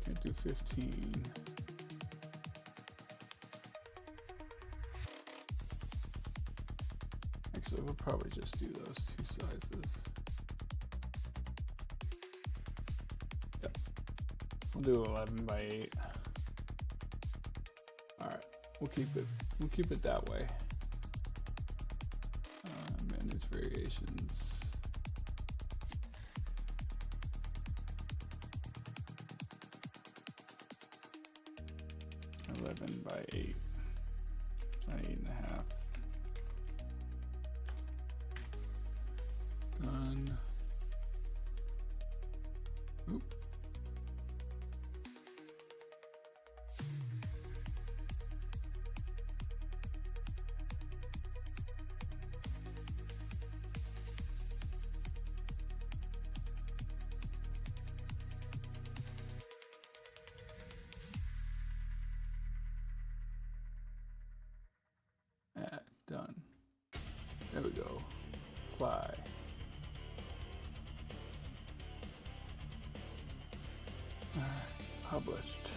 Can't do 15. Actually, we'll probably just do those two sizes. Yep. We'll do 11 by 8. All right, we'll keep it that way. Manage variations. By 8, not 8.5. Done. Oop. Done. There we go. Apply. Published.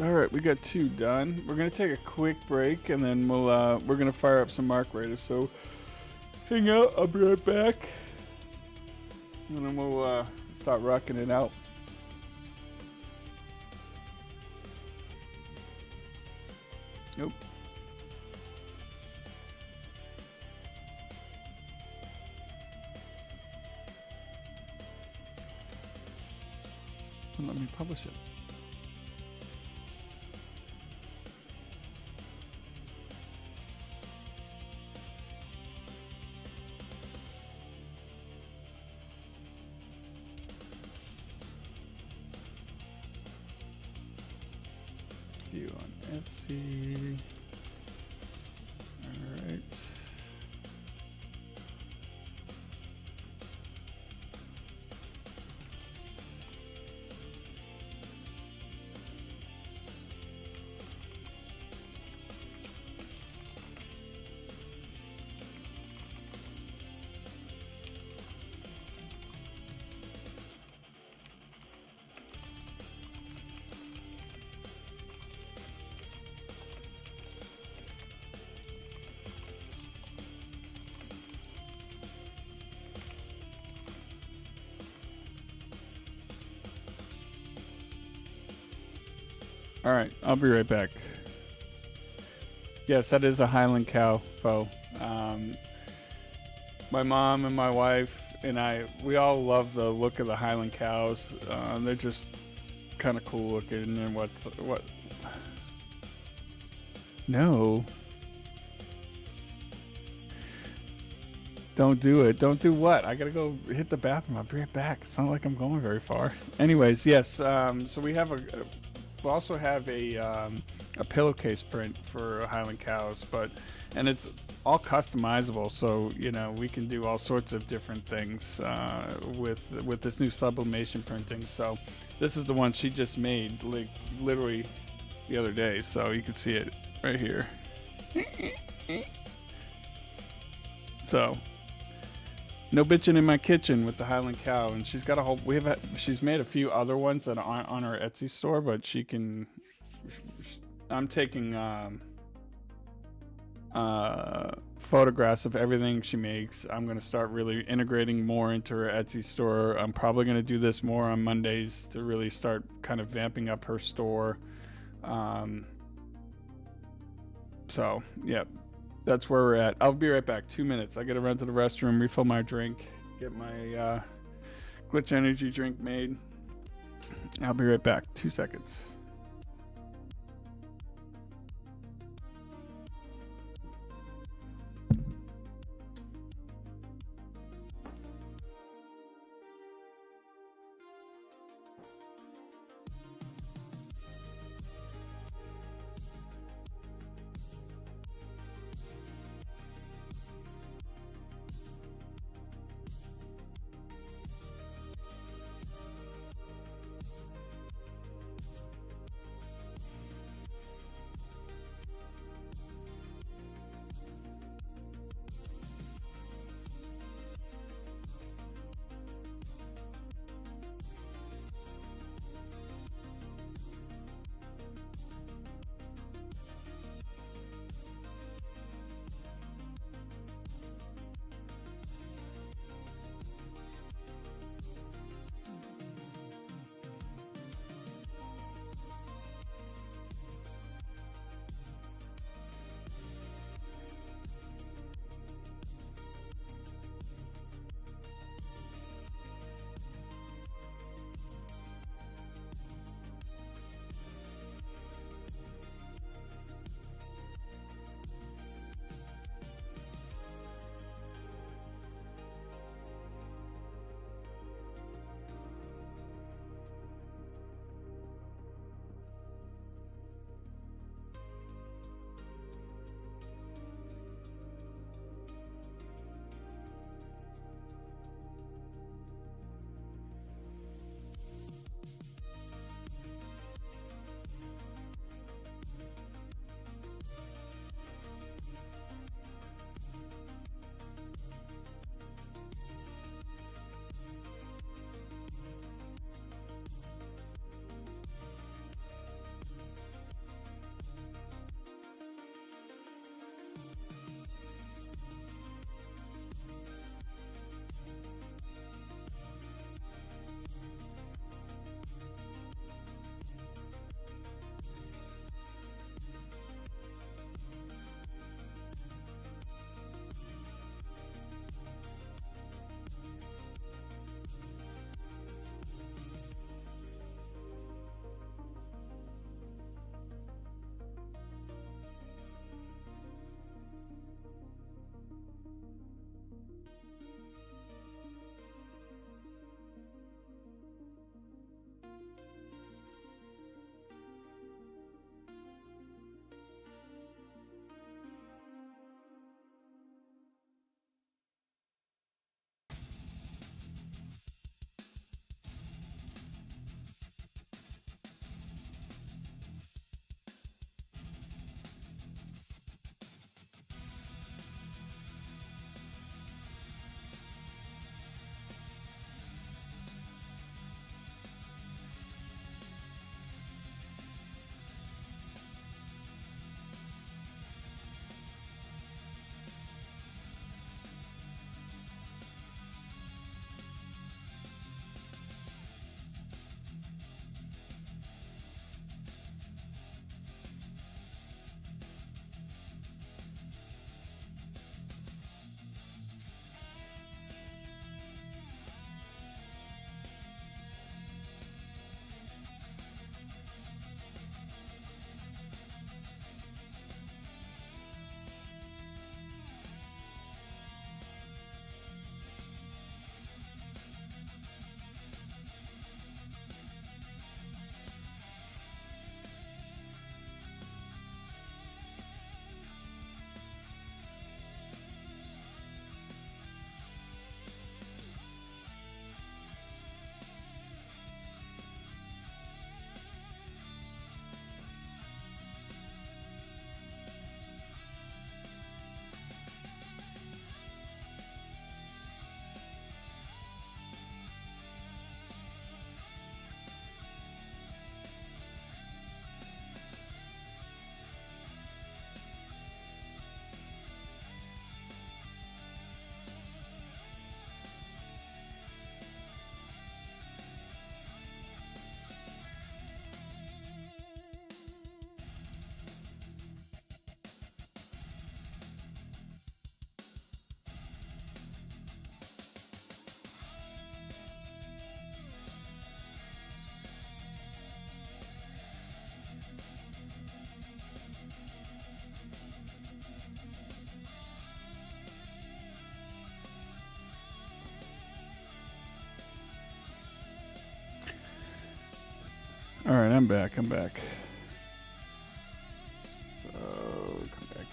All right, we got 2 done. We're gonna take a quick break, and then we're gonna fire up some mark raiders. So hang out. I'll be right back, and then we'll start rocking it out. Nope. Let me publish it. View on Etsy. All right. All right, I'll be right back. Yes, that is a Highland cow faux. My mom and my wife and we all love the look of the Highland cows. They're just kind of cool looking. And what? No. Don't do it. Don't do what? I gotta go hit the bathroom. I'll be right back. It's not like I'm going very far. Anyways, yes. So we also have a pillowcase print for Highland cows, and it's all customizable. So we can do all sorts of different things with this new sublimation printing. So this is the one she just made, like literally the other day. So you can see it right here. So. No bitching in my kitchen with the Highland cow, and she's got a whole. She's made a few other ones that aren't on her Etsy store, but she can. I'm taking photographs of everything she makes. I'm gonna start really integrating more into her Etsy store. I'm probably gonna do this more on Mondays to really start kind of vamping up her store. So yeah. That's where we're at. I'll be right back. 2 minutes. I gotta run to the restroom, refill my drink, get my glitch energy drink made. I'll be right back. 2 seconds. All right, I'm back. So come back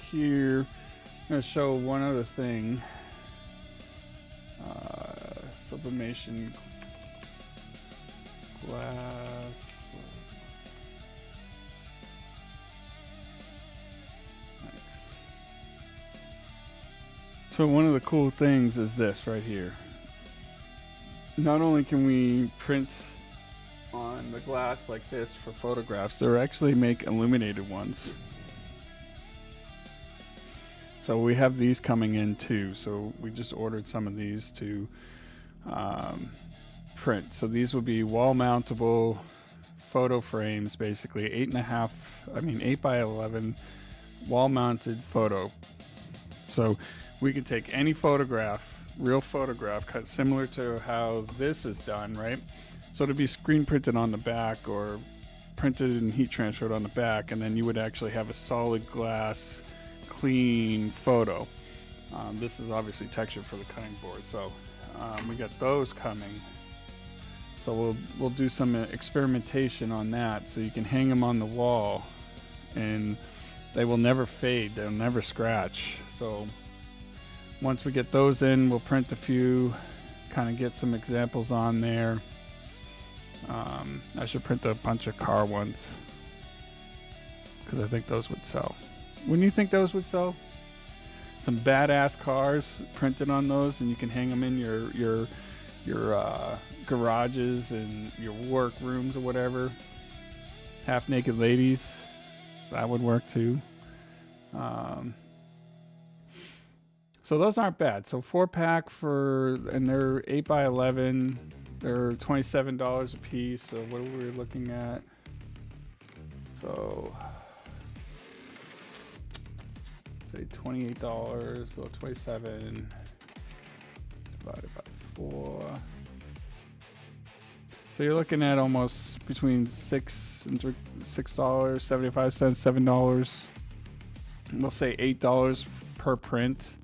here. I'm gonna show one other thing. Sublimation glass. Nice. So one of the cool things is this right here. Not only can we print on the glass like this for photographs, they actually make illuminated ones. So we have these coming in too. So we just ordered some of these to print. So these will be wall mountable photo frames, basically 8 by 11 wall mounted photo. So we can take any photograph, real photograph, cut similar to how this is done, right? So to be screen printed on the back or printed and heat transferred on the back, and then you would actually have a solid glass clean photo. This is obviously textured for the cutting board, so we got those coming. So we'll do some experimentation on that, so you can hang them on the wall and they will never fade, they'll never scratch. So once we get those in, we'll print a few, kind of get some examples on there. I should print a bunch of car ones because I think those would sell. Wouldn't you think those would sell? Some badass cars printed on those, and you can hang them in your garages and your work rooms or whatever. Half naked ladies, that would work too. So those aren't bad. So 4-pack and they're 8 by 11. They're $27 a piece. So what are we looking at? So say $28, so 27 divided by 4. So you're looking at almost between $6.75, $7. We'll say $8 per print.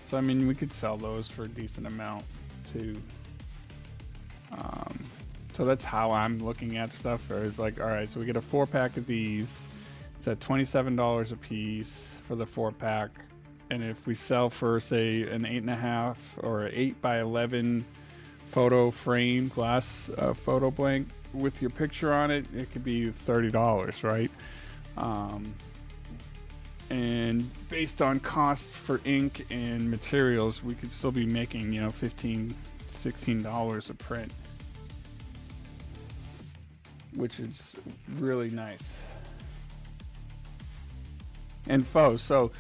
So I mean, we could sell those for a decent amount too. So that's how I'm looking at stuff. It's like, all right, so we get a 4-pack of these. It's at $27 a piece for the 4-pack. And if we sell for say an 8.5 or 8 by 11 photo frame, glass photo blank with your picture on it, it could be $30, right? And based on cost for ink and materials, we could still be making, $15, $16 a print, which is really nice. And so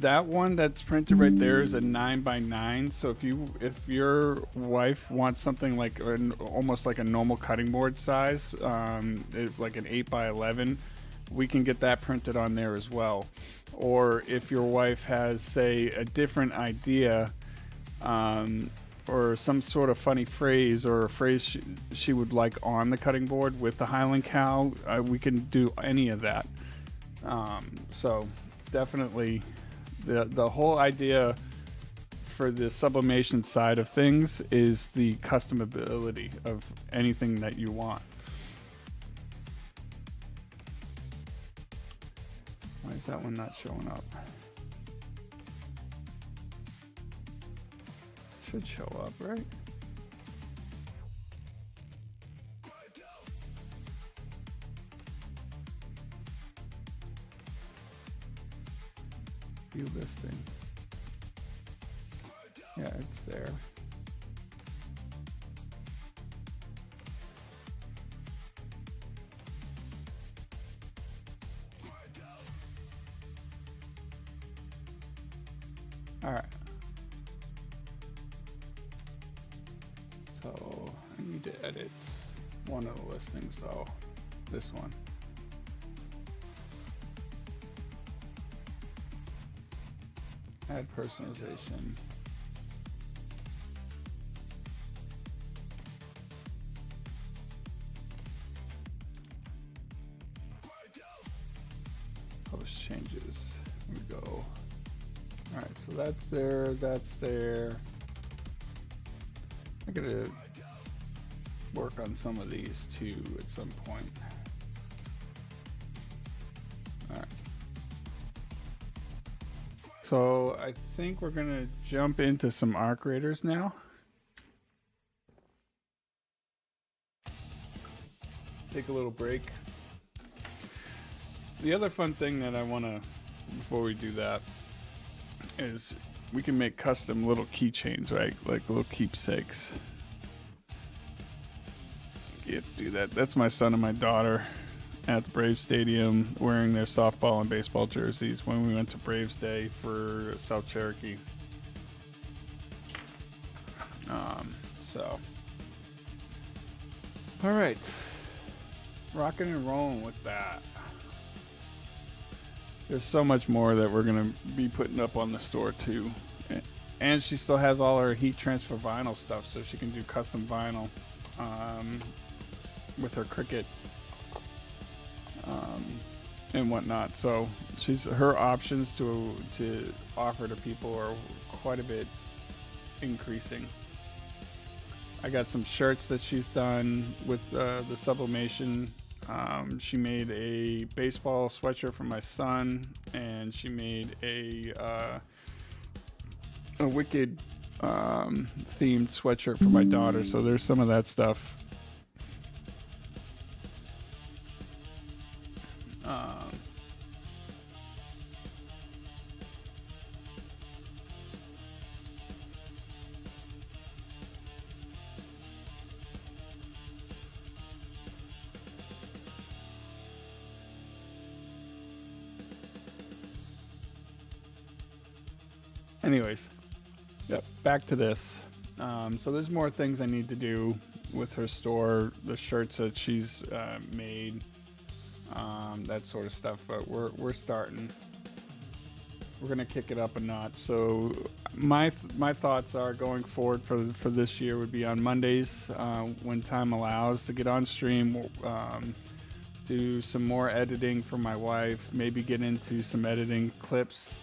that one that's printed right there is a 9 by 9. So if your wife wants something like almost like a normal cutting board size, like an 8 by 11, we can get that printed on there as well. Or if your wife has, say, a different idea, or some sort of funny phrase or a phrase she would like on the cutting board with the Highland cow, we can do any of that. So definitely the whole idea for the sublimation side of things is the customability of anything that you want. Why is that one not showing up? Should show up, right? View listing. Yeah, it's there. All right. So I need to edit one of the listings though. This one. Add personalization. Post changes. Here we go. All right, so that's there. That's there. I gotta work on some of these too at some point. All right. So I think we're gonna jump into some arc raiders now. Take a little break. The other fun thing that I want to, before we do that, is we can make custom little keychains, right? Like little keepsakes. Get to do that. That's my son and my daughter at the Braves Stadium wearing their softball and baseball jerseys when we went to Braves Day for South Cherokee. So, all right, rocking and rolling with that. There's so much more that we're gonna be putting up on the store too, and she still has all her heat transfer vinyl stuff, so she can do custom vinyl with her Cricut and whatnot. So her options to offer to people are quite a bit increasing. I got some shirts that she's done with the sublimation. She made a baseball sweatshirt for my son, and she made a Wicked themed sweatshirt for my daughter. So there's some of that stuff. Anyways, yep, back to this. So there's more things I need to do with her store, the shirts that she's made, that sort of stuff. But we're starting. We're gonna kick it up a notch. So my thoughts are going forward for this year would be on Mondays when time allows to get on stream, do some more editing for my wife, maybe get into some editing clips.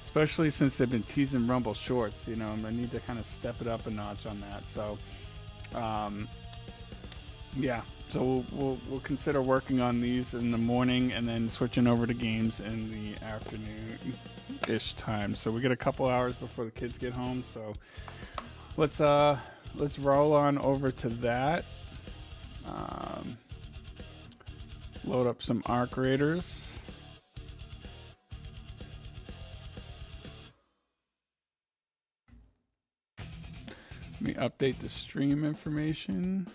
Especially since they've been teasing Rumble Shorts, you know, I need to kind of step it up a notch on that. So, yeah. So we'll consider working on these in the morning and then switching over to games in the afternoon-ish time. So we get a couple hours before the kids get home. So let's roll on over to that. Load up some arc raiders. Let me update the stream information.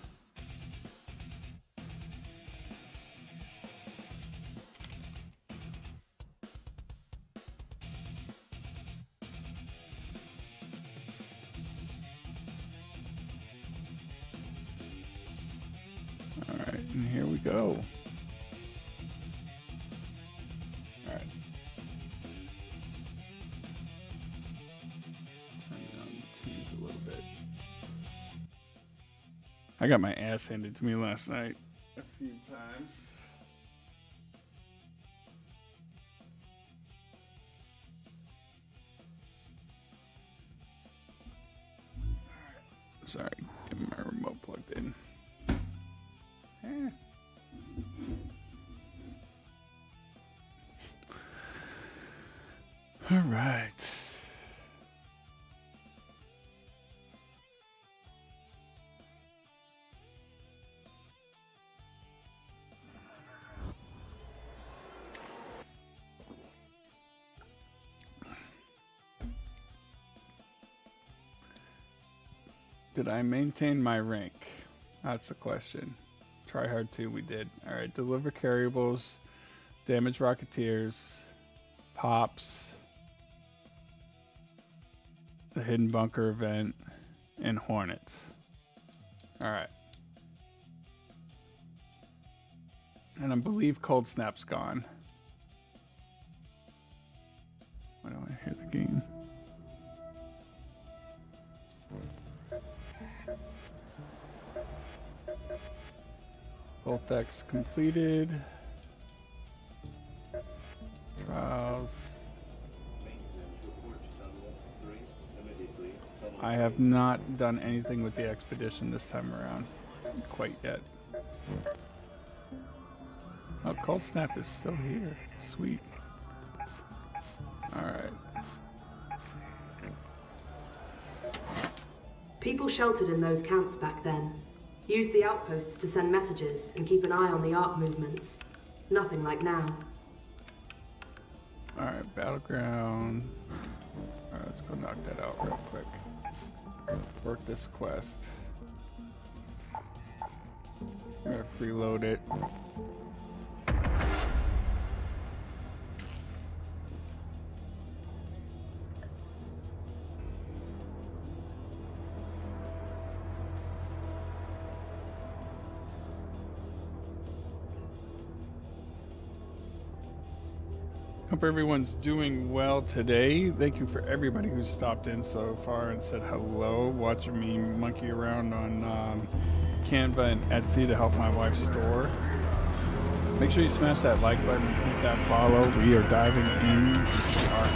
All right, and here we go. All right. Turn down the teams a little bit. I got my ass handed to me last night a few times. Sorry, getting my remote plugged in. All right. Did I maintain my rank? That's the question. Try hard too, we did. All right, deliver carryables, damage rocketeers, pops, the hidden bunker event, and hornets. All right. And I believe cold snap's gone. Why don't I hear the game? Voltex completed. Trials. I have not done anything with the expedition this time around. quite yet. Oh, Cold Snap is still here. Sweet. Alright. People sheltered in those camps back then. Used the outposts to send messages and keep an eye on the ARC movements. Nothing like now. Alright, Battleground. Alright, let's go knock that out real quick. Work this quest. I'm gonna freeload it. Hope everyone's doing well today. Thank you for everybody who's stopped in so far and said hello, watching me monkey around on Canva and Etsy to help my wife's store. Make sure you smash that like button, hit that follow. We are diving in our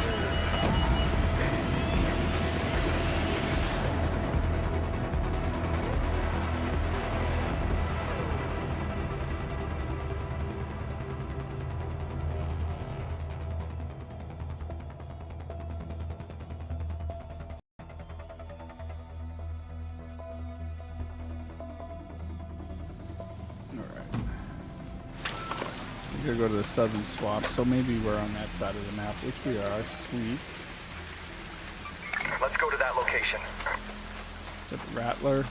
We're gonna go to the southern swamp, so maybe we're on that side of the map, which we are. Sweet. Let's go to that location. The Rattler.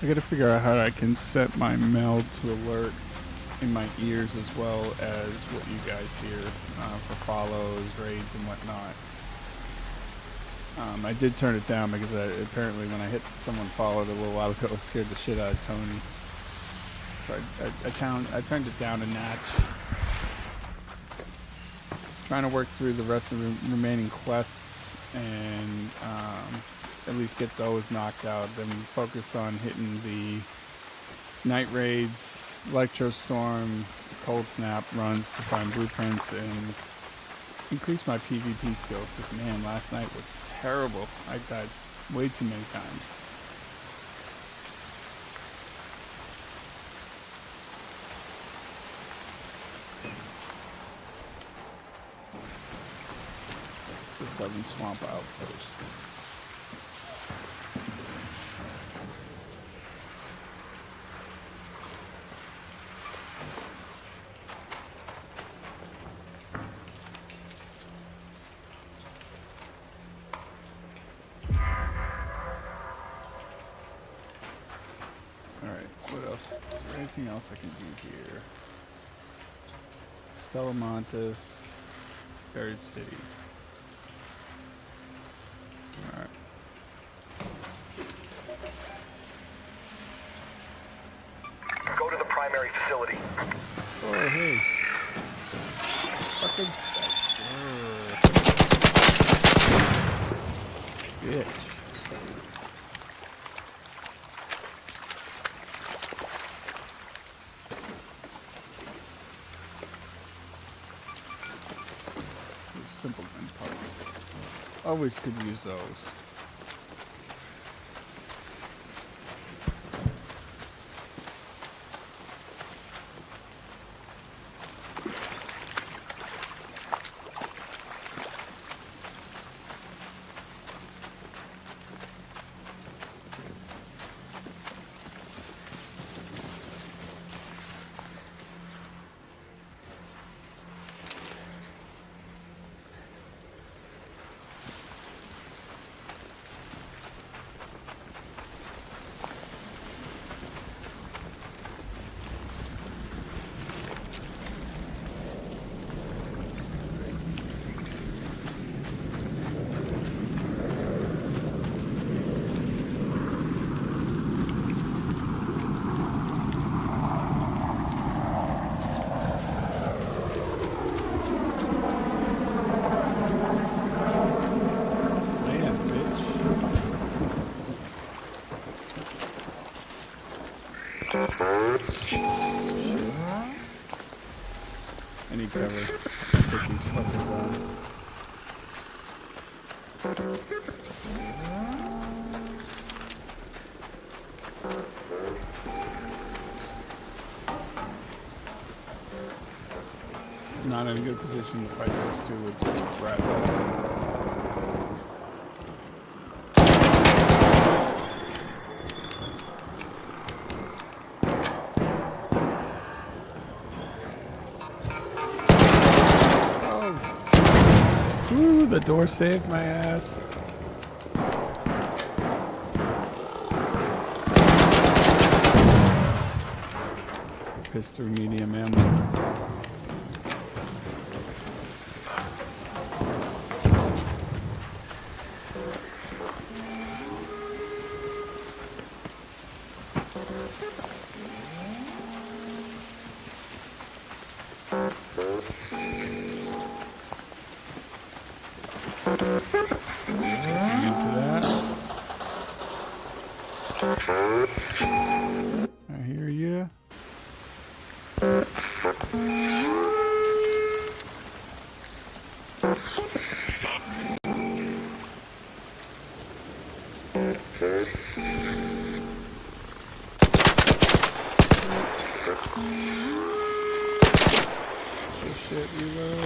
I gotta figure out how I can set my meld to alert in my ears as well as what you guys hear for follows, raids, and whatnot. I did turn it down because apparently when I hit someone followed a little while ago, it scared the shit out of Tony. So I turned it down a notch. Trying to work through the rest of the remaining quests and at least get those knocked out. Then focus on hitting the night raids, Electro Storm, Cold Snap runs to find blueprints and increase my PvP skills, because man, last night was terrible. I died way too many times. The Southern Swamp Outpost. Anything else I can do here? Stella Montes, Buried City. Alright. Go to the primary facility. Oh, hey. Fucking bitch. Simple gun parts. Always could use those. I need cover. take these fuckers down. Not in a good position to fight those two with Brad. Ooh, the door saved my ass. Pissed through medium ammo. Into that. I hear you. Shit, reload.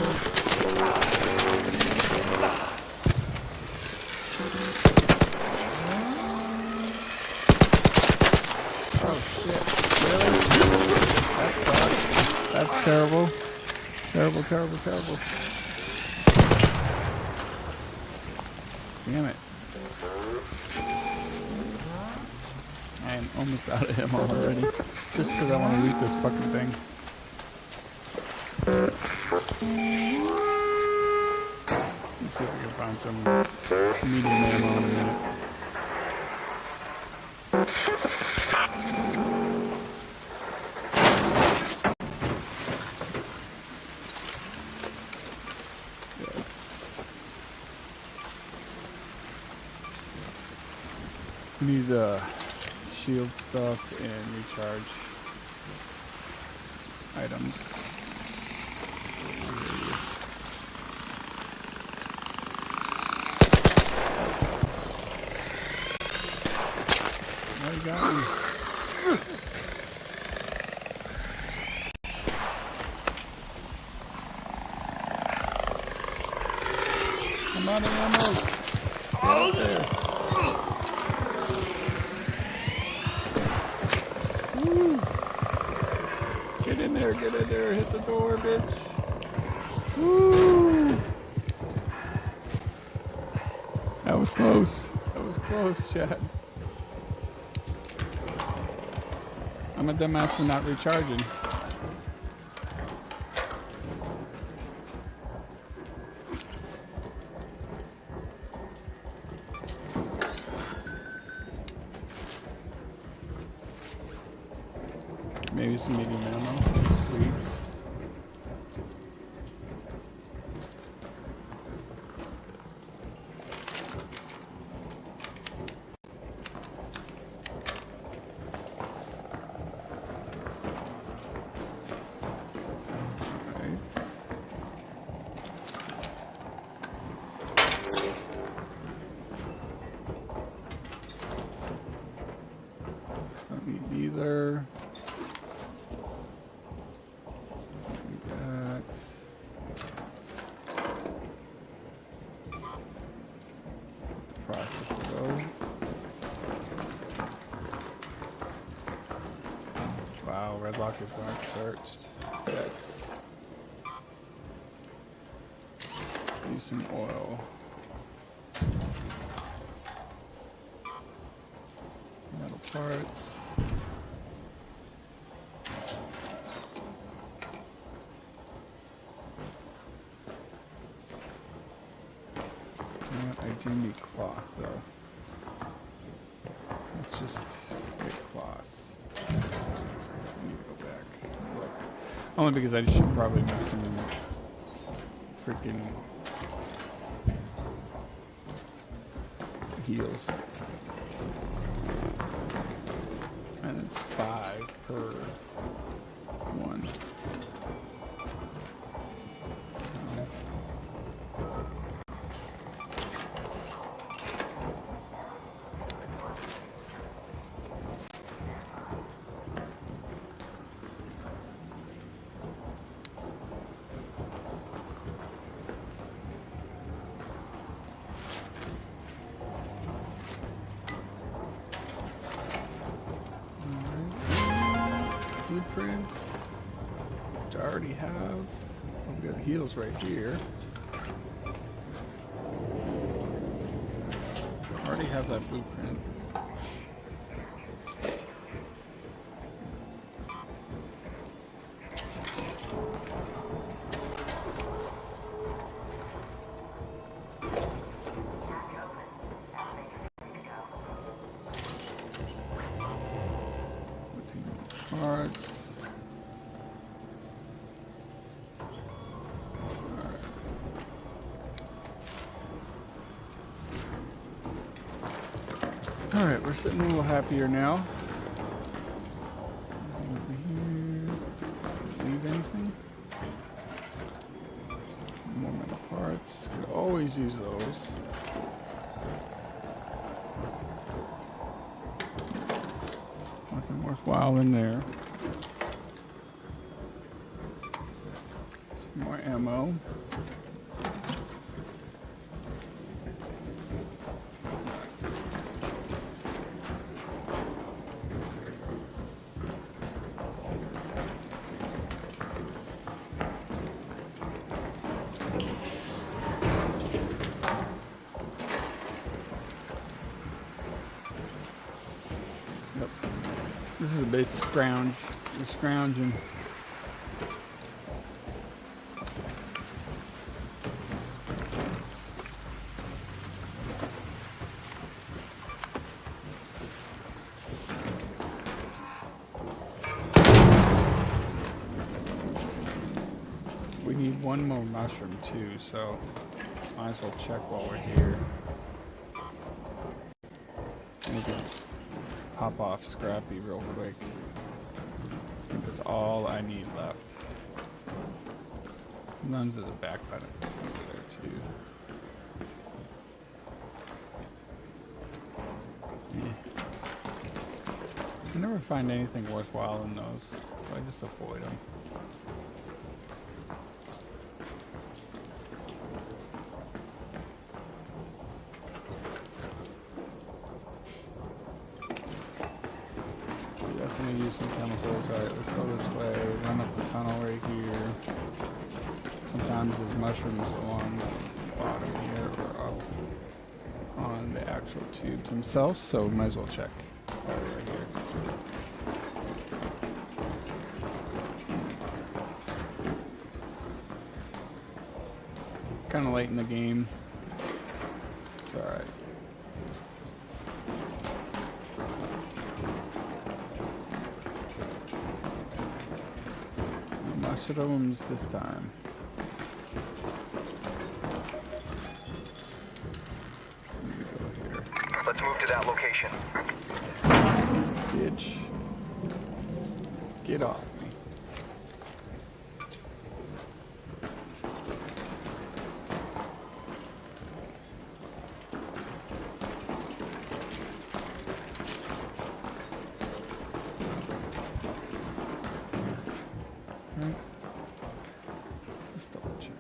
Oh shit, really? That sucks. That's terrible. Terrible, terrible, terrible. Damn it. I am almost out of ammo already. Just because I want to loot this fucking thing. Let's see if we can find some medium ammo in a minute. We need shield stuff and recharge items. Oh, you got me. I'm out of ammo. Get there. Woo. Get in there, hit the door, bitch. Woo. That was close. That was close, Chad. I'm a dumbass for not recharging. Maybe some medium ammo. Sweet. Don't need either. Wow, red lockers aren't searched. Yes. Use some oil. Metal parts. I do need cloth though. Let's just get cloth. I need to go back. Look. Only because I should probably make some freaking heals. And it's 5 per one. blueprints, which I already have. I've got heals right here. I already have that blueprint. Parts. Alright, we're sitting a little happier now. Over here. Leave anything? More metal parts. Could always use those. Nothing worthwhile in there. Some more ammo. This is a base scrounge. We're scrounging. We need one more mushroom too, so might as well check while we're here. Maybe pop off Scrappy real quick. I think that's all I need left. Runs of the backpack over there too. I never find anything worthwhile in those, so I just avoid them. Definitely use some chemicals. Alright, let's go this way, run up the tunnel right here. Sometimes there's mushrooms along the bottom here or up on the actual tubes themselves, so we might as well check while we're right here. Kind of late in the game. It's alright. Mushrooms this time. Let me go here. Let's move to that location. Bitch. Get off me. Right. Let's double check.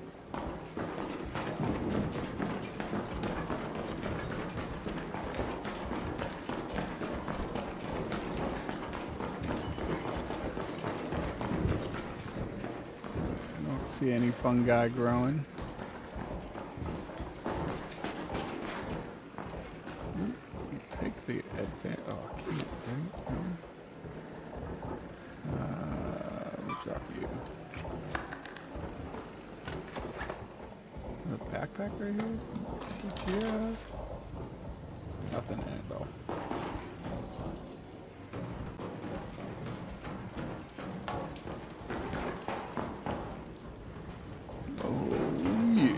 Don't see any fungi growing. Take the advantage. Oh, I can't, right? Let me drop you. A backpack right here? Yeah. Nothing in it though. Oh yeah.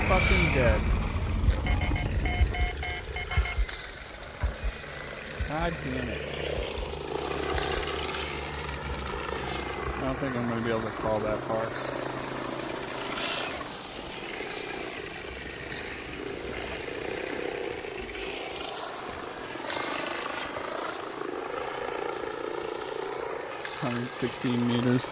Fucking God damn it. I don't think I'm going to be able to crawl that far. $116 meters.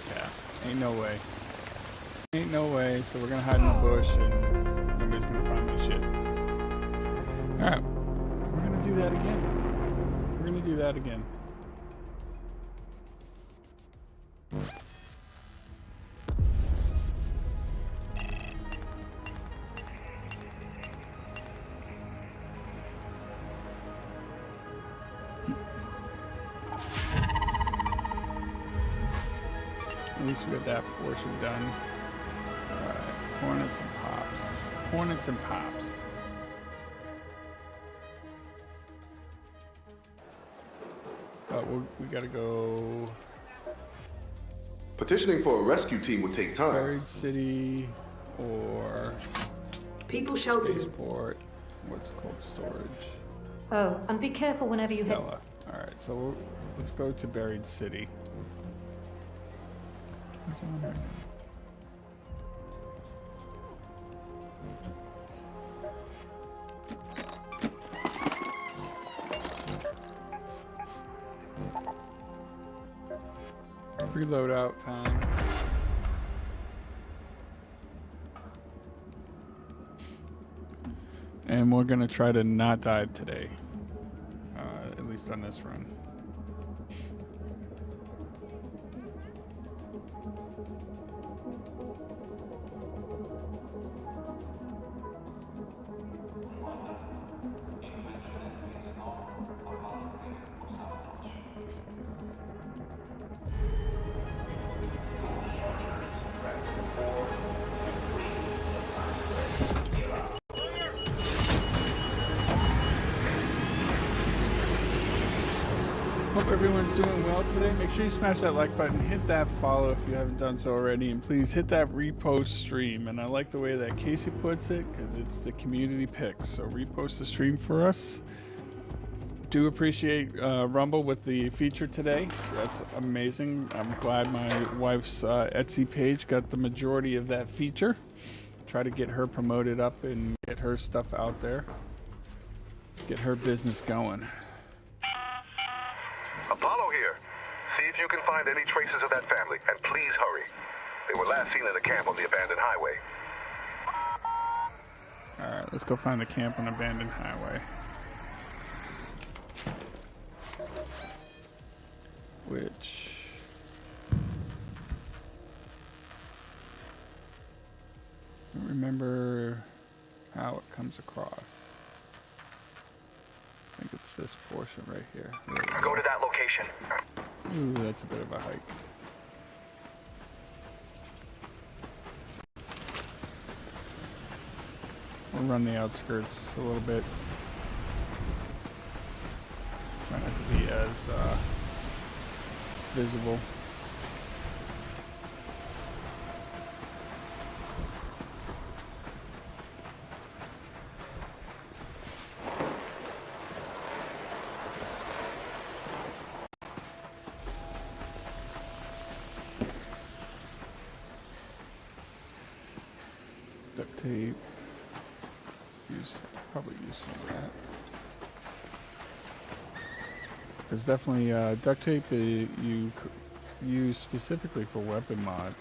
Yeah, ain't no way. Ain't no way, so we're gonna hide in the bush and nobody's gonna find this shit. Alright, we're gonna do that again. We're gonna do that again. At least we got that portion done. Alright, Hornets and Pops. Hornets and Pops. But we gotta go Petitioning for a rescue team would take time. Buried City or People sheltered. Spaceport. What's it called? Storage. Oh, and be careful whenever you hit. Stella. Alright, so let's go to Buried City. What's on there? Reload out time. And we're gonna try to not die today. At least on this run. Hope everyone's doing well today. Make sure you smash that like button, hit that follow if you haven't done so already, and please hit that repost stream. And I like the way that Casey puts it because it's the community picks. So repost the stream for us. Do appreciate Rumble with the feature today. That's amazing. I'm glad my wife's Etsy page got the majority of that feature. Try to get her promoted up and get her stuff out there. Get her business going. Apollo here. See if you can find any traces of that family, and please hurry. They were last seen in a camp on the abandoned highway. Alright, let's go find the camp on abandoned highway. Which... I don't remember how it comes across. I think it's this portion right here. Go to that location. Ooh, that's a bit of a hike. We'll run the outskirts a little bit. Try not to be as visible. Duct tape. Probably use some of that. There's definitely duct tape you use specifically for weapon mods.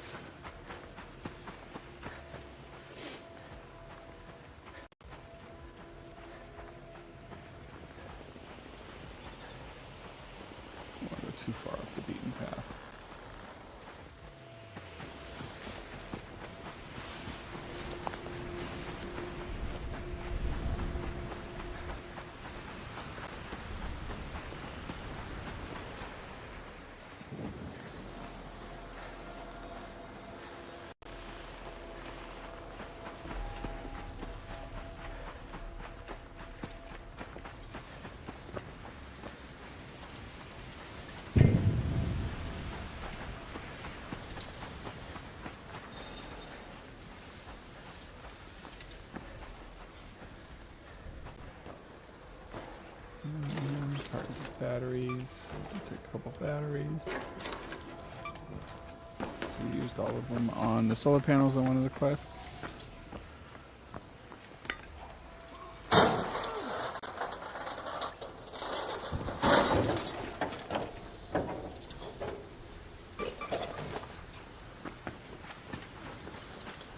Don't want to go too far off the beaten path. Cartons of batteries. We'll take a couple batteries. So we used all of them on the solar panels on one of the quests.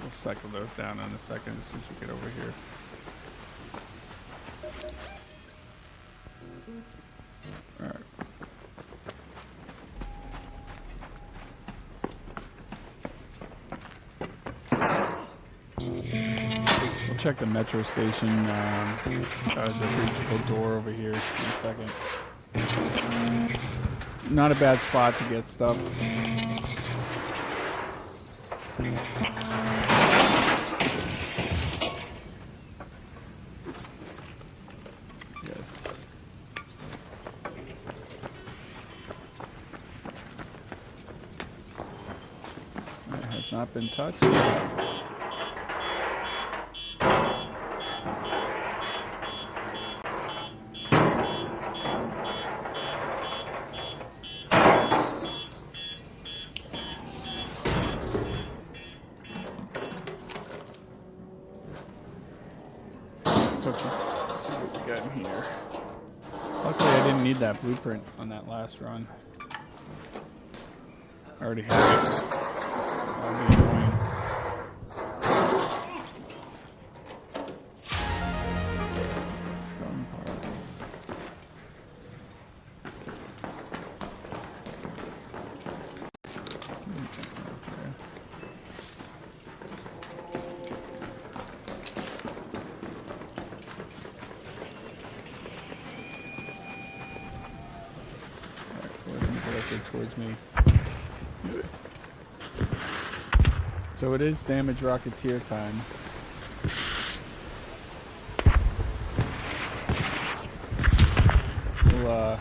We'll cycle those down in a second as soon as we get over here. Alright. We'll check the metro station, the reachable door over here in a second. Not a bad spot to get stuff. Not been touched. Let's see what we got in here. Luckily, I didn't need that blueprint on that last run. I already had it. That'll be annoying. Scum parts. Towards me. So it is damage Rocketeer time. We'll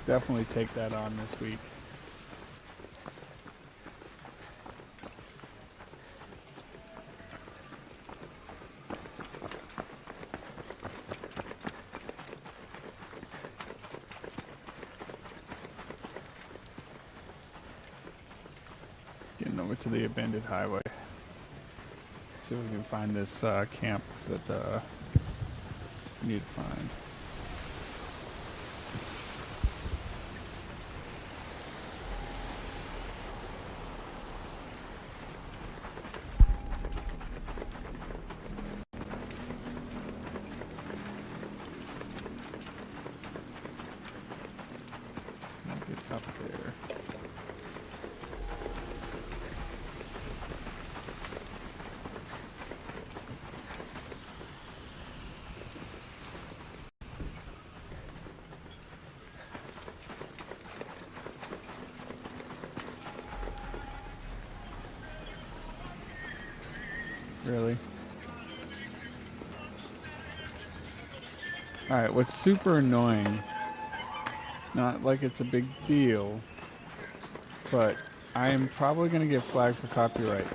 definitely take that on this week. Getting over to the abandoned highway. See if we can find this camp that we need to find. Get up there. Really? Alright, what's super annoying, not like it's a big deal, but I am probably going to get flagged for copyright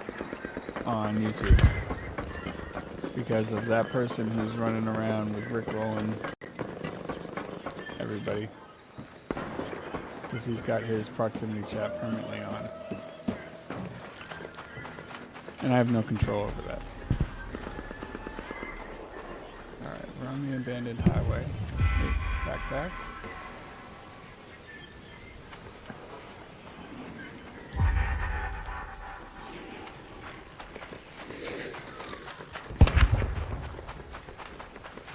on YouTube because of that person who's running around with Rickrolling everybody. Because he's got his proximity chat permanently on. And I have no control over that. Alright, we're on the abandoned highway. Back.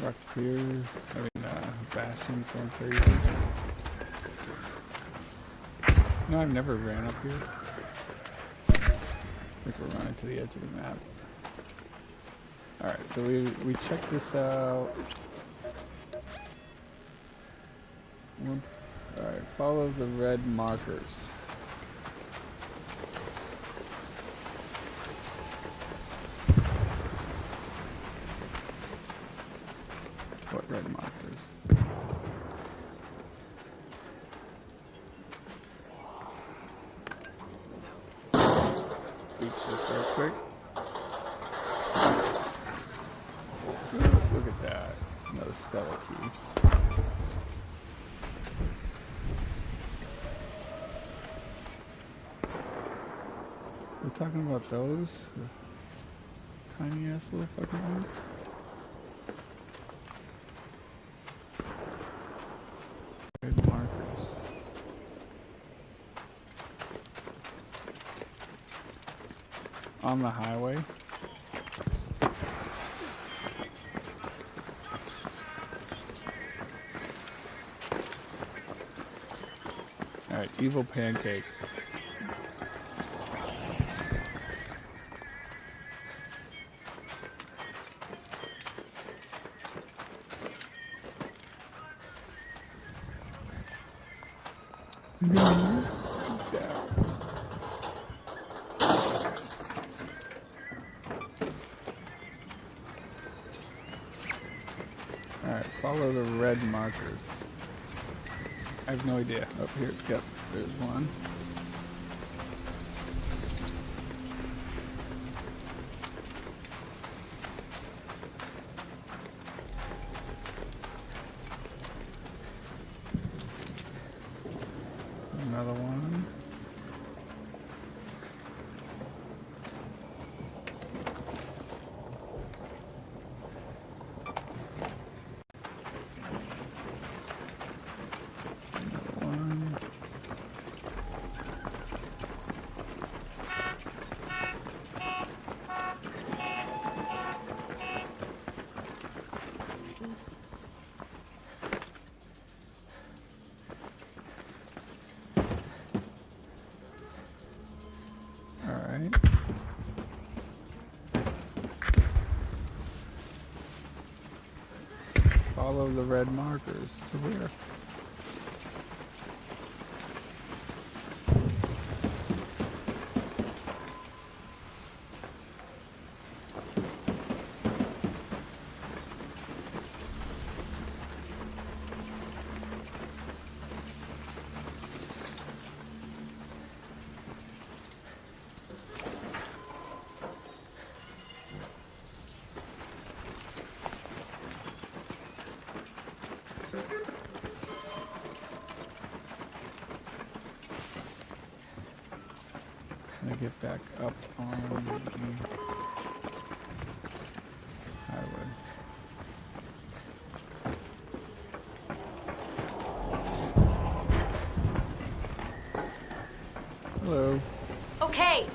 Rocketeer, Bastion's going crazy. No, I've never ran up here. I think we're running to the edge of the map. Alright, so we checked this out. Alright, follow the red markers. What red markers? Reach this real quick. Look at that. Another stellar key. We're talking about those tiny ass little fucking ones. Red markers. On the highway. Alright, evil pancake. Alright, follow the red markers. I have no idea. Up here, yep, there's one. Another one. Alright. Follow the red markers to where? I get back up on the highway. Hello. Okay.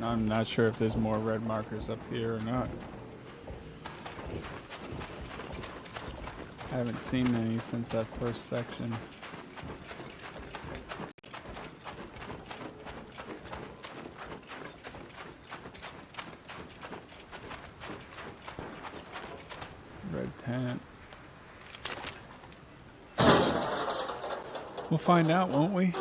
I'm not sure if there's more red markers up here or not. I haven't seen any since that first section. Red tent. We'll find out, won't we?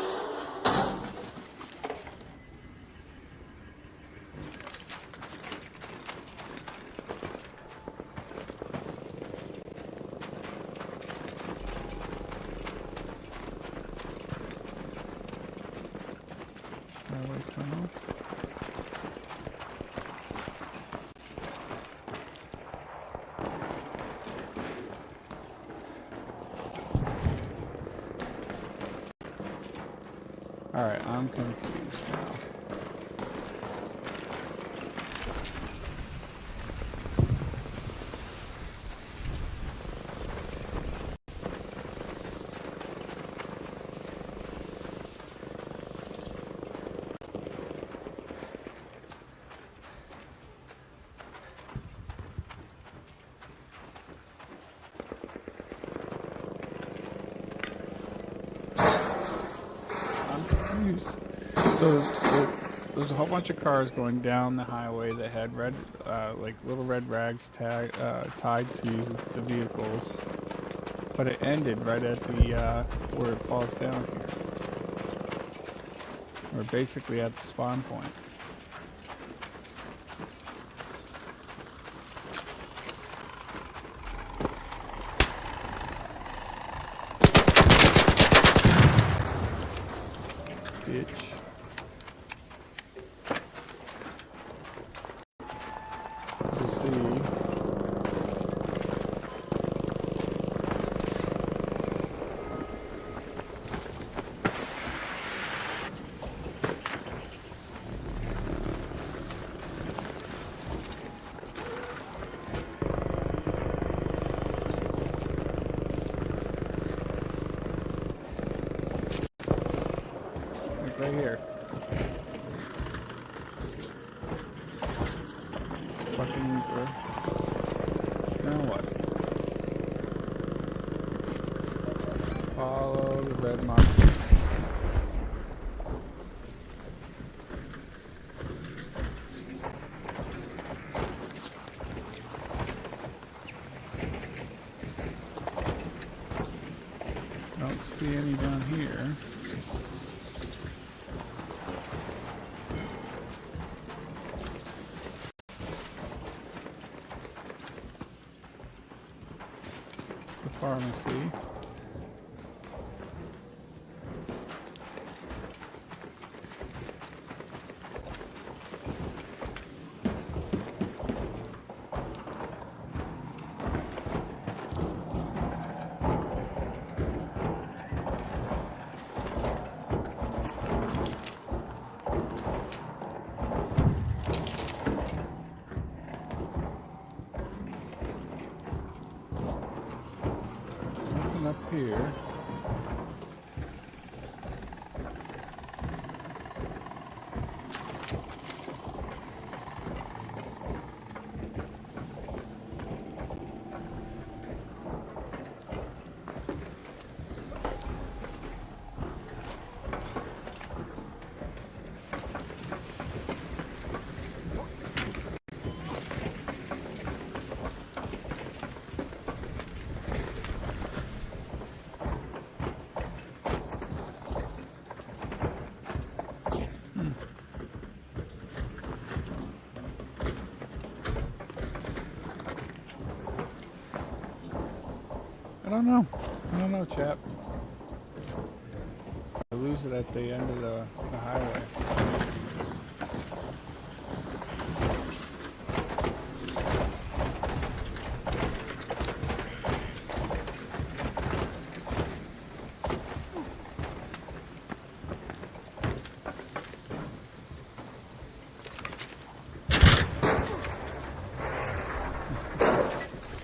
Alright, I'm confused now. So there's a whole bunch of cars going down the highway that had red, like little red rags tied to the vehicles. But it ended right at the where it falls down here. We're basically at the spawn point. Bitch. Let's see. Right here. Fucking now what? Follow the red mark. Don't see any down here. Pharmacy. Up here. I don't know, chap. I lose it at the end of the highway.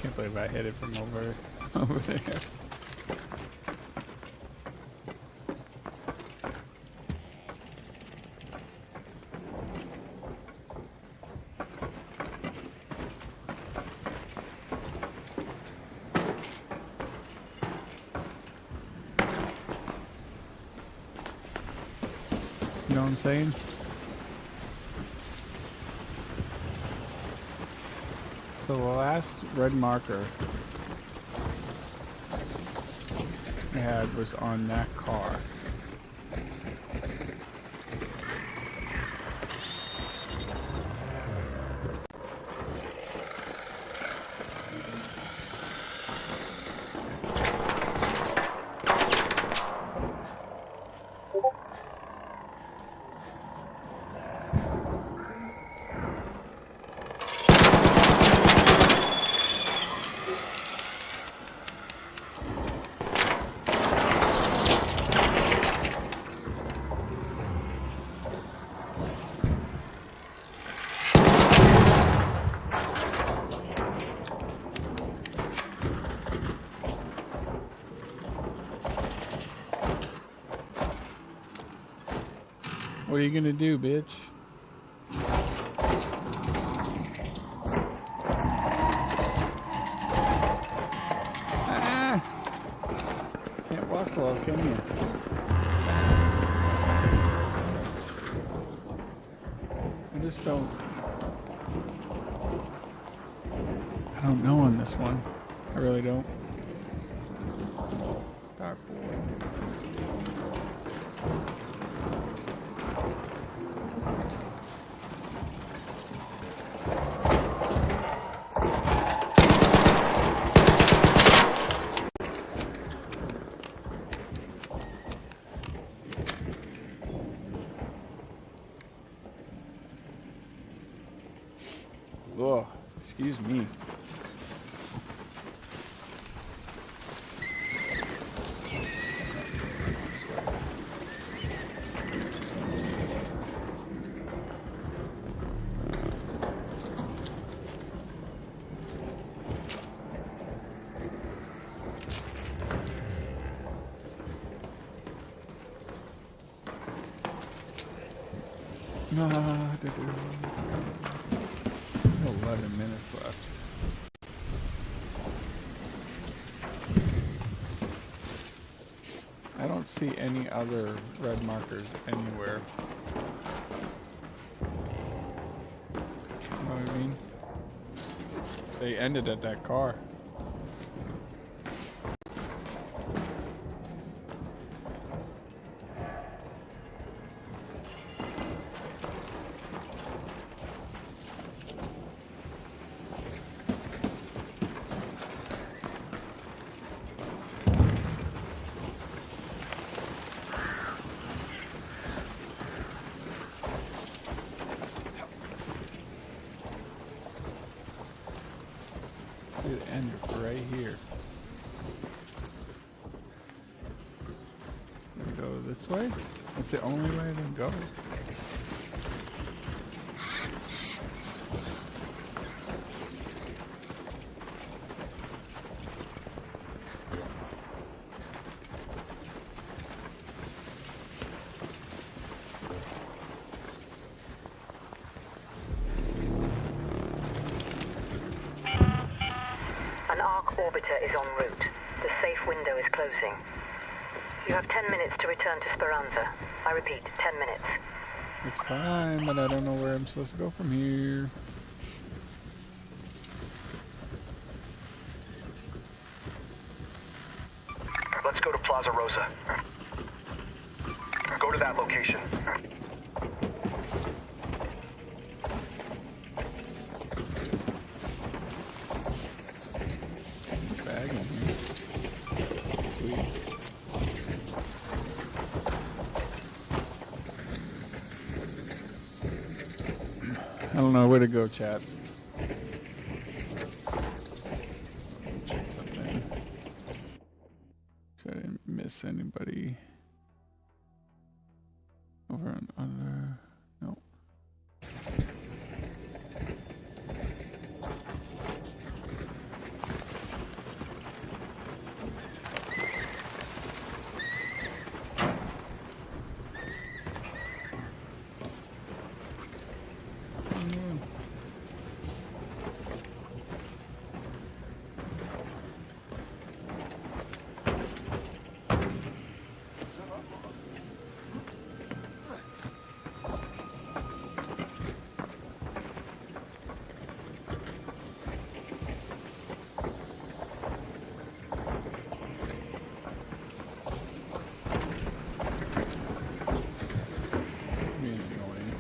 Can't believe I hit it from over there. You know what I'm saying? So the last red marker I had was on that car. What are you gonna do, bitch? Ah! Can't walk well, can you? I just don't... I don't know on this one. I really don't. Oh, excuse me. No, 11 minutes left. I don't see any other red markers anywhere. You know what I mean? They ended at that car. It ends right here. We go this way? That's the only way to go. An arc orbiter is en route. The safe window is closing. You have 10 minutes to return to Speranza. I repeat, 10 minutes. It's fine, but I don't know where I'm supposed to go from here. Let's go to Plaza Rosa. Go to that location. Bag in here. Sweet. I don't know where to go, chat. Check something. So I didn't miss anybody. Over on other. No. Being annoying.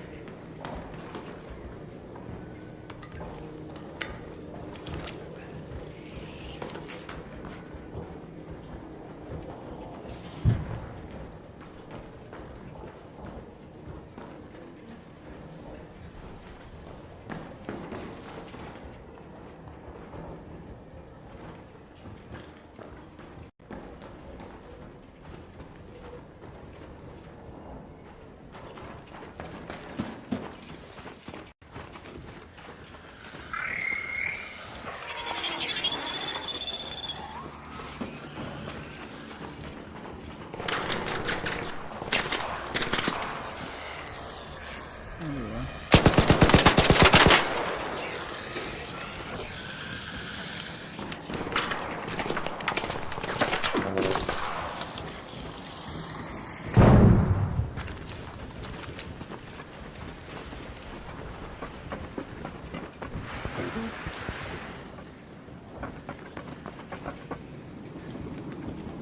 Anyway.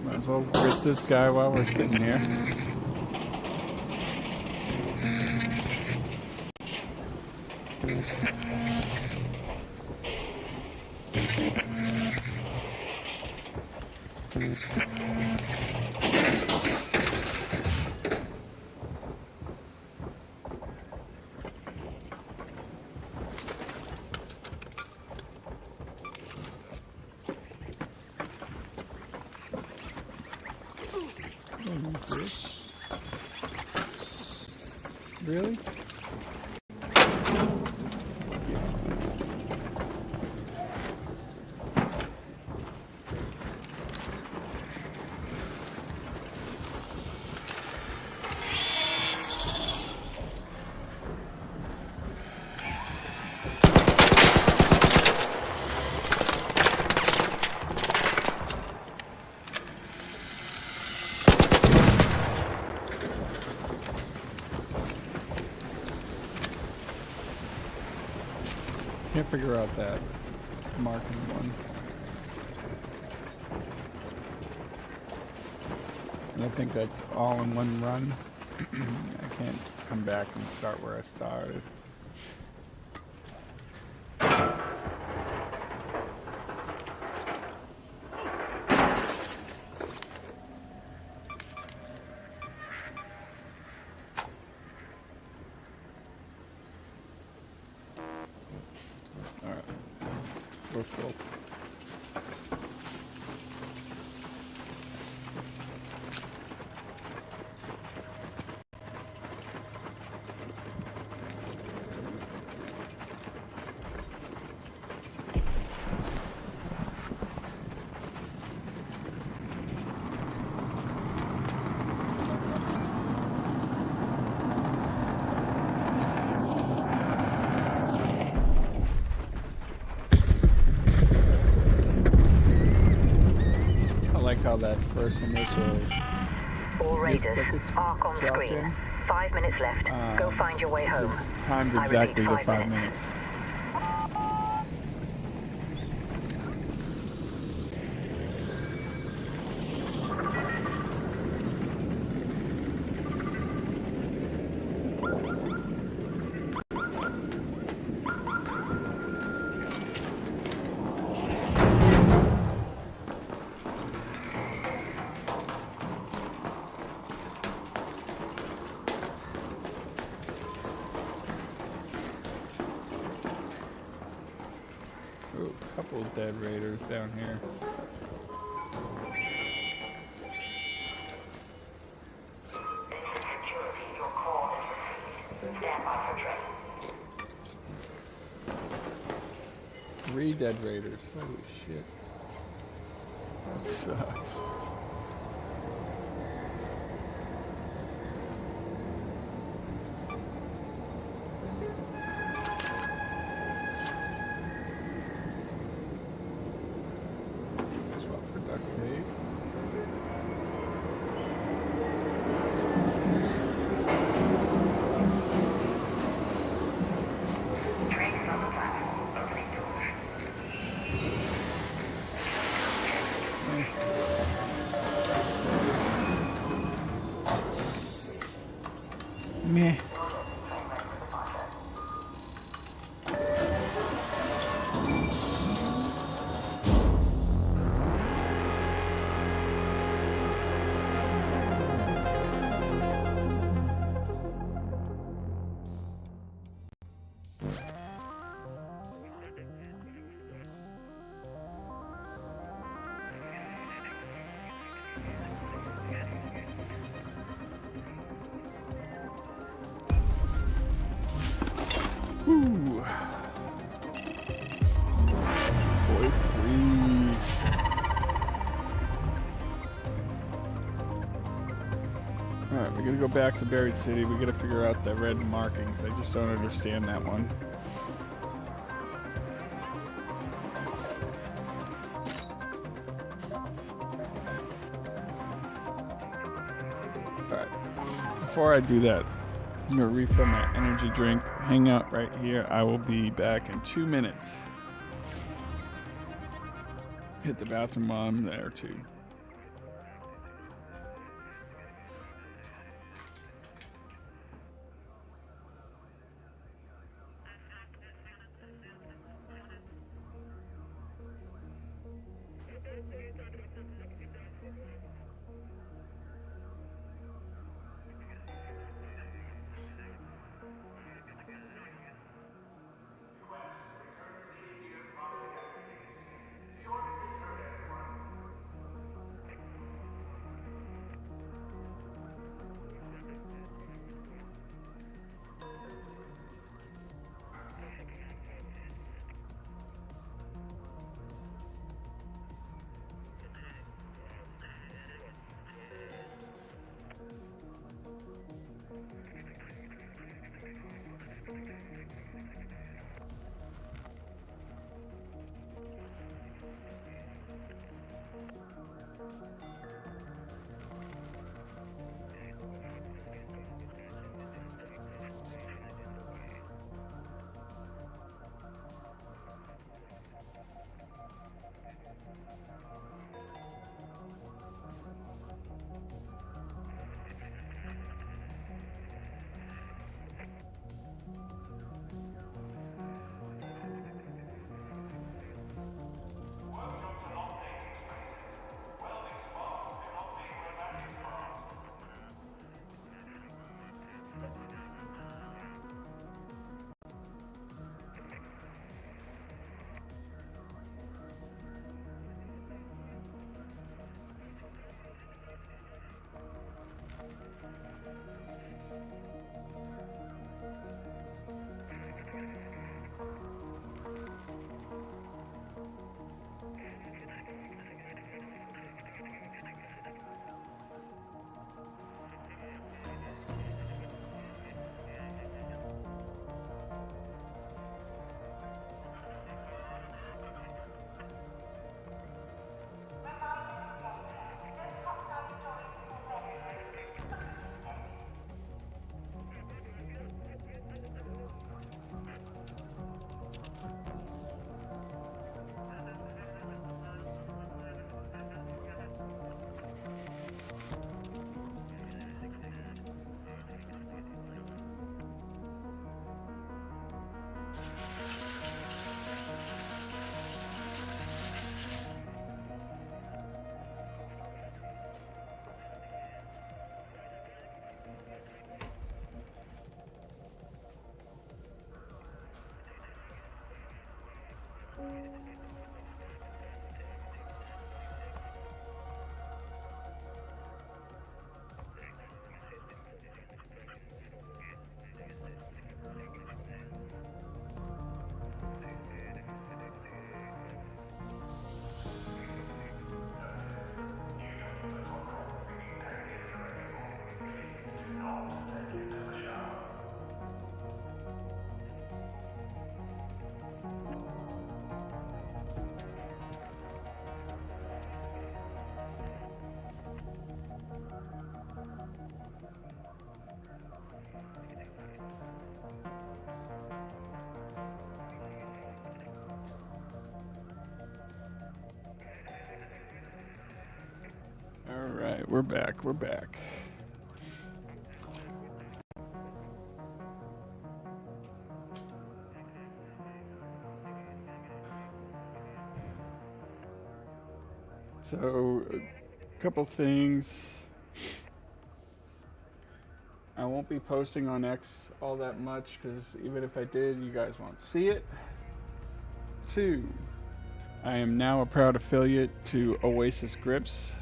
Might as well get this guy while we're sitting here. Really? Can't figure out that marking one. And I think that's all in one run. I can't come back and start where I started. Alright. We're full. How that first initial All raiders, gets arc on dropped screen. in. 5 minutes left. Go find your way home. It's timed I exactly repeat, to 5 minutes. Ooh, a couple of dead raiders down here. Three dead raiders. Holy shit. That sucks. Swap for duct tape. Meh. Ooh. Boy, free. Alright, we gotta go back to Buried City. We gotta figure out the red markings. I just don't understand that one. Alright. Before I do that, I'm gonna refill my energy drink, hang out right here. I will be back in 2 minutes. Hit the bathroom while I'm there too. Alright, we're back, we're back. So, a couple things. I won't be posting on X all that much because even if I did, you guys won't see it. 2, I am now a proud affiliate to Oasis Grips.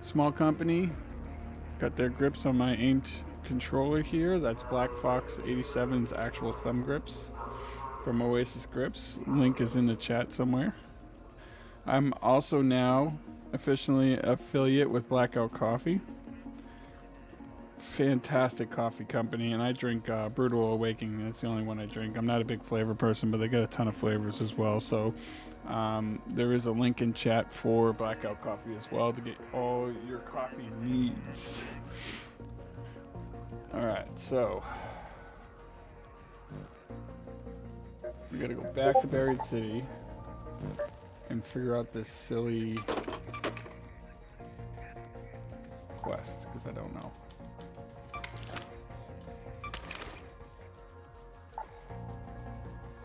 Small company. Got their grips on my aimed controller here. That's Black Fox 87's actual thumb grips from Oasis Grips. Link is in the chat somewhere. I'm also now officially affiliate with Blackout Coffee. Fantastic coffee company, and I drink Brutal Awakening. That's the only one I drink. I'm not a big flavor person, but they got a ton of flavors as well. So there is a link in chat for Blackout Coffee as well to get all your coffee needs. All right, so we got to go back to Buried City and figure out this silly quest because I don't know.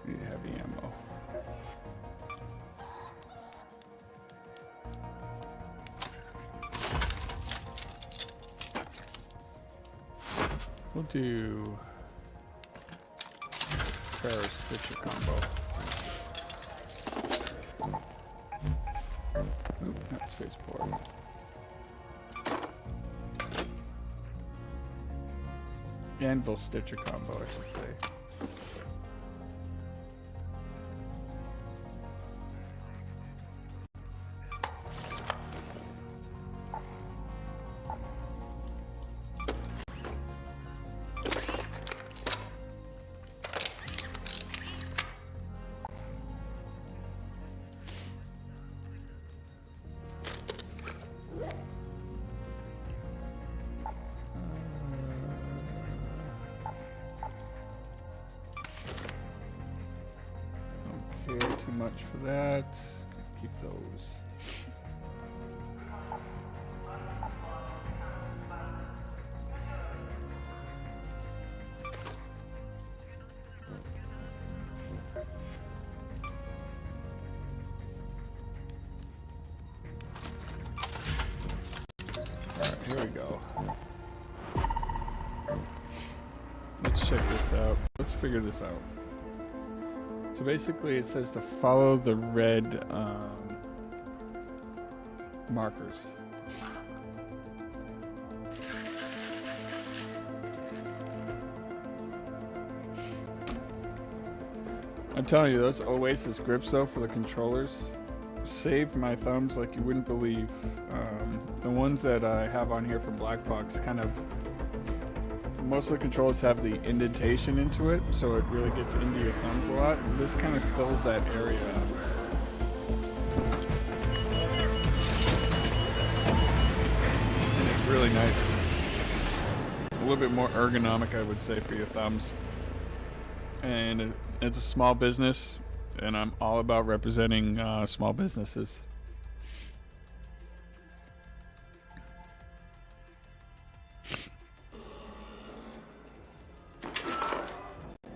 Need heavy ammo. We'll do Ferris Stitcher combo. Oop, not spaceport. Anvil Stitcher combo, I should say. Too much for that. Keep those. Alright, here we go. Let's check this out. Let's figure this out. So basically it says to follow the red markers. I'm telling you, those Oasis grips though for the controllers saved my thumbs like you wouldn't believe. The ones that I have on here from Black Fox kind of, most of the controllers have the indentation into it, so it really gets into your thumbs a lot. This kind of fills that area up. And it's really nice. A little bit more ergonomic, I would say, for your thumbs. And it's a small business, and I'm all about representing small businesses.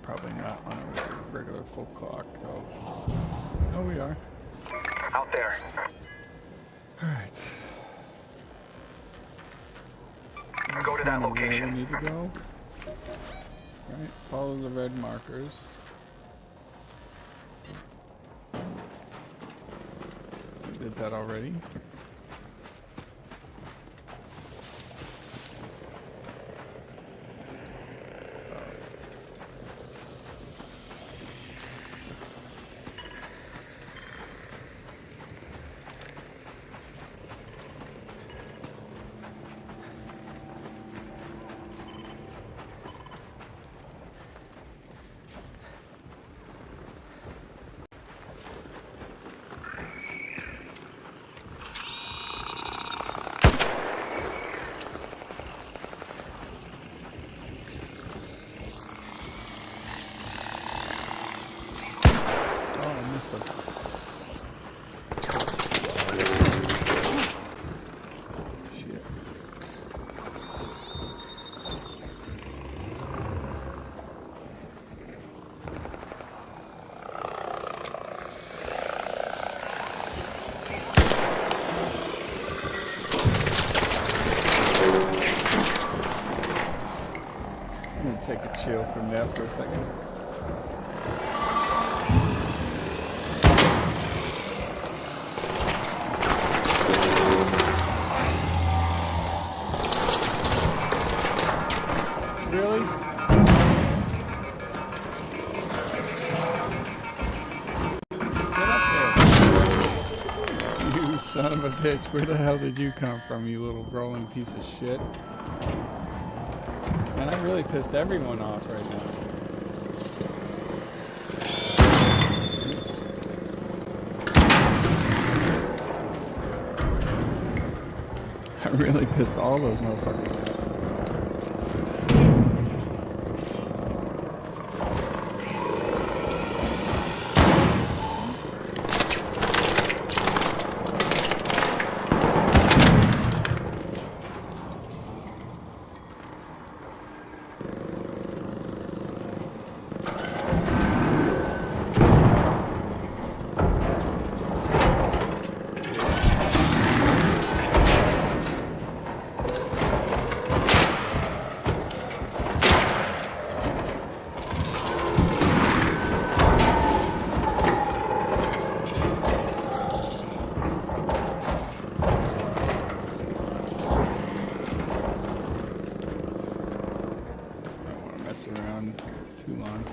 Probably not on a regular full clock. Oh, we are. Out there. Alright. Go to that Where location. we need to go. Right, follow the red markers. We did that already. second. Really? Get up there. You son of a bitch. Where the hell did you come from, you little rolling piece of shit? Man, I really pissed everyone off right now. Oops. I really pissed all those motherfuckers off. Around too long.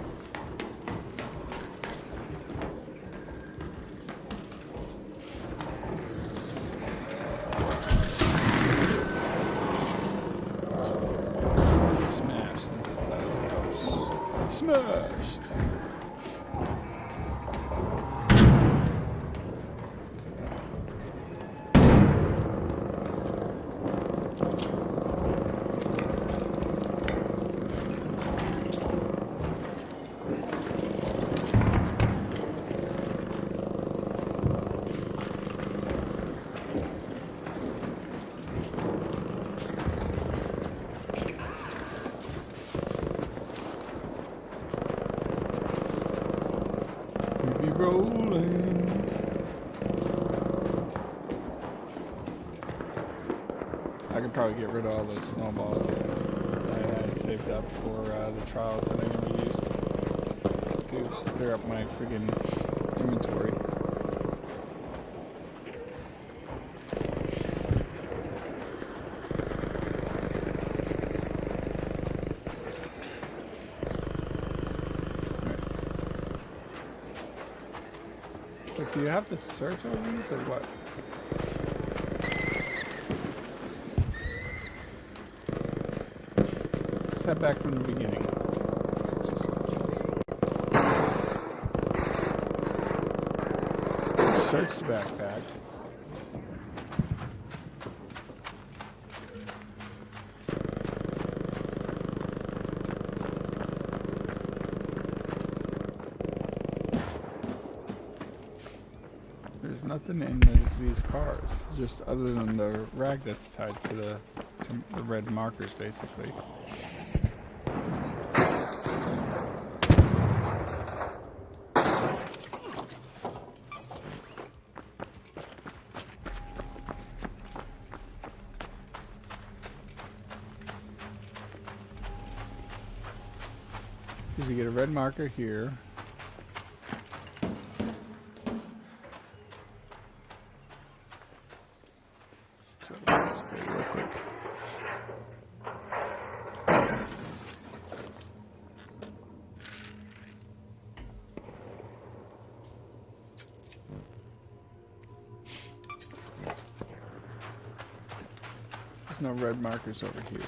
Smashed into the side of the house. Smashed! Be rolling. I could probably get rid of all those snowballs that I had saved up for the trials that I never used. To clear up my friggin' inventory. Like, do you have to search all these or what? Let's head back from the beginning. Search the backpack. There's nothing in these cars, just other than the rag that's tied to the red markers, basically. Because you get a red marker here. There's no red markers over here.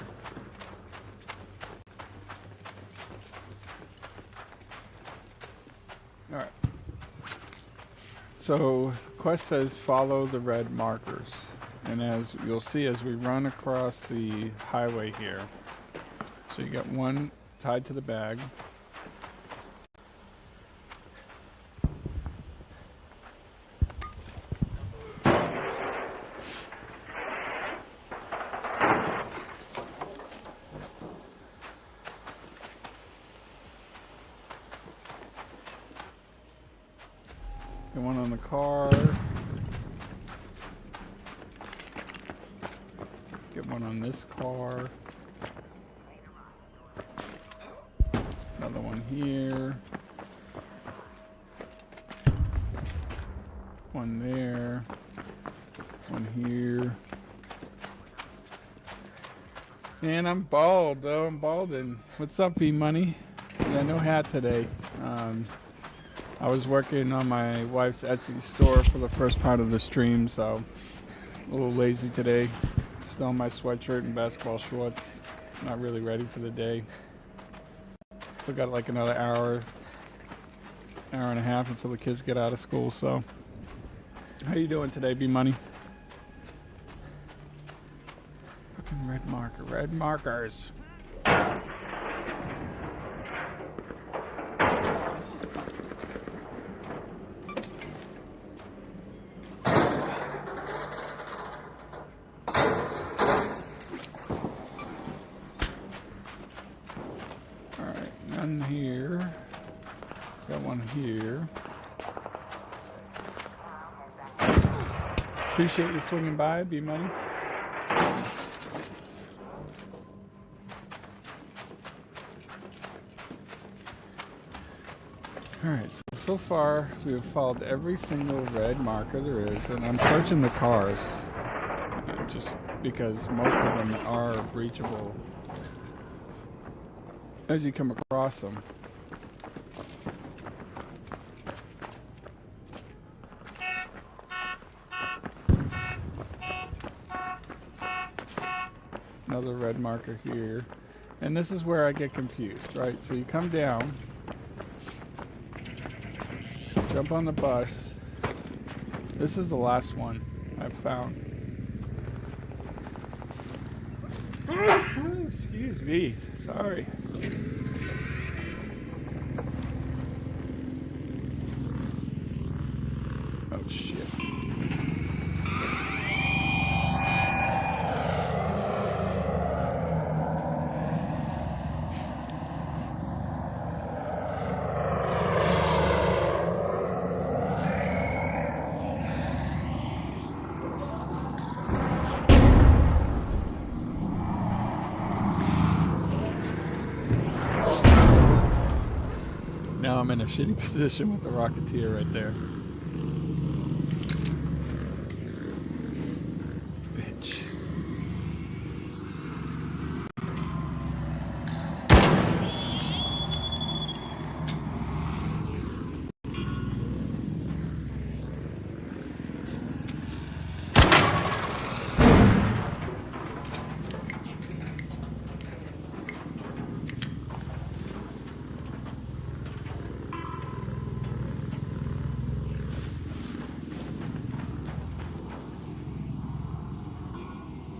Alright. So, the quest says follow the red markers. And as you'll see as we run across the highway here, so you got one tied to the bag. Get one on the car. Get one on this car. Another one here. One there. One here. And I'm bald, though. I'm balding. What's up, V-Money? Yeah, no hat today. I was working on my wife's Etsy store for the first part of the stream, so a little lazy today. Still in my sweatshirt and basketball shorts. Not really ready for the day. Still got like another hour and a half until the kids get out of school, so. How you doing today, B-Money? Fucking red marker. Red markers. Alright, none here. Got one here. Appreciate you swinging by, B-Money. Alright, so far we have followed every single red marker there is, and I'm searching the cars. Just because most of them are reachable as you come across them. Another red marker here. And this is where I get confused, right? So you come down, jump on the bus. This is the last one I've found. Excuse me, sorry. Oh shit. Now I'm in a shitty position with the Rocketeer right there. Bitch.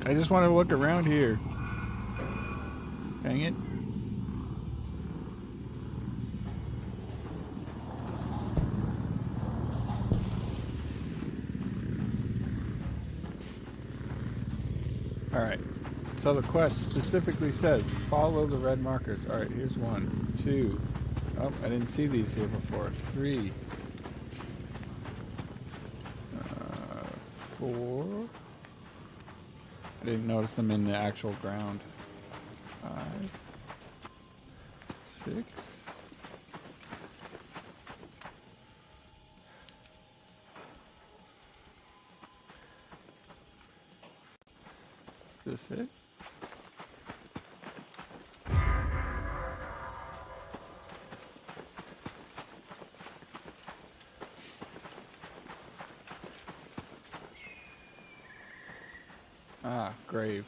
I just want to look around here. Dang it. Alright. So the quest specifically says follow the red markers. Alright, here's 1, 2. Oh, I didn't see these here before. 3. 4. I didn't notice them in the actual ground. 5, 6. Is this it? Ah, grave.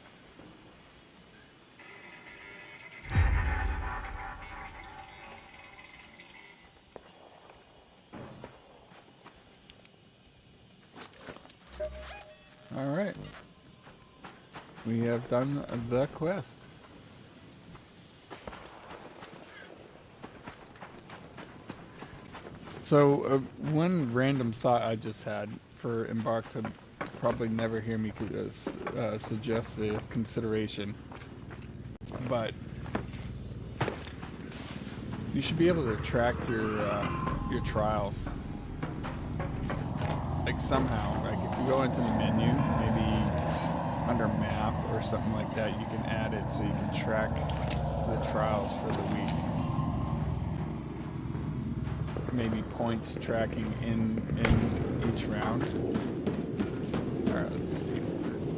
All right. We have done the quest. So, one random thought I just had for Embark to probably never hear me suggest the consideration, but you should be able to track your trials, like somehow. Like if you go into the menu, maybe under map or something like that, you can add it so you can track the trials for the week. maybe points tracking in each round. All right, let's see.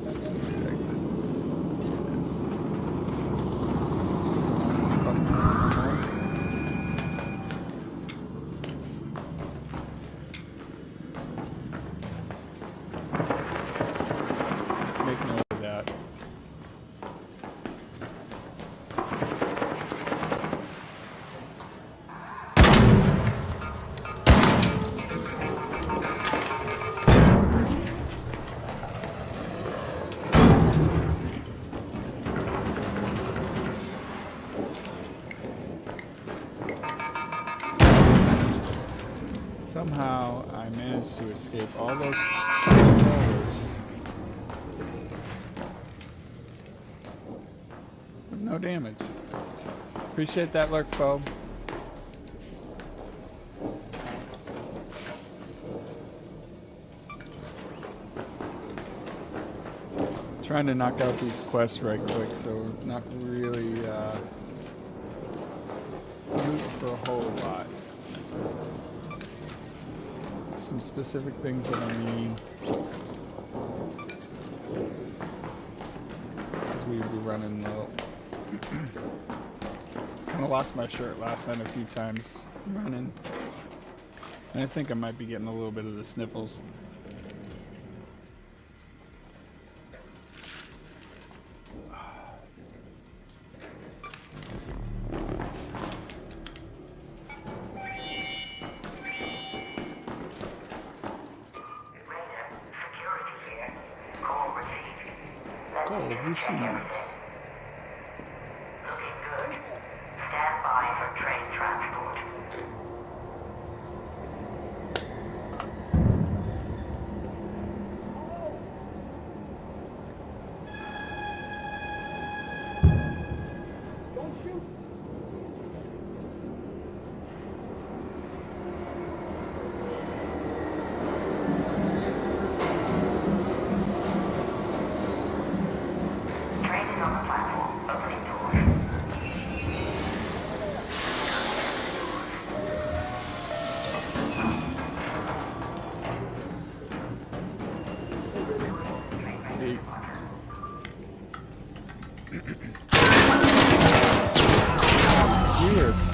That's exit. Make note of that. Somehow I managed to escape all those controllers with no damage. Appreciate that lurk, Bo. Trying to knock out these quests right quick, so not really loot for a whole lot. Some specific things that I need. Because we'd be running low. Kind of lost my shirt last night a few times running. And I think I might be getting a little bit of the sniffles.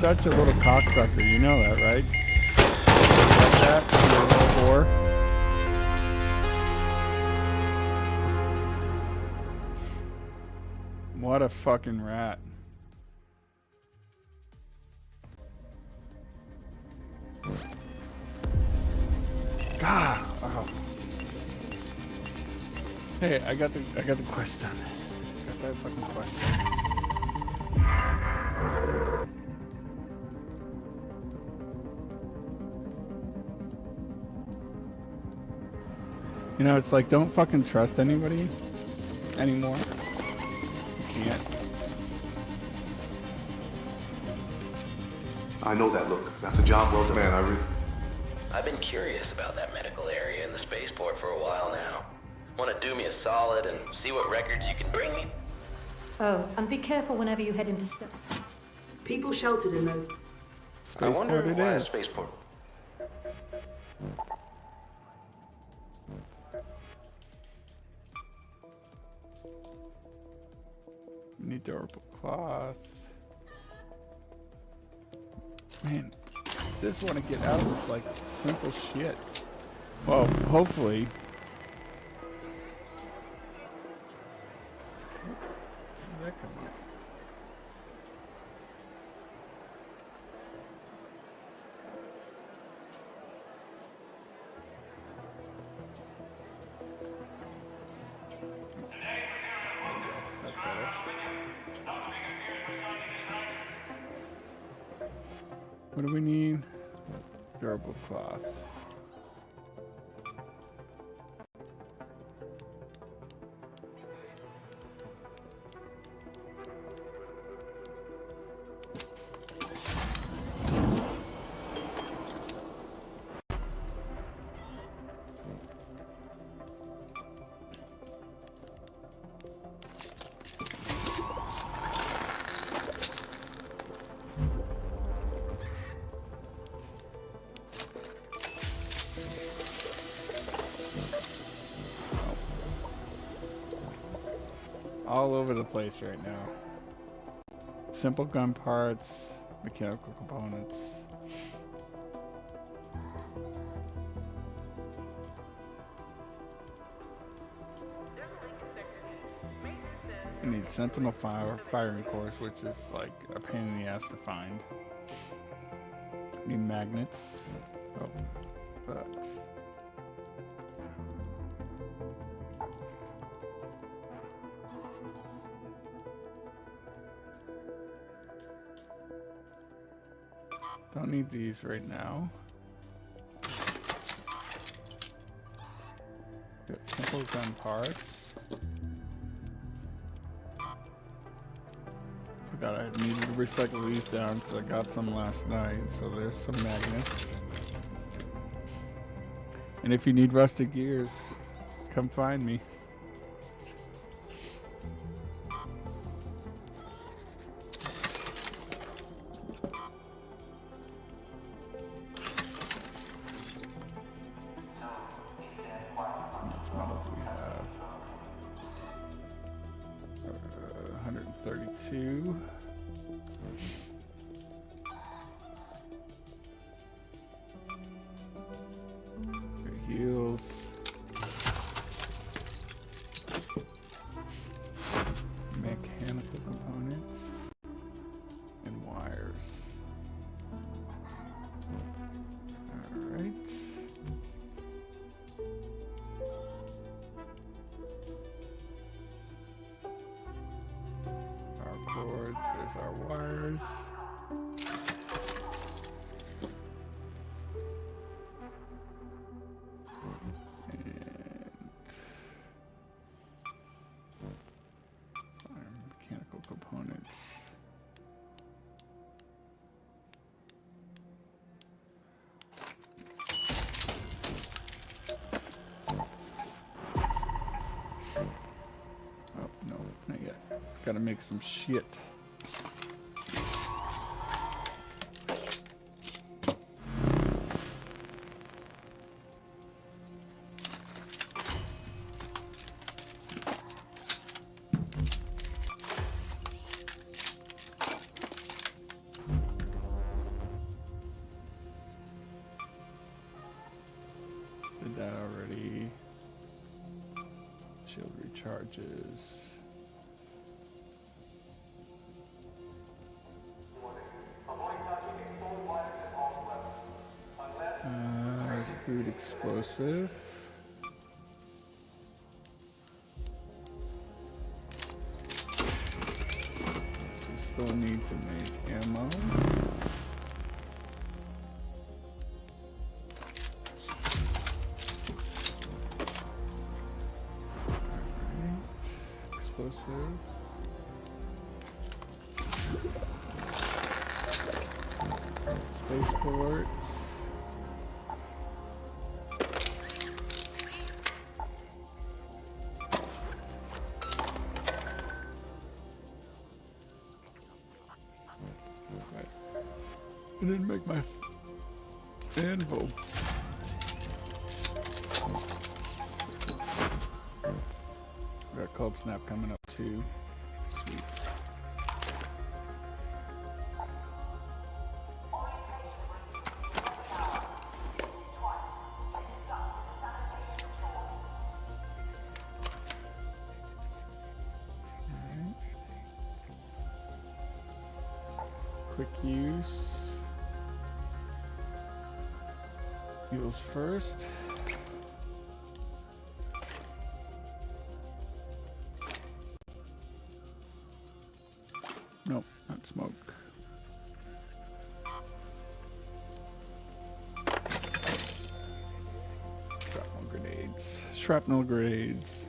Such a little cocksucker, you know that, right? Like that, you little whore. What a fucking rat. God. Oh. Hey, I got the quest done. Got that fucking quest done. You know, it's like, don't fucking trust anybody anymore. You can't. I know that look. That's a job well done. Man, I've been curious about that medical area in the spaceport for a while now. Want to do me a solid and see what records you can bring me? Oh, and be careful whenever you head into stuff. People sheltered in those. I wonder Spaceport it why a is. spaceport. Need durable cloth. Man, just want to get out of like simple shit. Well, hopefully. Where did that come up? That's better. What do we need? Durable cloth. all over the place right now. Simple gun parts, mechanical components. I need Sentinel firing course, which is like a pain in the ass to find. Need magnets. Oh, but don't need these right now. Got simple gun parts. Forgot I needed to recycle these down because I got some last night. So there's some magnets. And if you need rusted gears, come find me. How much models do we have? 132. Heels. Mechanical components and wires. All right. Our cords, there's our wires. Mechanical components. Oh, no, not yet. Gotta make some shit. Did that already. Shield recharges. Crude explosive. We still need to make ammo. Explosive. Spaceports. I didn't make my anvil. Got Cold Snap coming up too. Sweet. Alright. Quick use. Heals first. Nope, not smoke. Shrapnel grenades. Shrapnel grenades.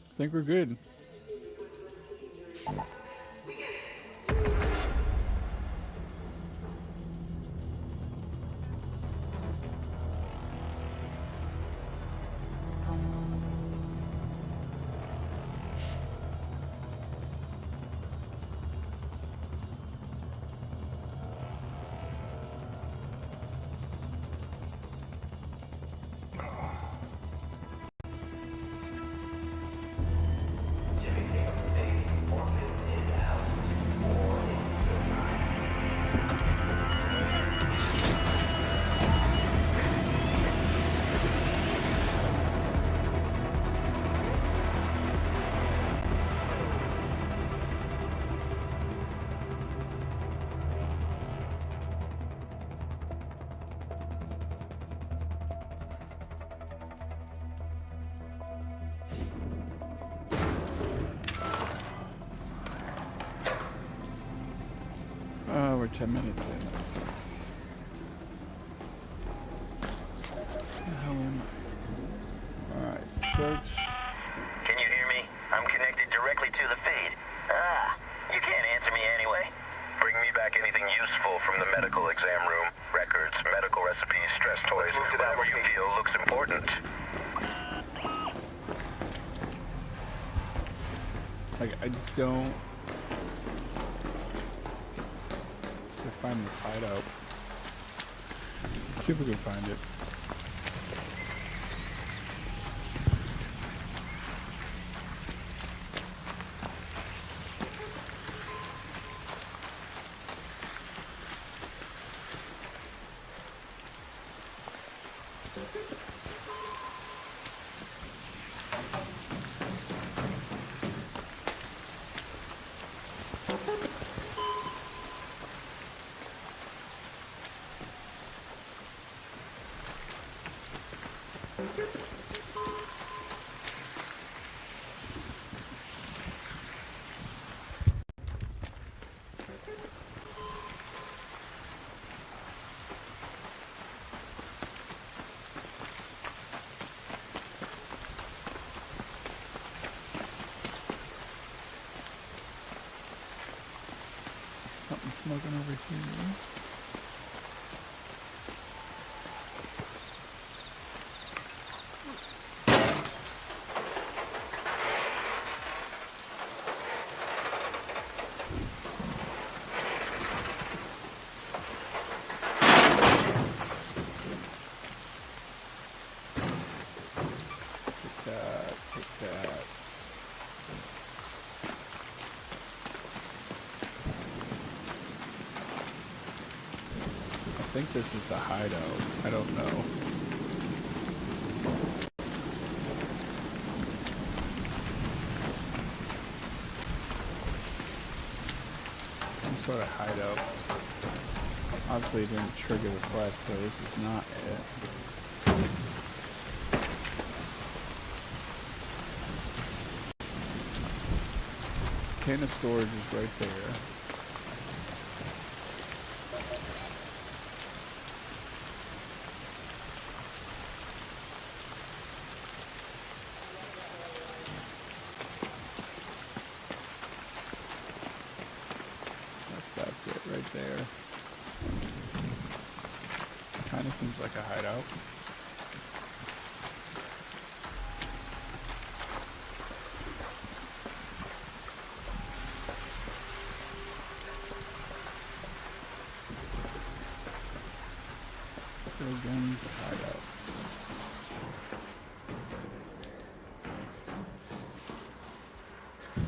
I think we're good. we're 10 minutes in. That sucks. Where the hell am I? Alright, search. Can you hear me? I'm connected directly to the feed. Ah, you can't answer me anyway. Bring me back anything useful from the medical exam room. Records, medical recipes, stress toys, whatever you feel looks important. Like, I don't... to find this hideout. Let's see if we can find it. Something smoking over here. Take that. I think this is the hideout. I don't know. Some sort of hideout. Obviously it didn't trigger the quest, so this is not it. Can of storage is right there. That's it right there. Kind of seems like a hideout. Guns hideout.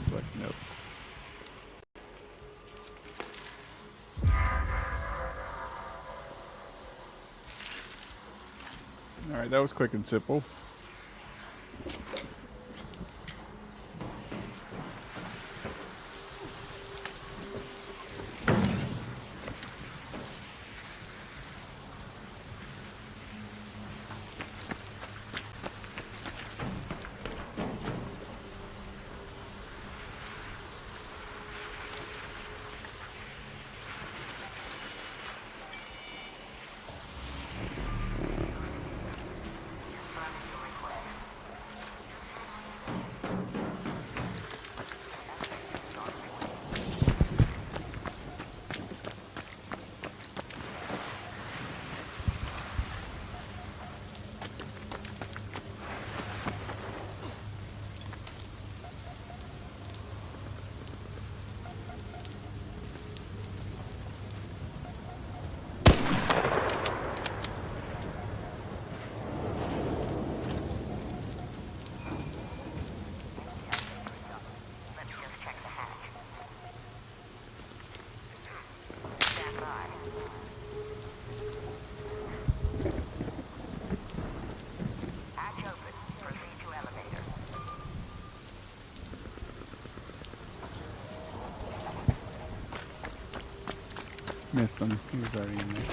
Select notes. Alright, that was quick and simple. Missed him. He was already in there.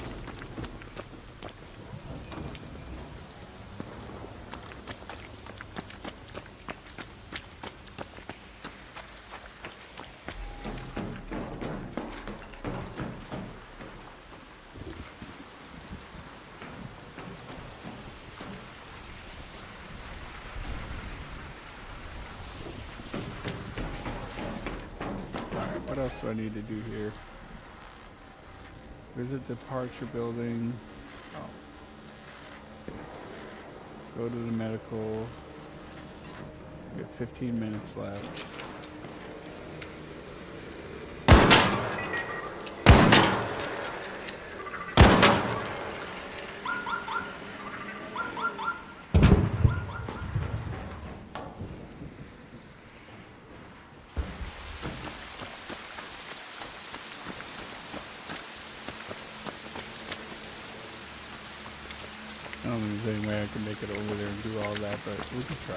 What else do I need to do here? Visit departure building. Oh. Go to the medical. We have 15 minutes left. I don't think there's any way I can make it over there and do all that, but we can try.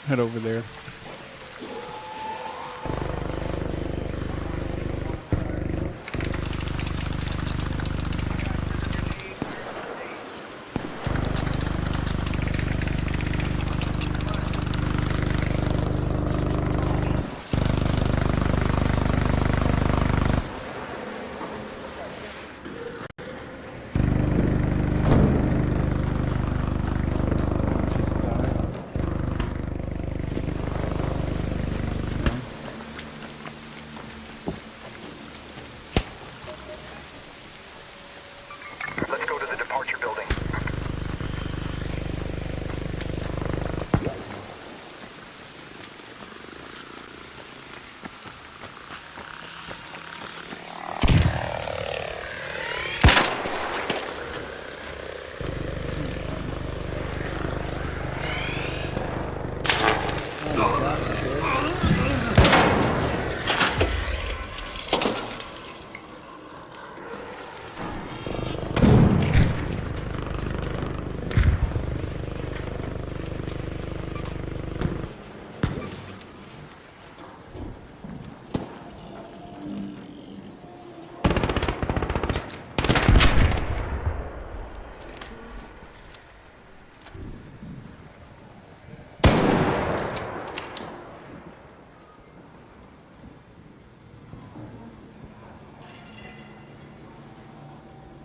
Head over there. Let's go to the departure building.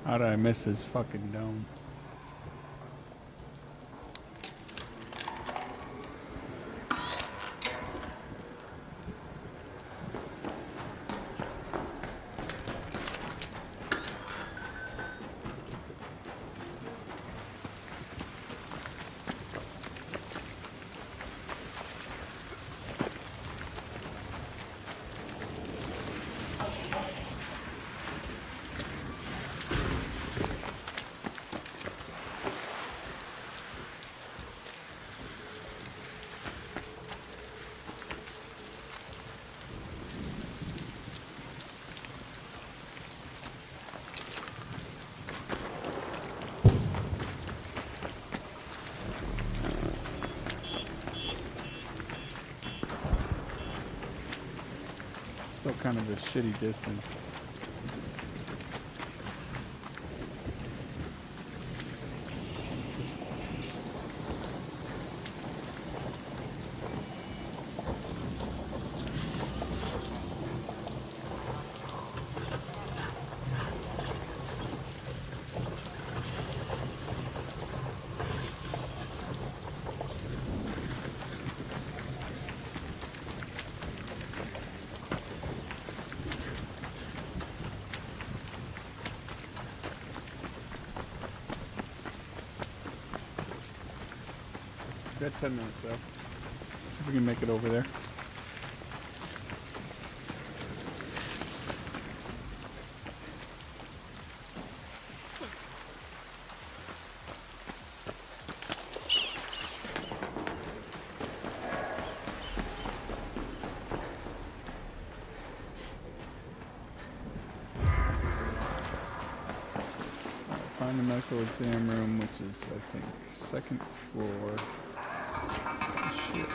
How did I miss this fucking dome? Still kind of a shitty distance. Got 10 minutes though. See if we can make it over there. Find the medical exam room, which is, I think, second floor. Shit.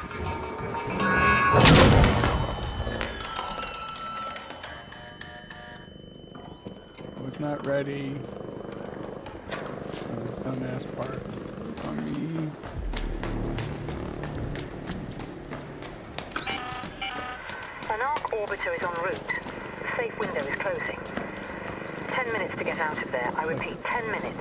not ready. This dumbass part on me. An arc orbiter is en route. The safe window is closing. 10 minutes to get out of there. I repeat, 10 minutes.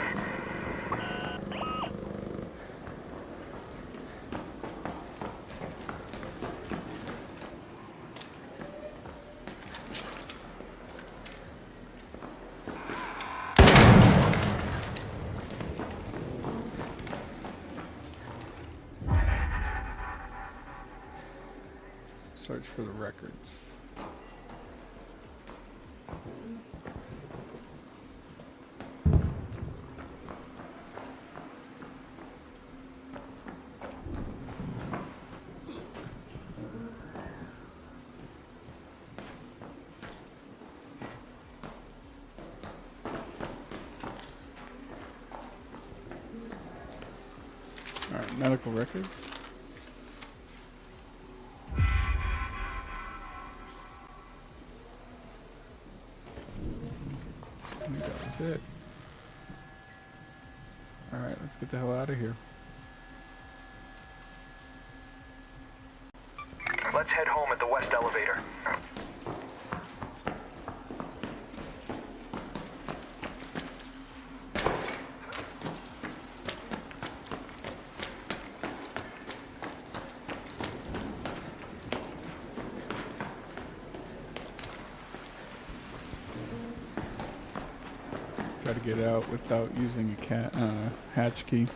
Search for the records. All right, medical records. That was it. All right, let's get the hell out of here. Let's head home at the west elevator. Try to get out without using a hatch key.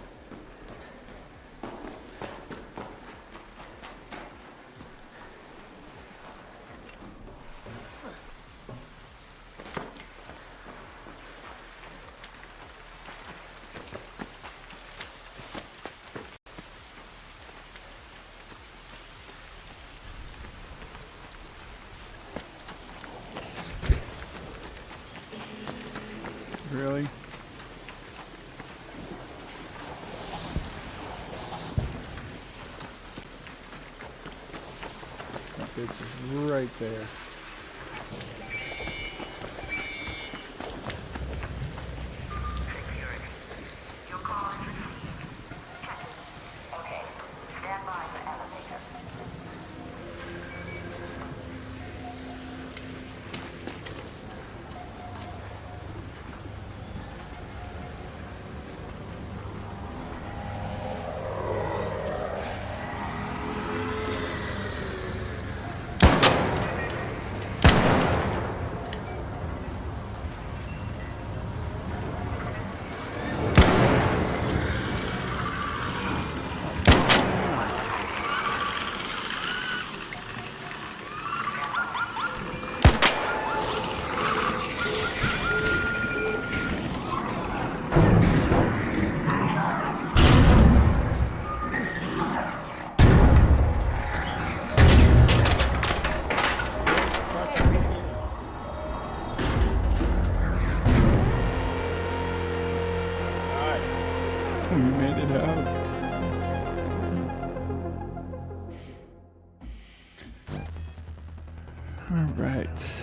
Really? That bitch is right there. We made it out. All right.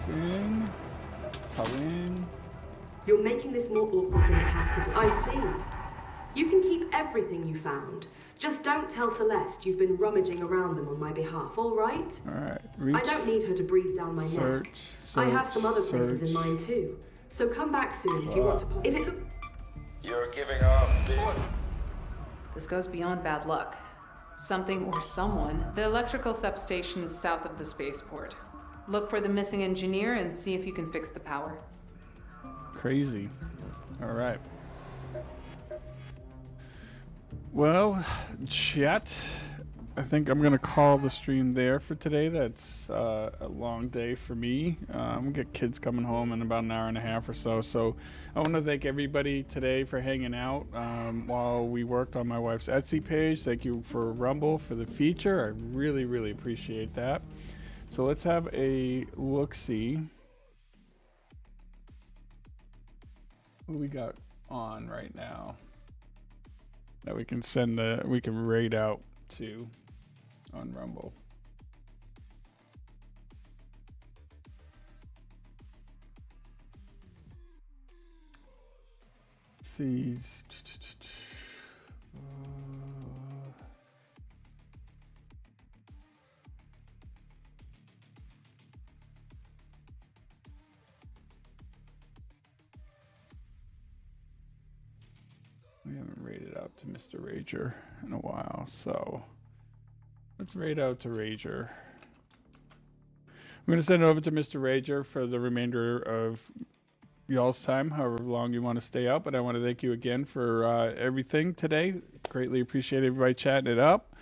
In. Pull in. You're making this more awkward than it has to be. I see. You can keep everything you found. Just don't tell Celeste you've been rummaging around them on my behalf, all right? All right. Reach. I don't need her to breathe down my neck. I have some other places in mind too. So come back soon if you want to pop. If it look. You're giving off big... This goes beyond bad luck. Something or someone. The electrical substation is south of the spaceport. Look for the missing engineer and see if you can fix the power. Crazy. All right. Well, chat, I think I'm gonna call the stream there for today. That's a long day for me. I'm gonna get kids coming home in about an hour and a half or so. So I want to thank everybody today for hanging out while we worked on my wife's Etsy page. Thank you for Rumble for the feature. I really, really appreciate that. So let's have a look-see. What we got on right now that we can we can raid out to on Rumble. See. We haven't raided out to Mr. Rager in a while, so let's raid out to Rager. I'm going to send it over to Mr. Rager for the remainder of y'all's time, however long you want to stay out. But I want to thank you again for everything today. Greatly appreciate everybody chatting it up.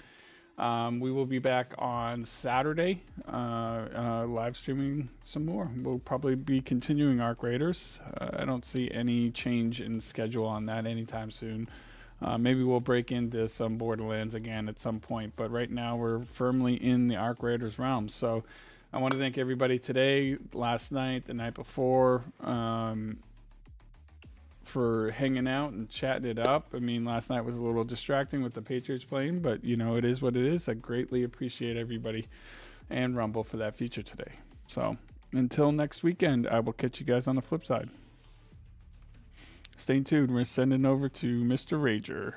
We will be back on Saturday, live streaming some more. We'll probably be continuing Arc Raiders. I don't see any change in schedule on that anytime soon. Maybe we'll break into some Borderlands again at some point, but right now we're firmly in the Arc Raiders realm. So I want to thank everybody today, last night, the night before, for hanging out and chatting it up. I mean, last night was a little distracting with the Patriots playing, but you know, it is what it is. I greatly appreciate everybody and Rumble for that feature today. So until next weekend, I will catch you guys on the flip side. Stay tuned. We're sending over to Mr. Rager.